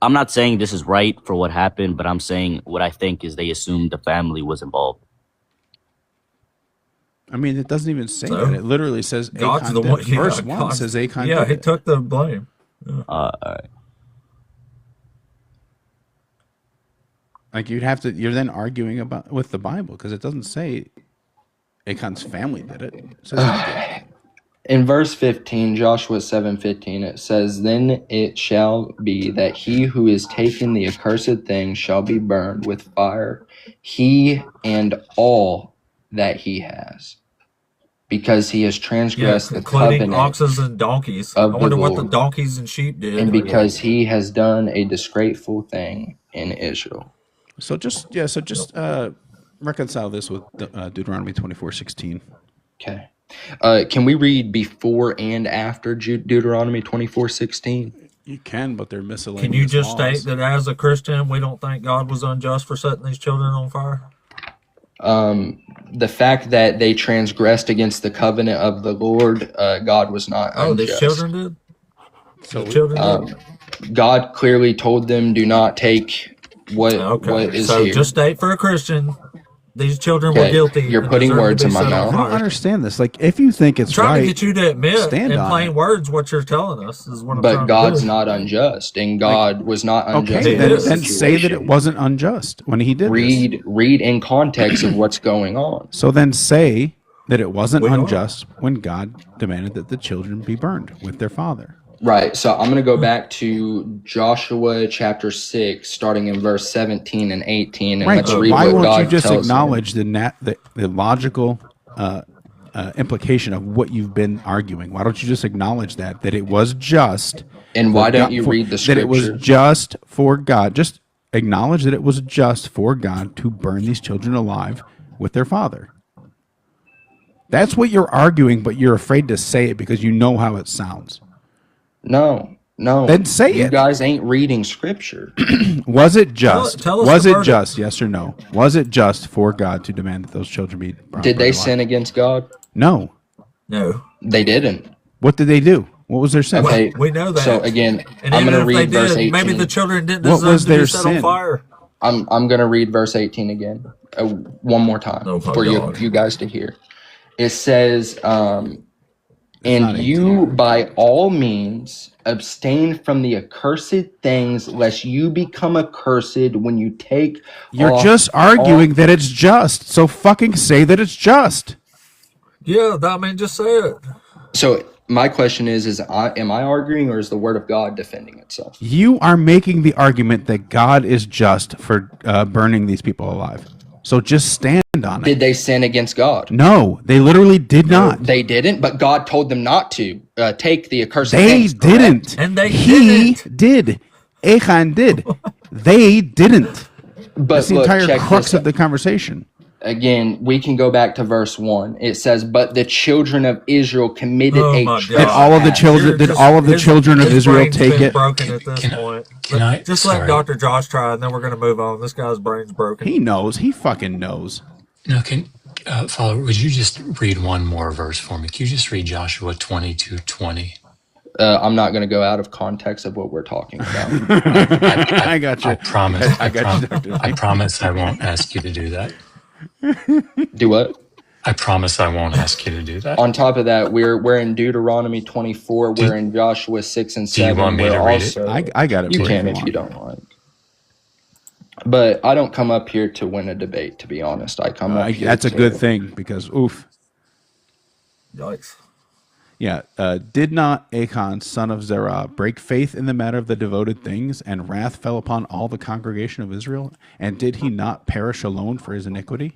I'm not saying this is right for what happened, but I'm saying what I think is they assumed the family was involved. I mean, it doesn't even say So? that. It literally says God's Achan the did one. it. Yeah, Verse 1 God- says Achan Yeah, did he it. took the blame. All right. Like you're then arguing about with the Bible because it doesn't say Achan's family did it. It says he did. In verse 15, Joshua 7:15, it says, "Then it shall be that he who is taking the accursed thing shall be burned with fire, he and all that he has, because he has Yeah, transgressed the including covenant, oxes and donkeys. I of the wonder what the Lord. donkeys and sheep did. and because he has done a disgraceful thing in Israel." So just reconcile this with Deuteronomy 24:16. Okay. Can we read before and after Deuteronomy 24:16? You can, but they're miscellaneous. Can you just laws. state that as a Christian, we don't think God was unjust for setting these children on fire? The fact that they transgressed against the covenant of the Lord, God was not Oh, unjust. these children did? So The children did? God clearly told them, "Do not take what Okay, is so here." just state for a Christian, these children were Okay, guilty. you're and putting deserve to words be in my set on mouth. I don't fire. understand this. Like, if you think I'm it's trying right, to get you to admit stand in on plain it. words what you're telling us is what I'm But trying God's to do. not unjust, and God was not unjust. Okay, in then, this then say that it situation. wasn't unjust when he did this. Read in context of what's going on. So then say that it wasn't We are. unjust when God demanded that the children be burned with their father. Right. So I'm going to go back to Joshua chapter 6, starting in verse 17 and 18, and Right. let's But read why what won't God you just tells them. acknowledge the logical implication of what you've been arguing? Why don't you just acknowledge that it was just? And why for don't God- you for- read the that it was scripture? just for God? Just acknowledge that it was just for God to burn these children alive with their father. That's what you're arguing, but you're afraid to say it because you know how it sounds. No. Then say You it. guys ain't reading scripture. Was it just? tell us was the it verdict. just? Yes or no? Was it just for God to demand that those children be burned Did they alive? sin against God? No. No. They didn't. What did they do? What was their sin? Okay. We know that. So again, And I'm even going to if they read verse did, 18. maybe the children didn't What deserve was to be their set on sin? fire. I'm going to read verse 18 again, one more time Oh my for God. you guys to hear. It says, not "And 18. you by all means abstain from the accursed things, lest you become accursed when you take You're off just arguing that it's just. So fucking say that it's just. Yeah, I mean, just say it. So my question is am I arguing, or is the word of God defending itself? You are making the argument that God is just for burning these people alive. So just stand on it. Did they sin against God? No, they literally did not. They didn't, but God told them not to take the accursed They things. correct? didn't. And they He didn't. did. Achan did. They didn't. But That's the look, entire check crux this of the conversation. Again, we can go back to verse 1. It says, "But the children of Israel committed Oh a my Did all of the God. children? You're Did just- all of the his- children of his Israel brain's take been it? broken at this Can- point. can I- Just let sorry. Dr. Josh try, and then we're going to move on. This guy's brain's broken. He knows. He fucking knows. No, Father, would you just read one more verse for me? Can you just read Joshua 22:20? I'm not going to go out of context of what we're talking about. I got you. I promise. I got you, Dr. I promise I won't ask you to do that. Do what? I promise I won't ask you to do that. On top of that, we're in Deuteronomy 24. We're in Joshua 6 and 7. Do you want me to read it? I got it. You for can you if you don't like. But I don't come up here to win a debate, to be honest. I come up here That's a to- good thing because, oof. Yikes. Yeah. Did not Achan, son of Zerah, break faith in the matter of the devoted things, and wrath fell upon all the congregation of Israel? And did he not perish alone for his iniquity?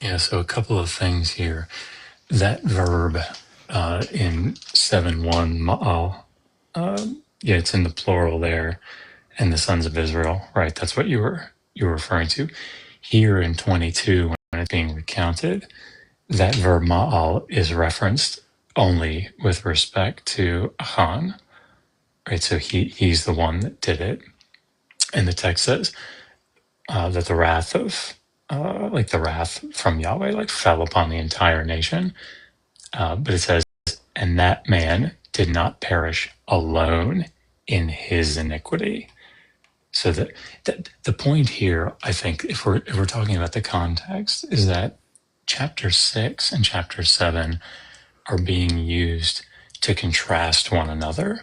Yeah, so a couple of things here. That verb in 7:1, ma'al, yeah, it's in the plural there, and the sons of Israel, right? That's what you were referring to. Here in 22, when it's being recounted, that verb ma'al is referenced only with respect to Achan, right? So he's the one that did it. And the text says that the wrath of, the wrath from Yahweh, fell upon the entire nation. But it says, and that man did not perish alone in his iniquity. So that the point here, I think, if we're talking about the context, is that chapter 6 and chapter 7 are being used to contrast one another,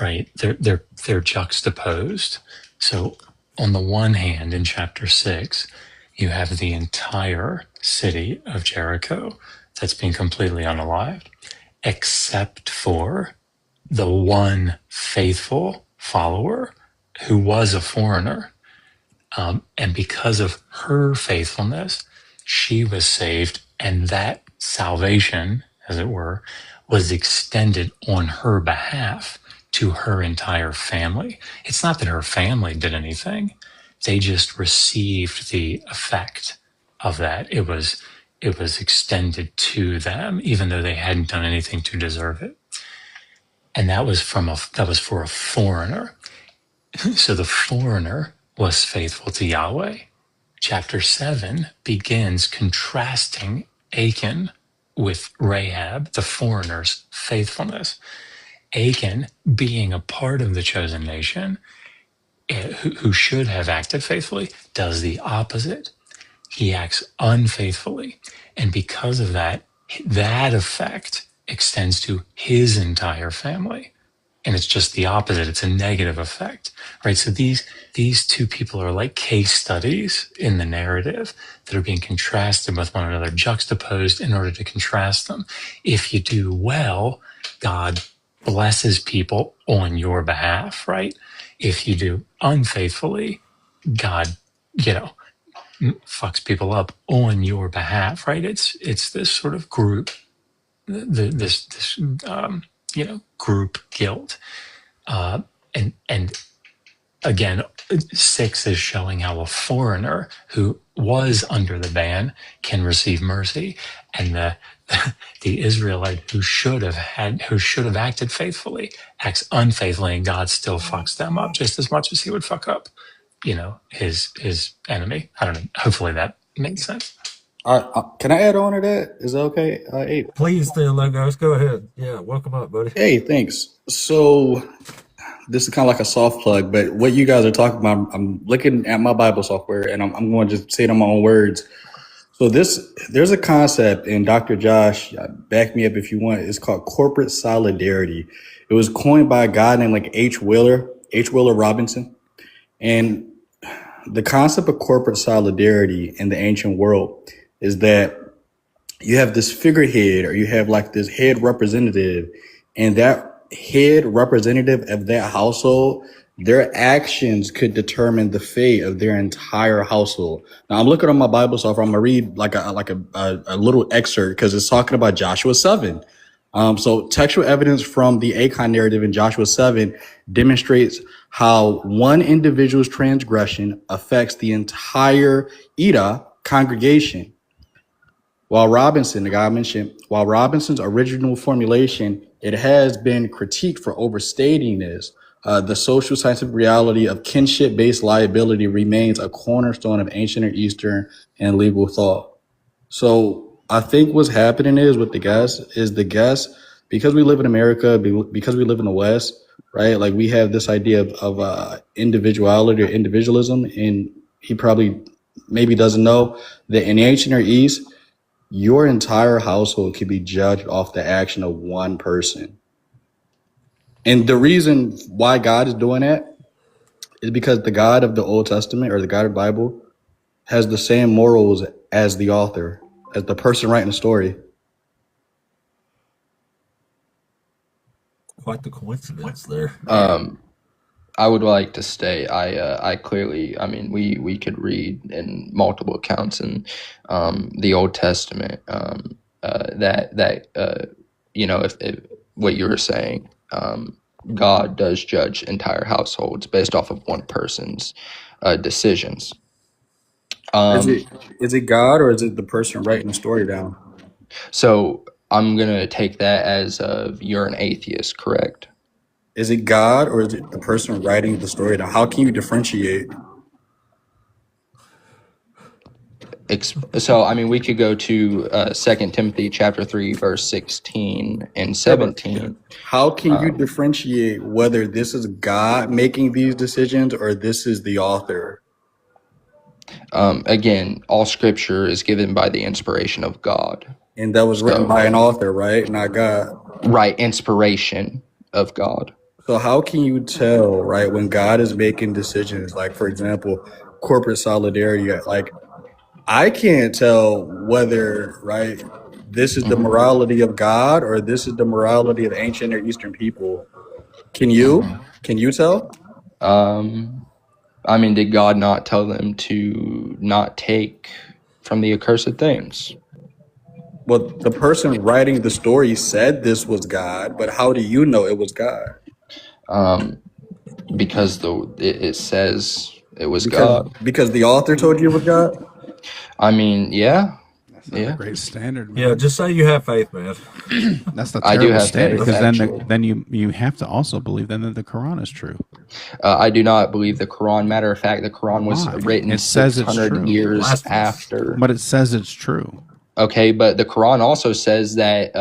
right? They're juxtaposed. So on the one hand, in chapter 6, you have the entire city of Jericho that's been completely unalived, except for the one faithful follower who was a foreigner. And because of her faithfulness, she was saved, and that salvation, as it were, was extended on her behalf to her entire family. It's not that her family did anything. They just received the effect of that. It was extended to them, even though they hadn't done anything to deserve it. And that was for a foreigner. So the foreigner was faithful to Yahweh. Chapter 7 begins contrasting Achan with Rahab, the foreigner's faithfulness. Achan, being a part of the chosen nation, who should have acted faithfully, does the opposite. He acts unfaithfully. And because of that, that effect extends to his entire family. And it's just the opposite. It's a negative effect, right? So these two people are like case studies in the narrative that are being contrasted with one another, juxtaposed in order to contrast them. If you do well, God blesses people on your behalf, right? If you do unfaithfully, God, fucks people up on your behalf, right? It's this sort of group, this group guilt. And again, 6 is showing how a foreigner who was under the ban can receive mercy, and the Israelite who should have acted faithfully acts unfaithfully, and God still fucks them up just as much as he would fuck up, his enemy. I don't know. Hopefully that makes sense. Can I add on to that? Is that okay? Abe? Please do, Logos. Go ahead. Yeah, welcome up, buddy. Hey, thanks. So this is kind of like a soft plug, but what you guys are talking about, I'm looking at my Bible software, and I'm going to just say it in my own words. So there's a concept, and Dr. Josh, back me up if you want. It's called corporate solidarity. It was coined by a guy named H. Wheeler Robinson. And the concept of corporate solidarity in the ancient world is that you have this figurehead, or you have this head representative, and that head representative of that household, their actions could determine the fate of their entire household. Now I'm looking on my Bible software. I'm gonna read a little excerpt because it's talking about Joshua 7. So textual evidence from the Achan narrative in Joshua 7 demonstrates how one individual's transgression affects the entire Edah congregation. While the guy I mentioned, while Robinson's original formulation, it has been critiqued for overstating this. The social scientific reality of kinship-based liability remains a cornerstone of ancient and Eastern and legal thought. So I think what's happening is with the guests, because we live in America, because we live in the West, right? Like we have this idea of individuality or individualism, and he probably maybe doesn't know that in the ancient Near East, your entire household could be judged off the action of one person. And the reason why God is doing that is because the God of the Old Testament or the God of the Bible has the same morals as the author, as the person writing the story. Quite the coincidence there. I would like to state, I clearly, I mean, we could read in multiple accounts in the Old Testament that you know, if what you were saying, God does judge entire households based off of one person's decisions. Is it God or is it the person writing the story down? So I'm gonna take that as you're an atheist, correct? Is it God or is it the person writing the story down? How can you differentiate? So I mean, we could go to 2 Timothy chapter 3 verse 16 and 17. How can you differentiate whether this is God making these decisions or this is the author? Again, all scripture is given by the inspiration of God. And that was written by an author, right? Not God. Right, inspiration of God. So how can you tell, right, when God is making decisions, like, for example, corporate solidarity, like, I can't tell whether, right, this is the morality of God or this is the morality of ancient Near Eastern people. Can you? Can you tell? I mean, did God not tell them to not take from the accursed things? Well, the person writing the story said this was God, but how do you know it was God? Because it says it was God. Because the author told you it was God? I mean, yeah. That's not a great standard, man. Yeah, just say you have faith, man. That's the I do terrible have standard faith, because actually. then you have to also believe then that the Quran is true. I do not believe the Quran. Matter of fact, the Quran was Why? written It says it's 600 true. years Blasphemous. after. But it says it's true. Okay, but the Quran also says that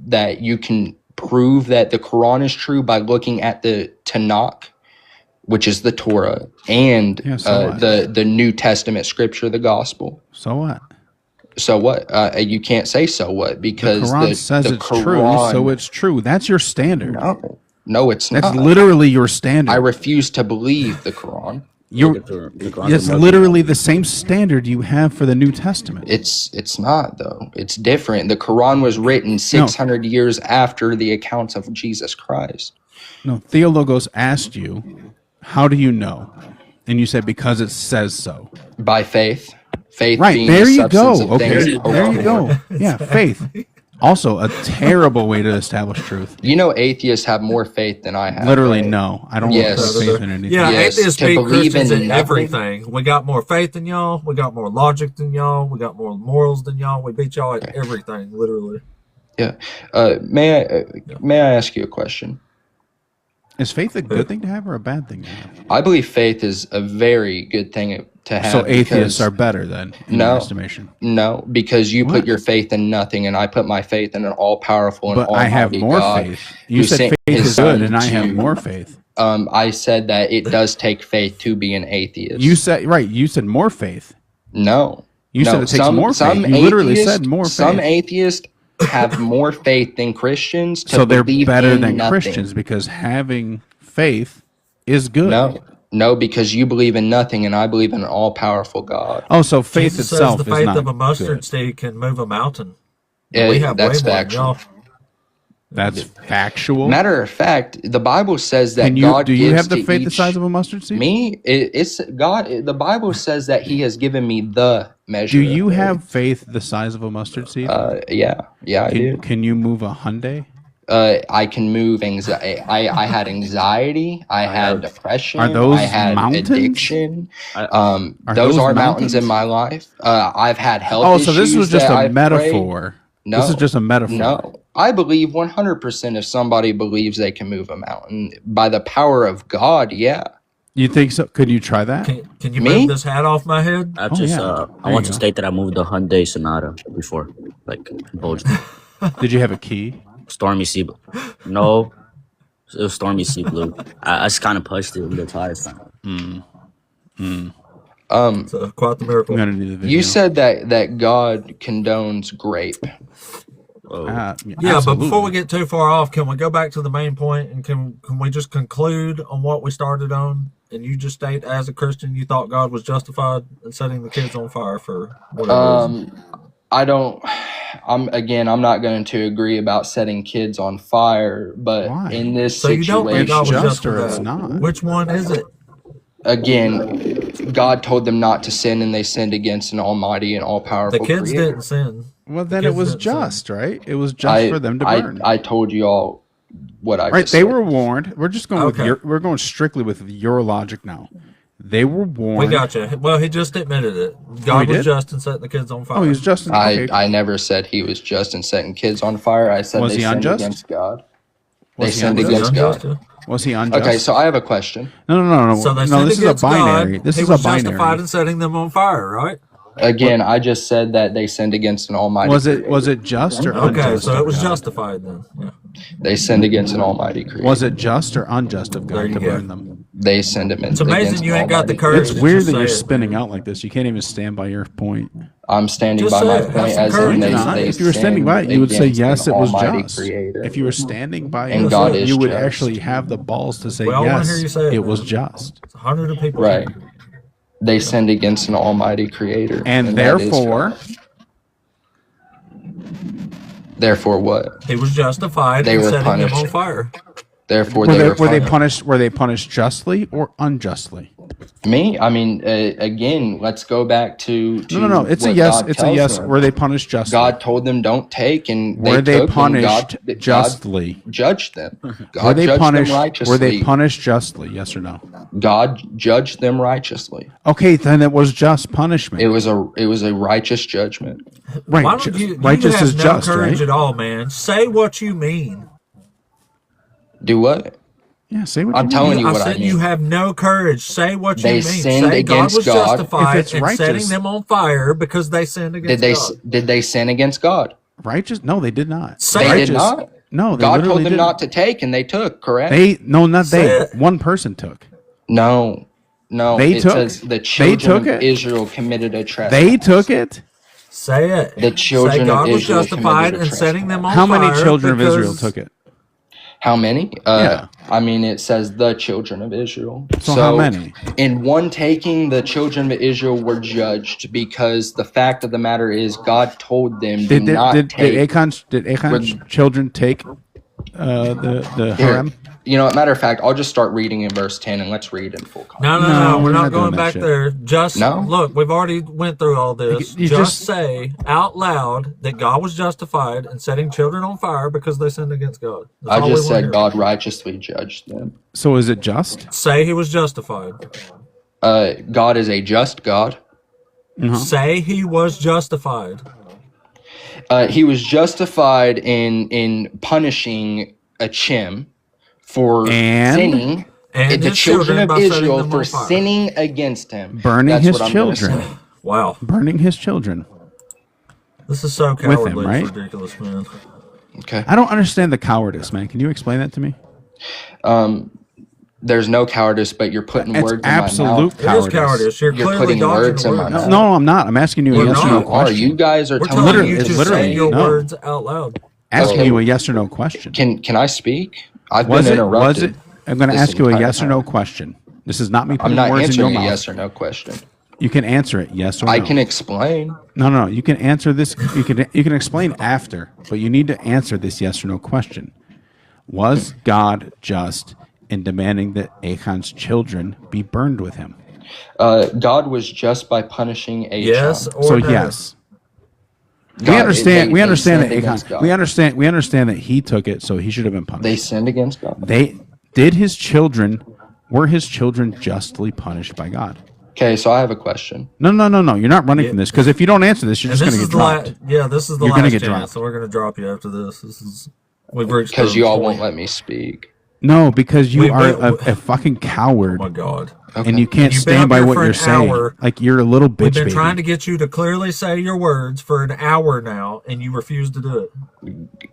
that you can prove that the Quran is true by looking at the Tanakh, which is the Torah, and Yeah, so what? the New Testament scripture, the Gospel. So what? So what? You can't say so what The because Quran says the it's true, so it's true. That's your standard. No, it's That's not. literally your standard. I refuse to believe the Quran. It's literally the same standard you have for the New Testament. It's not though. It's different. The Quran was written 600 years after the accounts of Jesus Christ. No, Theologos asked you, how do you know? And you said, because it says so. By faith. Faith Right, being there the you substance go. of things Okay, hoped there you for. go. Yeah, faith. Also, a terrible way to establish truth. You know, atheists have more faith than I have. Literally, right? no. I don't Yes. put faith in anything. Yeah, Yes, atheists to beat believe Christians in in nothing. everything. We got more faith than y'all. We got more logic than y'all. We got more morals than y'all. We beat y'all at everything, literally. Yeah. May I ask you a question? Is faith a good thing to have or a bad thing to have? I believe faith is a very good thing to have. So atheists because- are better then, in No. your estimation. No, because you What? put your faith in nothing, and I put my faith in an all-powerful and But I have almighty more God. faith. You who said sent faith his is good, son and I have to- more faith. I said that it does take faith to be an atheist. You said, right, you said more faith. No. You No, said it takes more faith. You literally said more faith. Some atheists have more faith than Christians to So they're believe better in than nothing. Christians because having faith is good. No, because you believe in nothing, and I believe in an all-powerful God. Oh, so faith Jesus itself says the is faith not of a mustard good. seed can move a mountain. Yeah, We have that's way more than factual. y'all. That's factual. Matter of fact, the Bible says that And God do you gives have the to faith the each- size of a mustard seed? Me? It's God. The Bible says that He has given me the measure. Do you of faith. have faith the size of a mustard seed? Yeah, I do. Can you move a Hyundai? I can move anxiety. I had anxiety. I had depression. Are those I had mountains? addiction. Are Those those are mountains in mountains? my life. I've had health Oh, issues. so this was just that a I've metaphor. prayed. No, This is just a metaphor. No, I believe 100% if somebody believes they can move a mountain by the power of God. Yeah. You think so? Could you try that? Can you Me? move this hat off my head? I Oh, just yeah. I There want you to go. state that I moved the Hyundai Sonata before, like in Bozeman. Did you have a key? Stormy Sea. No, it was Stormy Sea Blue. I just kind of pushed it with the tires. So quite the miracle. I'm gonna do the video. You said that God condones rape. Yeah, but before we get too far off, can we go back to the main point and can we just conclude on what we started on? And you just state, as a Christian, you thought God was justified in setting the kids on fire for whatever reason. I'm not going to agree about setting kids on fire, but Why? in this So you don't think God situation, was just or it's justified? not? Which one is it? again, God told them not to sin, and they sinned against an almighty and all-powerful The kids creator. didn't sin. Well, then Kids it was didn't sin. just, right? It was just for them to burn. I told you all what I Right, just they said. were warned. We're just going Okay. we're going strictly with your logic now. They were warned. We got you. Well, he just admitted it. he God was did? just and set the kids on fire. Oh, he was just. Okay. I never said he was just in setting kids on fire. I said Was they he sinned unjust? against God. Was They he sinned unjust? against Unjust, God. yeah. Was he unjust? Okay, so I have a question. No. So they No, sinned this is a against binary. God. This He is a was justified binary. in setting them on fire, right? Again, I just said that they sinned against an almighty Was creator. it just or Okay, unjust? so it of was God? justified then. Yeah. They sinned against an almighty creator. Was it just or unjust of There God you to go. burn them? They sinned him It's against amazing you an ain't got the almighty courage. It's Just weird that you're say it. spinning out like this. You can't even stand by your point. I'm standing Just by say my it. Have point some as courage. in they, Not. they If you were standing by it, sinned you would say against yes, an it was almighty just. creator. If you were standing by And it, God is you would just. actually have the balls to say Well, I wanna hear yes, you say it it now. was just. It's 100 of people. Right. They sinned against an almighty creator. And that is therefore, God. Therefore what? He was justified They in were setting them on punished. fire. Therefore were they they, were were they punished. punished? Were they punished justly or unjustly? Me? I mean, again, let's go back to No. It's a what yes. God It's a tells yes. them. Were they punished justly? God told them don't take, and Were they took, and punished God justly? judged them. God Were they judged punished? them righteously. Were they punished justly? Yes or no? God judged them righteously. Okay, then it was just punishment. It was a righteous judgment. Right. Why don't you Righteous have is no just, courage right? at all, man. Say what you mean. Do what? Yeah, say what I'm you telling mean. you I what I said mean. you have no courage. Say what They you mean. sinned Say God against was God. justified If it's in setting righteous- them on fire because they sinned against God. Did they sin against God? Righteous? No, they did not. Say They it. did Righteous- not. No, they God literally told them didn't. not to take, and they took. Correct? Not Say they. it. One person took. No. They it took- says the they children took of it. Israel committed a trespass. They took it. Say it. The children Say God of was Israel justified committed a in setting them on How fire. many children of Israel because- took it? How many? Yeah. I mean, it says the children of Israel. So how many? In one taking, the children of Israel were judged because the fact of the matter is God told them Did do not did take. Achan's children take the Here, harem? you know, matter of fact, I'll just start reading in verse 10 and let's read in full context. No, No, we're we're not not doing going that back shit. there. Just No? look, we've already went through all this. You Just just- say out loud that God was justified in setting children on fire because they sinned against God. That's I all we just wanna said hear. God righteously judged them. So is it just? Say he was justified. God is a just God. Say he was justified. He was justified in punishing Achim for And? sinning. And The his children of by setting Israel them for on fire. sinning against him. Burning That's his what I'm gonna children. say. Wow. Burning his children. This is so him, cowardly. right? It's ridiculous, man. Okay. I don't understand the cowardice, man. Can you explain that to me? There's no cowardice, but you're putting It's words absolute in my mouth. It is cowardice. cowardice. You're You're clearly putting dodging words the in my words. mouth. No, I'm not. I'm asking you a We're yes or not. no Are question. you guys are We're telling telling Literally, you me it's to literally- say your no. words out loud. Asking Okay. you a yes or no question. Can I speak? I've Was been it? interrupted. Was it? I'm going to this ask you a entire yes or no time. question. This is not me I'm putting not words in your answering a mouth. yes or no question. You can answer it yes or no. I can explain. No. You can answer this. You can explain after, but you need to answer this yes or no question. Was God just in demanding that Achan's children be burned with him? God was just by punishing Achan. Yes or So no? yes, God- we understand. they- We they understand sinned that against Achan. God. We understand that he took it, so he should have been punished. They sinned against God. Were his children justly punished by God? Okay, so I have a question. No. You're not running from this because if you don't answer this, you're And just this going is to get the dropped. this is the You're gonna last get chance, dropped. so we're gonna drop you after this. We've reached Because the you all point. won't let me speak. No, because you We- are we- a fucking Oh coward, my God. Okay. and you can't You've been stand up by here what for you're an saying. hour. Like you're a little bitch We've been baby. trying to get you to clearly say your words for an hour now, and you refuse to do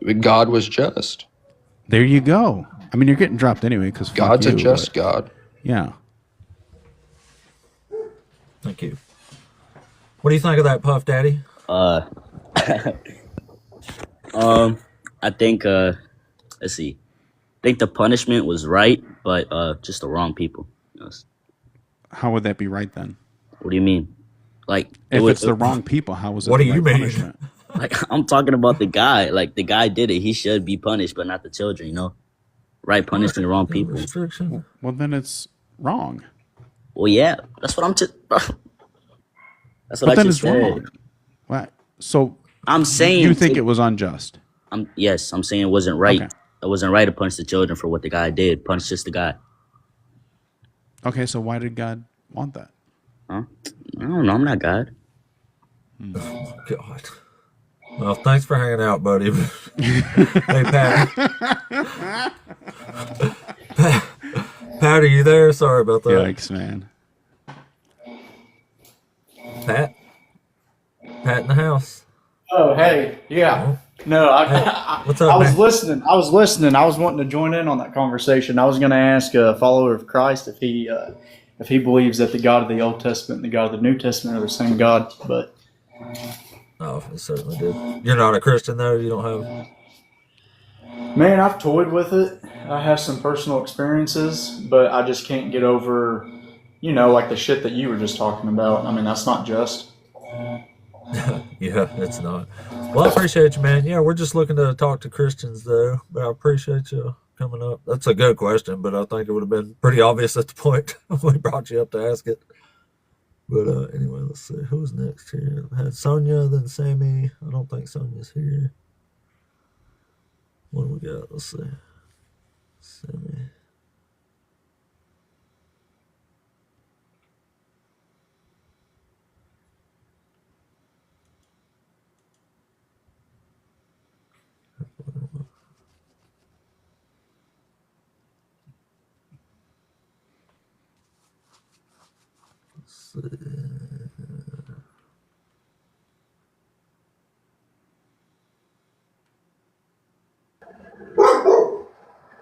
it. God was just. There you go. I mean, you're getting dropped anyway because God's you, a just but- God. Yeah. Thank you. What do you think of that, Puff Daddy? I think let's see. I think the punishment was right, but just the wrong people. Yes. How would that be right then? What do you mean? Like If was- it's the wrong people, how was it? What the do you right mean? punishment? Like I'm talking about the guy. Like the guy did it. He should be punished, but not the children. You know, right punishing the wrong people. Restriction. Well, then it's wrong. Well, yeah, that's what I'm just. That's what But I then just it's said. wrong. What? So I'm saying you think it was unjust? I'm saying it wasn't right. Okay. It wasn't right to punish the children for what the guy did. Punish just the guy. Okay, so why did God want that? Huh? I don't know. I'm not God. God. Well, thanks for hanging out, buddy. Hey, Pat. Pat, are you there? Sorry about that. Yikes, man. Pat? Pat in the house. Oh, hey, yeah. No, What's up, I was man? listening. I was listening. I was wanting to join in on that conversation. I was going to ask a follower of Christ if he believes that the God of the Old Testament and the God of the New Testament are the same God. But Oh, it certainly did. You're not a Christian, though? You don't have... man, I've toyed with it. I have some personal experiences, but I just can't get over, like the shit that you were just talking about. I mean, that's not just. Yeah, it's not. Well, I appreciate you, man. Yeah, we're just looking to talk to Christians, though. But I appreciate you coming up. That's a good question, but I think it would have been pretty obvious at the point we brought you up to ask it. But anyway, let's see. Who's next here? I had Sonia, then Sammy. I don't think Sonia's here. What do we got? Let's see. Sammy.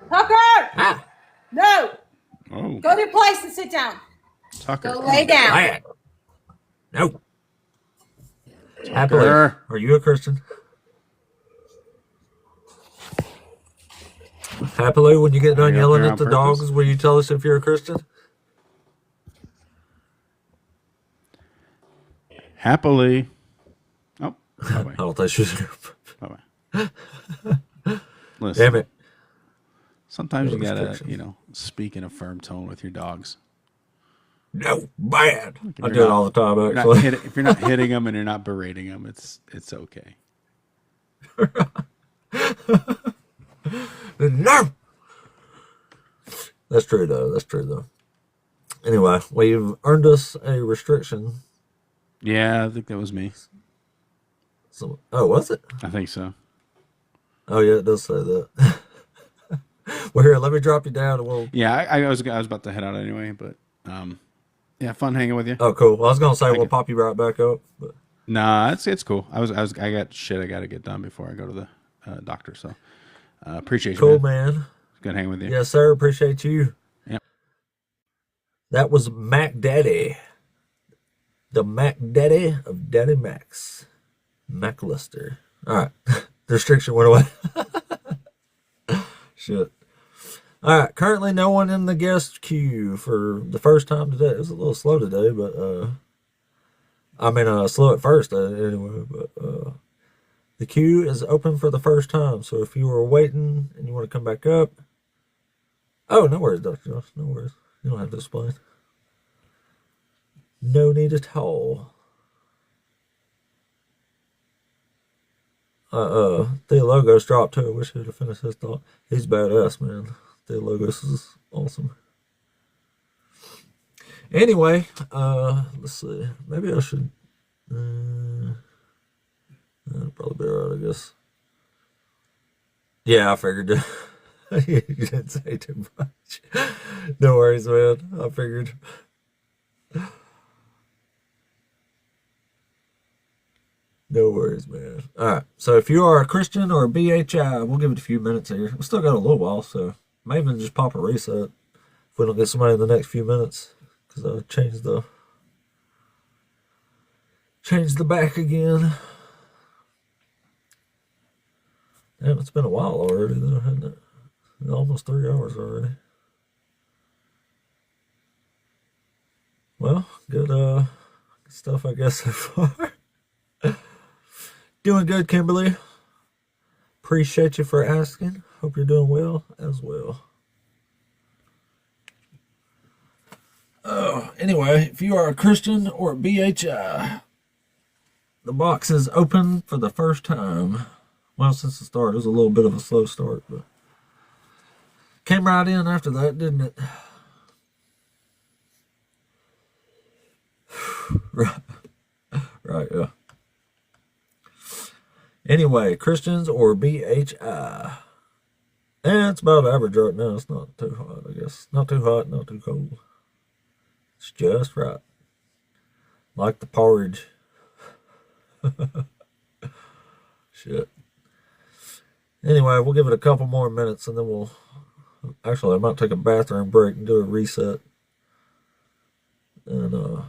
Tucker! No! Oh, Go to your place and sit down. Tucker. Go lay down. Quiet. No. Happily. Are you a Christian? Happily, when you get done Are you up yelling here at the on dogs, purpose? will you tell us if you're a Christian? Happily. Oh, I bye-bye. don't think she's. Bye-bye. Listen, Damn it. sometimes you No gotta, restrictions. speak in a firm tone with your dogs. No, bad. I you're do it not- all the time, You're not actually. if you're not hitting them and you're not berating them, it's okay. No. That's true, though. That's true, though. Anyway, we've earned us a restriction. Yeah, I think that was me. So, oh, was it? I think so. Oh, yeah, it does say that. Well, here, let me drop you down and we'll. Yeah, I was about to head out anyway, but yeah, fun hanging with you. Oh, cool. Well, I was gonna say we'll you. pop you right back up, but Nah, it's cool. I got shit I got to get done before I go to the doctor. So appreciate you. cool, man. man. Good hanging with you. Yes, sir. Appreciate you. Yep. That was Mac Daddy, the Mac Daddy of Daddy Max, Mac Lister. All right, the restriction went away. Shit. All right. Currently, no one in the guest queue for the first time today. It was a little slow today, but slow at first anyway. But the queue is open for the first time. So if you were waiting and you want to come back up, oh, no worries, Dr. Josh. No worries. You don't have to explain. No need at all. Theologos dropped too. I wish he'd have finished his thought. He's badass, man. Theologos is awesome. Anyway, let's see. Maybe I should. That'd probably be alright, I guess. Yeah, I figured. You didn't say too much. No worries, man. I figured. No worries, man. All right. So if you are a Christian or a BHI, we'll give it a few minutes here. We still got a little while, so maybe just pop a reset if we don't get somebody in the next few minutes, because I changed the back again. Damn, it's been a while already, though, hasn't it? Almost 3 hours already. Well, good stuff, I guess, so far. Doing good, Kimberly. Appreciate you for asking. Hope you're doing well as well. Oh, anyway, if you are a Christian or a BHI, the box is open for the first time. Well, since the start, it was a little bit of a slow start, but came right in after that, didn't it? Right, yeah. Anyway, Christians or BHI. And it's about average right now. It's not too hot, I guess. Not too hot, not too cold. It's just right. Like the porridge. Shit. Anyway, we'll give it a couple more minutes and then we'll... Actually, I might take a bathroom break and do a reset. And,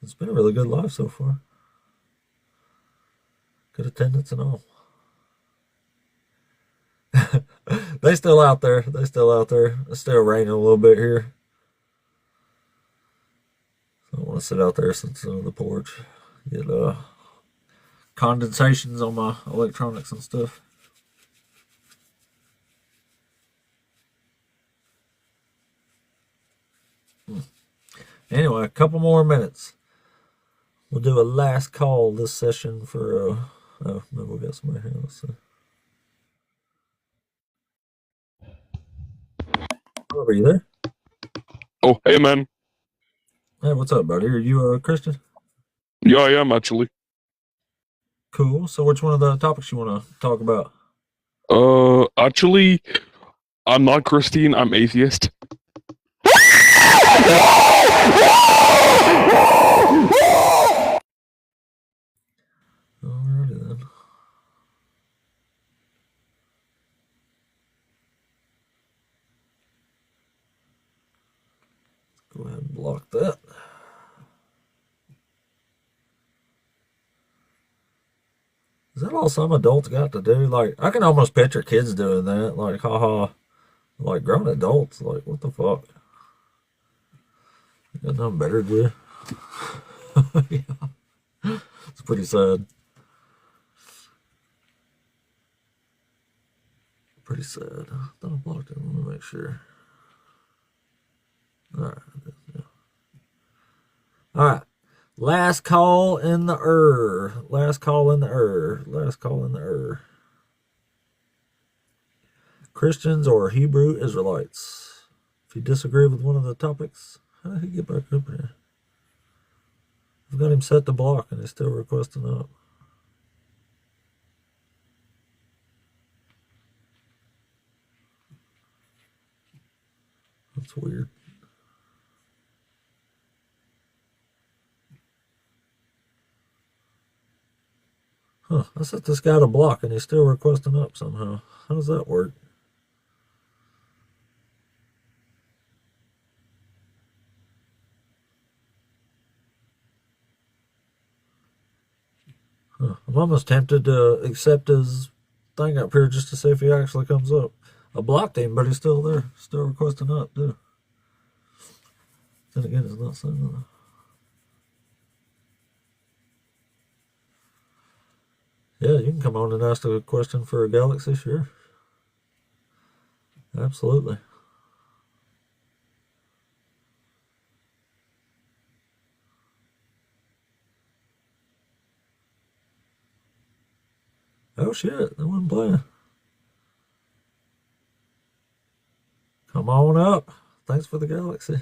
it's been a really good live so far. Good attendance and all. They still out there. It's still raining a little bit here. So I want to sit out there since on the porch. Get condensations on my electronics and stuff. Anyway, a couple more minutes. We'll do a last call this session for, oh, maybe we got somebody here. Let's see. Oh, are you there? Oh, hey, man. Hey, what's up, buddy? Are you a Christian? Yeah, I am, actually. Cool. So which one of the topics you want to talk about? Actually, I'm not Christian, I'm atheist. Alrighty then. Go ahead and block that. Is that all some adults got to do? Like, I can almost picture kids doing that. Like, haha. Like, grown adults. Like, what the fuck? Got nothing better to do. Yeah. It's pretty sad. Pretty sad. I thought I blocked it. I want to make sure. Alright. Yeah. Alright. Last call in the Last call in the Christians or Hebrew Israelites. If you disagree with one of the topics, how did he get back up here? I've got him set to block and he's still requesting up. That's weird. Huh, I set this guy to block and he's still requesting up somehow. How does that work? Huh, I'm almost tempted to accept his thing up here just to see if he actually comes up. I blocked him, but he's still there, still requesting up, too. Then again, it's not saying that. Yeah, you can come on and ask a question for a galaxy, sure. Absolutely. Oh shit, I wasn't playing. Come on up. Thanks for the galaxy.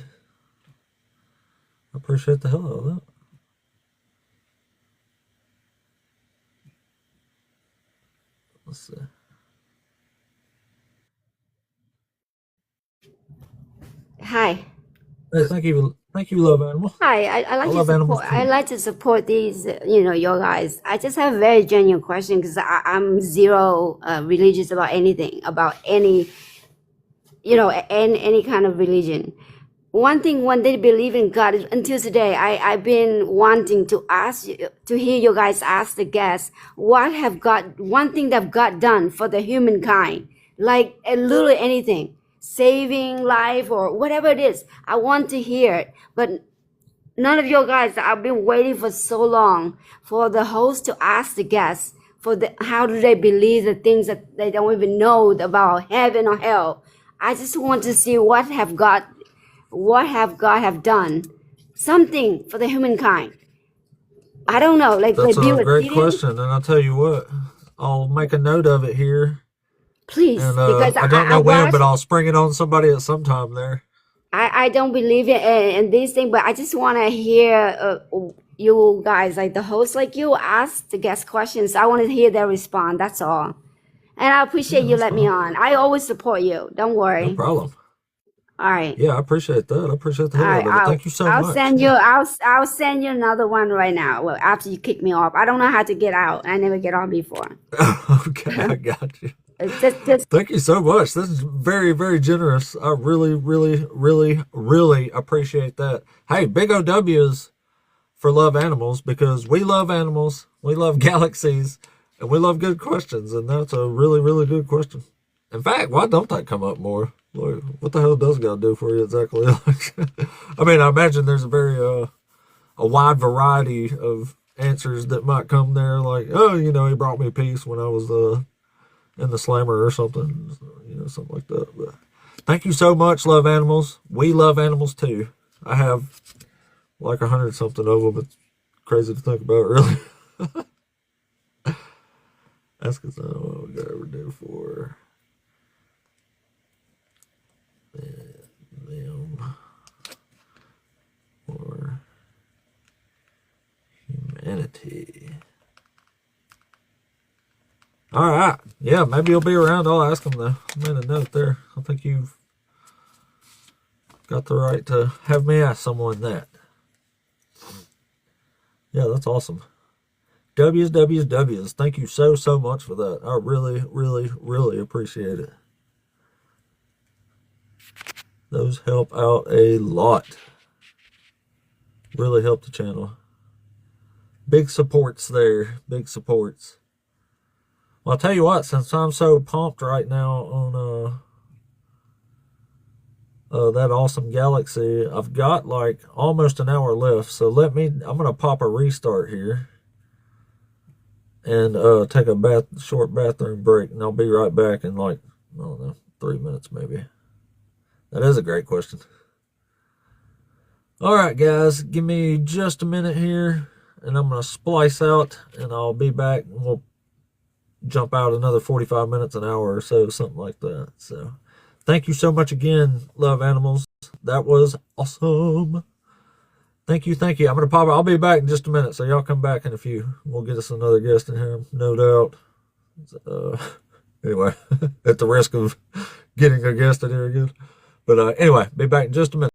I appreciate the hell out of that. Let's see. Hi. Hey, thank you, love animal. Hi. I I like to love animals support. I too. like to support these. Your guys. I just have a very genuine question because I'm zero religious about anything, about any, any kind of religion. One thing, when they believe in God, until today, I've been wanting to ask you, to hear you guys ask the guests, one thing that God done for the humankind, like a little anything, saving life or whatever it is. I want to hear it, but none of you guys. I've been waiting for so long for the host to ask the guests how do they believe the things that they don't even know about heaven or hell. I just want to see what have God have done something for the humankind. I don't know, like That's be a great obedient, question, and I'll tell you what, I'll make a note of it here, please, and because I don't I know when, watched. but I'll spring it on somebody at some time there. I don't believe in these things, but I just want to hear you guys, like the host, like you, ask the guest questions. I want to hear their response. That's all. And I appreciate Yeah, you that's let me fine. on. I always support you. Don't No worry. problem. All right. Yeah, I appreciate that. I appreciate the All hell right. out of it. Thank you so I'll much. send you. I'll send you another one right now. Well, after you kick me off, I don't know how to get out. I never get on before. Okay, I got you. Just Thank you so much. This is very, very generous. I really, really, really, really appreciate that. Hey, big OWs for Love Animals, because we love animals, we love galaxies, and we love good questions, and that's a really, really good question. In fact, why don't that come up more? Like, what the hell does God do for you exactly? I mean, I imagine there's a very a wide variety of answers that might come there, like, oh, he brought me peace when I was in the slammer or something, something like that. But thank you so much, Love Animals. We love animals too. I have like 100 something of them. It's crazy to think about, really. Ask us what we got to do for them for humanity. All right. Yeah, maybe you'll be around. I'll ask them though. I made a note there. I think you've got the right to have me ask someone that. Yeah, that's awesome. W's. Thank you so, so much for that. I really, really, really appreciate it. Those help out a lot. Really help the channel. Big supports there. Big supports. Well, I'll tell you what, since I'm so pumped right now on that awesome galaxy, I've got like almost an hour left. So I'm going to pop a restart here and take a short bathroom break, and I'll be right back in like, I don't know, 3 minutes maybe. That is a great question. All right, guys, give me just a minute here, and I'm going to splice out, and I'll be back, and we'll jump out another 45 minutes, an hour or so, something like that. So thank you so much again, Love Animals. That was awesome. Thank you. I'm going to pop it. I'll be back in just a minute, so y'all come back in a few. We'll get us another guest in here, no doubt. Anyway, at the risk of getting a guest in here again. But anyway, be back in just a minute.